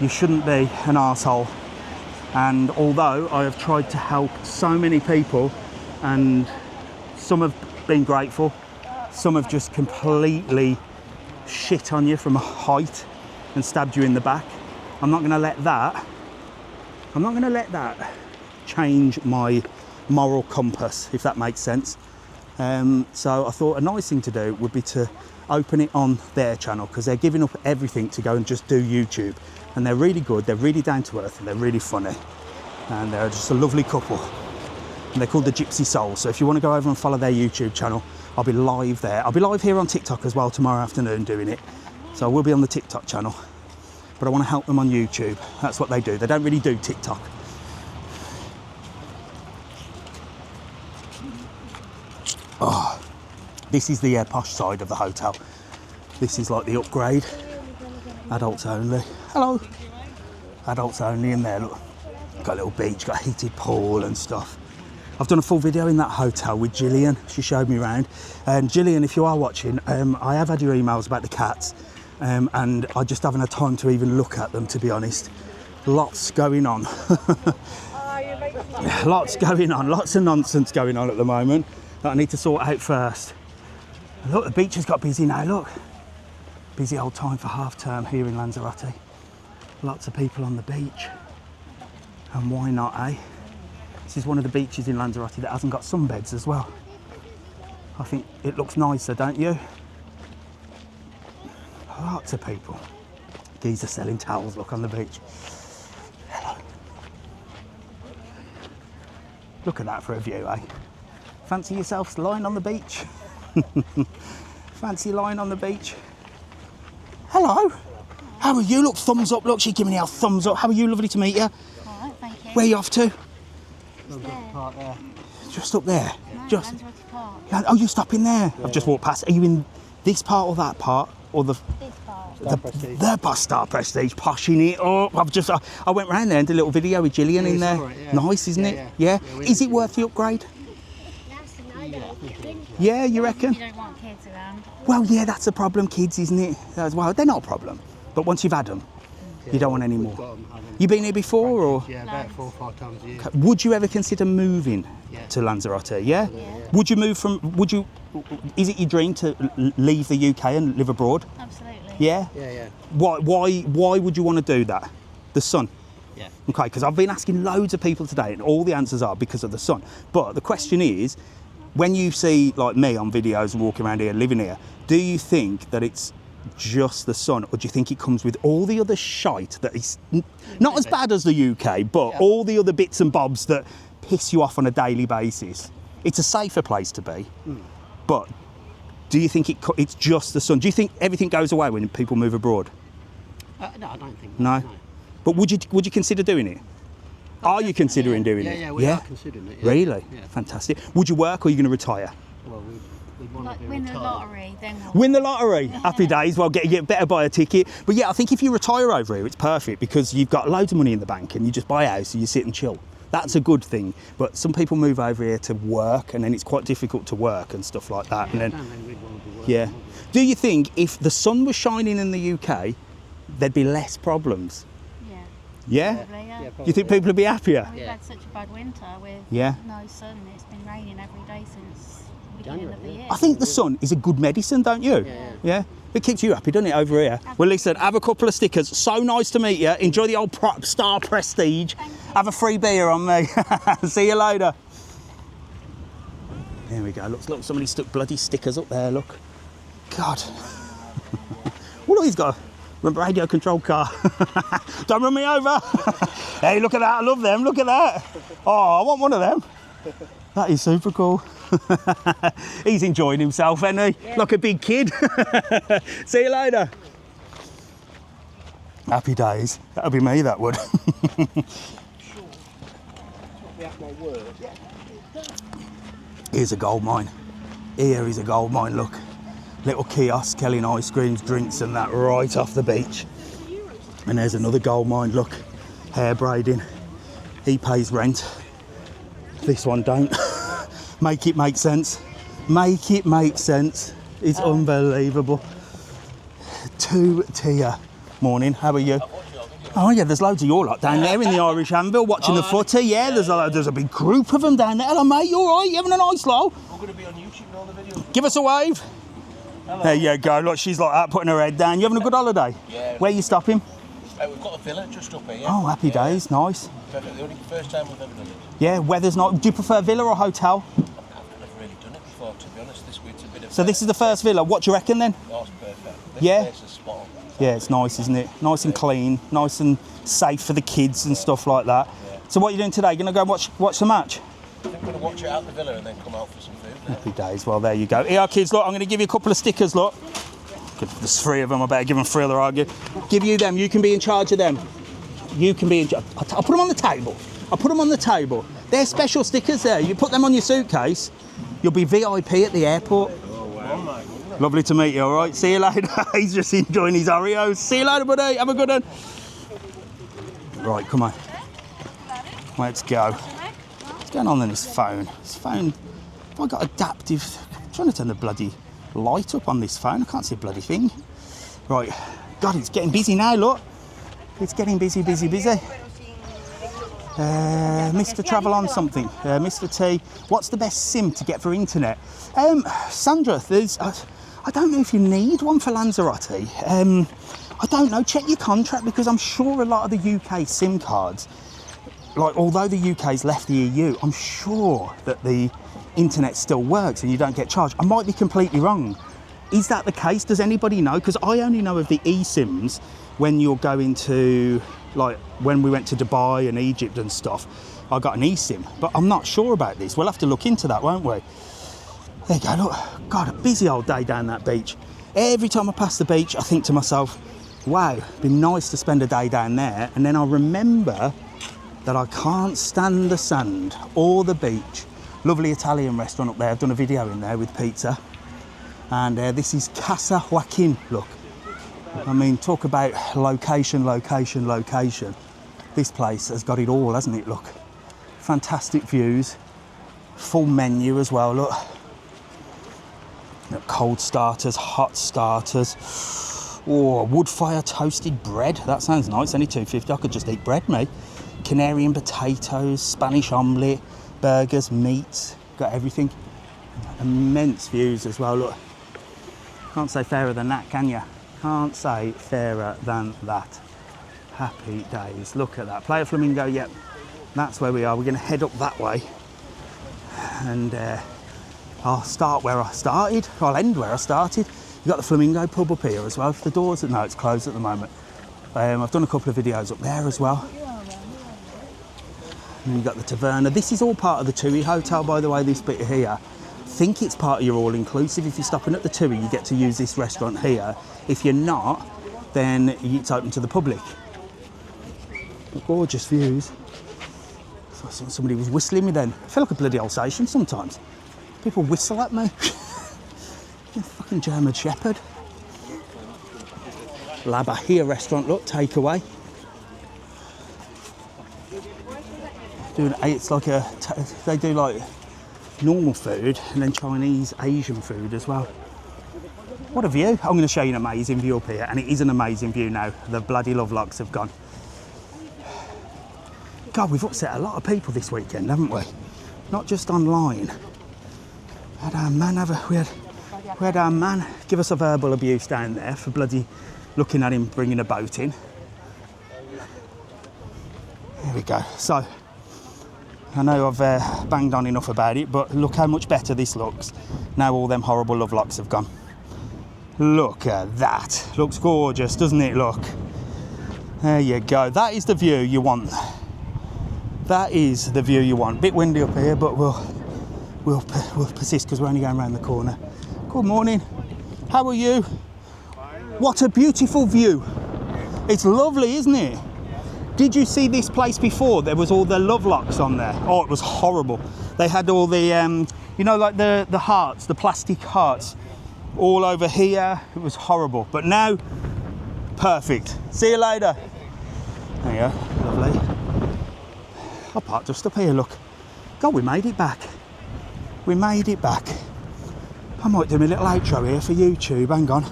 You shouldn't be an arsehole. And although I have tried to help so many people, and some have been grateful, some have just completely shit on you from a height and stabbed you in the back. I'm not going to let that change my moral compass, if that makes sense. So I thought a nice thing to do would be to open it on their channel, because they're giving up everything to go and just do YouTube. And they're really good, they're really down to earth, and they're really funny. And they're just a lovely couple. And they're called the Gypsy Souls. So if you want to go over and follow their YouTube channel, I'll be live there. I'll be live here on TikTok as well tomorrow afternoon doing it. So I will be on the TikTok channel. But I want to help them on YouTube. That's what they do. They don't really do TikTok. Oh, this is the posh side of the hotel. This is like the upgrade. Adults only. Hello. Adults only in there, look. Got a little beach, got a heated pool and stuff. I've done a full video in that hotel with Gillian. She showed me around. And Gillian, if you are watching, I have had your emails about the cats. And I just haven't had time to even look at them, to be honest. Lots going on. Lots going on, lots of nonsense going on at the moment that I need to sort out first. Look, the beach has got busy now, look. Busy old time for half term here in Lanzarote. Lots of people on the beach. And why not, eh? This is one of the beaches in Lanzarote that hasn't got sunbeds as well. I think it looks nicer, don't you? Lots of people. These are selling towels, look, on the beach. Hello. Look at that for a view, eh? Fancy yourself lying on the beach? Fancy lying on the beach? Hello. How are you? Look, thumbs up. Look, she's giving you a thumbs up. How are you? Lovely to meet you. All right, thank you. Where are you off to? Park there. Just up there. No, Just. Lanzarote Park. Oh, you're stopping there. Yeah. I've just walked past. Are you in this part or that part, or the? This part. The bus Star Prestige, poshing it up. I went round there and did a little video with Gillian in there. Right, yeah. Nice, isn't it? Yeah. Is it worth the upgrade? Yeah, you reckon? You don't want kids around. Well, yeah, that's a problem, kids, isn't it? As well, they're not a problem. But once you've had them, you don't want any more. You been here before, or? Yeah, about 4 or 5 times a year. Would you ever consider moving to Lanzarote? Yeah? Would you move from? Is it your dream to leave the UK and live abroad? Absolutely. Yeah. Yeah. Why would you want to do that? The sun. Yeah. Okay, because I've been asking loads of people today, and all the answers are because of the sun. But the question is, when you see like me on videos and walking around here, living here, do you think that it's just the sun, or do you think it comes with all the other shite that is not as bad as the UK, but all the other bits and bobs that piss you off on a daily basis? It's a safer place to be, but do you think it's just the sun? Do you think everything goes away when people move abroad? No, I don't think. No. But would you consider doing it? Are you considering doing it? Yeah, we are considering it. Really? Yeah. Fantastic. Would you work, or are you going to retire? Well, we want Like to win the retired. lottery, then we'll... Win the lottery. Happy days. Well, get better buy a ticket. But yeah, I think if you retire over here, it's perfect, because you've got loads of money in the bank and you just buy a house and you sit and chill. That's a good thing. But some people move over here to work, and then it's quite difficult to work and stuff like that. Yeah, and then, I don't think we'd want to be working. yeah. Do you think if the sun was shining in the UK, there'd be less problems? Yeah? Probably, yeah. Do you think people would be happier? We've had such a bad winter with Yeah. no sun. It's been raining every day since the beginning of the year. I think the sun is a good medicine, don't you? Yeah. It keeps you happy, doesn't it, over here? Well, listen, have a couple of stickers. So nice to meet you. Enjoy the old Star Prestige. Have a free beer on me. See you later. There we go. Look, somebody stuck bloody stickers up there, look. God. Look, he's got a radio control car. Don't run me over. Hey, look at that. I love them. Look at that. Oh, I want one of them. That is super cool. He's enjoying himself, isn't he? Yeah. Like a big kid. See you later. Happy days. That'll be me, that would. Here's a gold mine. Here is a gold mine, look. Little kiosk selling ice creams, drinks and that right off the beach. And there's another gold mine, look. Hair braiding. He pays rent. This one don't. Make it make sense. Make it make sense. It's unbelievable. 2-tier. Morning, how are you? Oh yeah, there's loads of your lot down there in the Irish Anvil watching the footy. Yeah, there's a big group of them down there. Hello mate, you all right? You having a nice low? I'm going to be on YouTube and all the videos. Give us a wave. Hello. There you go, look, she's like that, putting her head down. You having a good holiday? Yeah. Where are you stopping? We've got a villa just up here. Oh, happy days, nice. Perfect. The only first time we've ever done it. Yeah, weather's not. Do you prefer villa or hotel? I've never really done it before, to be honest. This week's a bit of. So this is the first villa. What do you reckon then? Oh, it's perfect. This Yeah. place is spot on. Yeah, it's nice, isn't it? Nice and clean, nice and safe for the kids and stuff like that. Yeah. So what are you doing today? Gonna go watch the match? I think we're going to watch it out the villa and then come out for some food. Happy days. Well, there you go. Here, kids. Look, I'm going to give you a couple of stickers. Look, there's 3 of them. I better give them 3 or argue. Give you them. You can be in charge of them. You can be in charge. I'll put them on the table. I'll put them on the table. They're special stickers there. You put them on your suitcase, you'll be VIP at the airport. Oh, wow. Lovely to meet you, all right? See you later. He's just enjoying his Oreos. See you later, buddy. Have a good one. Right, come on. Let's go. What's going on this phone? This phone, have I got adaptive? I'm trying to turn the bloody light up on this phone. I can't see a bloody thing. Right, God, it's getting busy now, look. It's getting busy. Mr TravelON something. Mr T, what's the best SIM to get for internet? Sandra, I don't know if you need one for Lanzarote. I don't know, check your contract, because I'm sure a lot of the UK SIM cards, like although the UK's left the EU, I'm sure that the internet still works and you don't get charged. I might be completely wrong. Is that the case? Does anybody know? Because I only know of the eSIMs when you're going to, like when we went to Dubai and Egypt and stuff, I got an eSIM, but I'm not sure about this. We'll have to look into that, won't we? There you go, look, God, a busy old day down that beach. Every time I pass the beach, I think to myself, wow, it'd be nice to spend a day down there. And then I remember that I can't stand the sand or the beach. Lovely Italian restaurant up there. I've done a video in there with pizza. And this is Casa Joaquin, look. I mean, talk about location. This place has got it all, hasn't it, look. Fantastic views, full menu as well, look. Cold starters, hot starters. Oh, wood fire toasted bread. That sounds nice, only $2.50. I could just eat bread, mate. Canary and potatoes, Spanish omelette, burgers, meats, got everything. Immense views as well, look. Can't say fairer than that, can you? Can't say fairer than that. Happy days, look at that. Playa Flamingo, yep, that's where we are. We're gonna head up that way. And I'll start where I started. I'll end where I started. You've got the Flamingo pub up here as well. The doors, no, it's closed at the moment. I've done a couple of videos up there as well. And you've got the Taverna. This is all part of the TUI hotel, by the way, this bit here. I think it's part of your all-inclusive. If you're stopping at the TUI, you get to use this restaurant here. If you're not, then it's open to the public. Gorgeous views. I thought somebody was whistling me then. I feel like a bloody Alsatian sometimes. People whistle at me. Fucking German Shepherd. La Bahia restaurant, look, takeaway. It's like they do like normal food and then Chinese, Asian food as well. What a view. I'm going to show you an amazing view up here, and it is an amazing view now. The bloody lovelocks have gone. God, we've upset a lot of people this weekend, haven't we? Not just online. We had our man give us a verbal abuse down there for bloody looking at him bringing a boat in. There we go. So, I know I've banged on enough about it, but look how much better this looks. Now all them horrible lovelocks have gone. Look at that. Looks gorgeous, doesn't it? Look. There you go. That is the view you want. That is the view you want. Bit windy up here, but we'll persist because we're only going around the corner. Good morning. How are you? What a beautiful view. It's lovely, isn't it? Did you see this place before? There was all the lovelocks on there. Oh, it was horrible. They had all the, you know, like the hearts, the plastic hearts, all over here. It was horrible. But now, perfect. See you later. There you go, lovely. I parked just up here, look. God, we made it back. We made it back. I might do my little outro here for YouTube, hang on.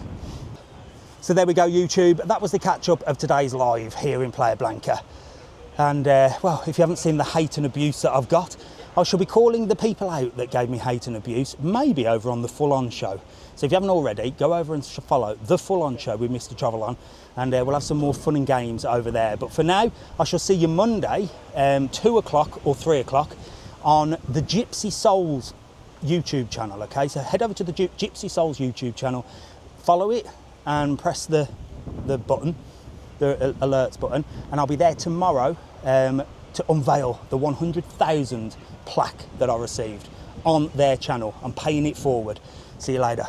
So there we go, YouTube. That was the catch-up of today's live here in Playa Blanca. And, well, if you haven't seen the hate and abuse that I've got, I shall be calling the people out that gave me hate and abuse, maybe over on the Full On Show. So if you haven't already, go over and follow the Full On Show with Mr TravelON, and we'll have some more fun and games over there. But for now, I shall see you Monday, 2 o'clock or 3 o'clock, on the Gypsy Souls YouTube channel, okay? So head over to the Gypsy Souls YouTube channel, follow it, and press the button, the alerts button, and I'll be there tomorrow to unveil the 100,000 plaque that I received on their channel. I'm paying it forward. See you later.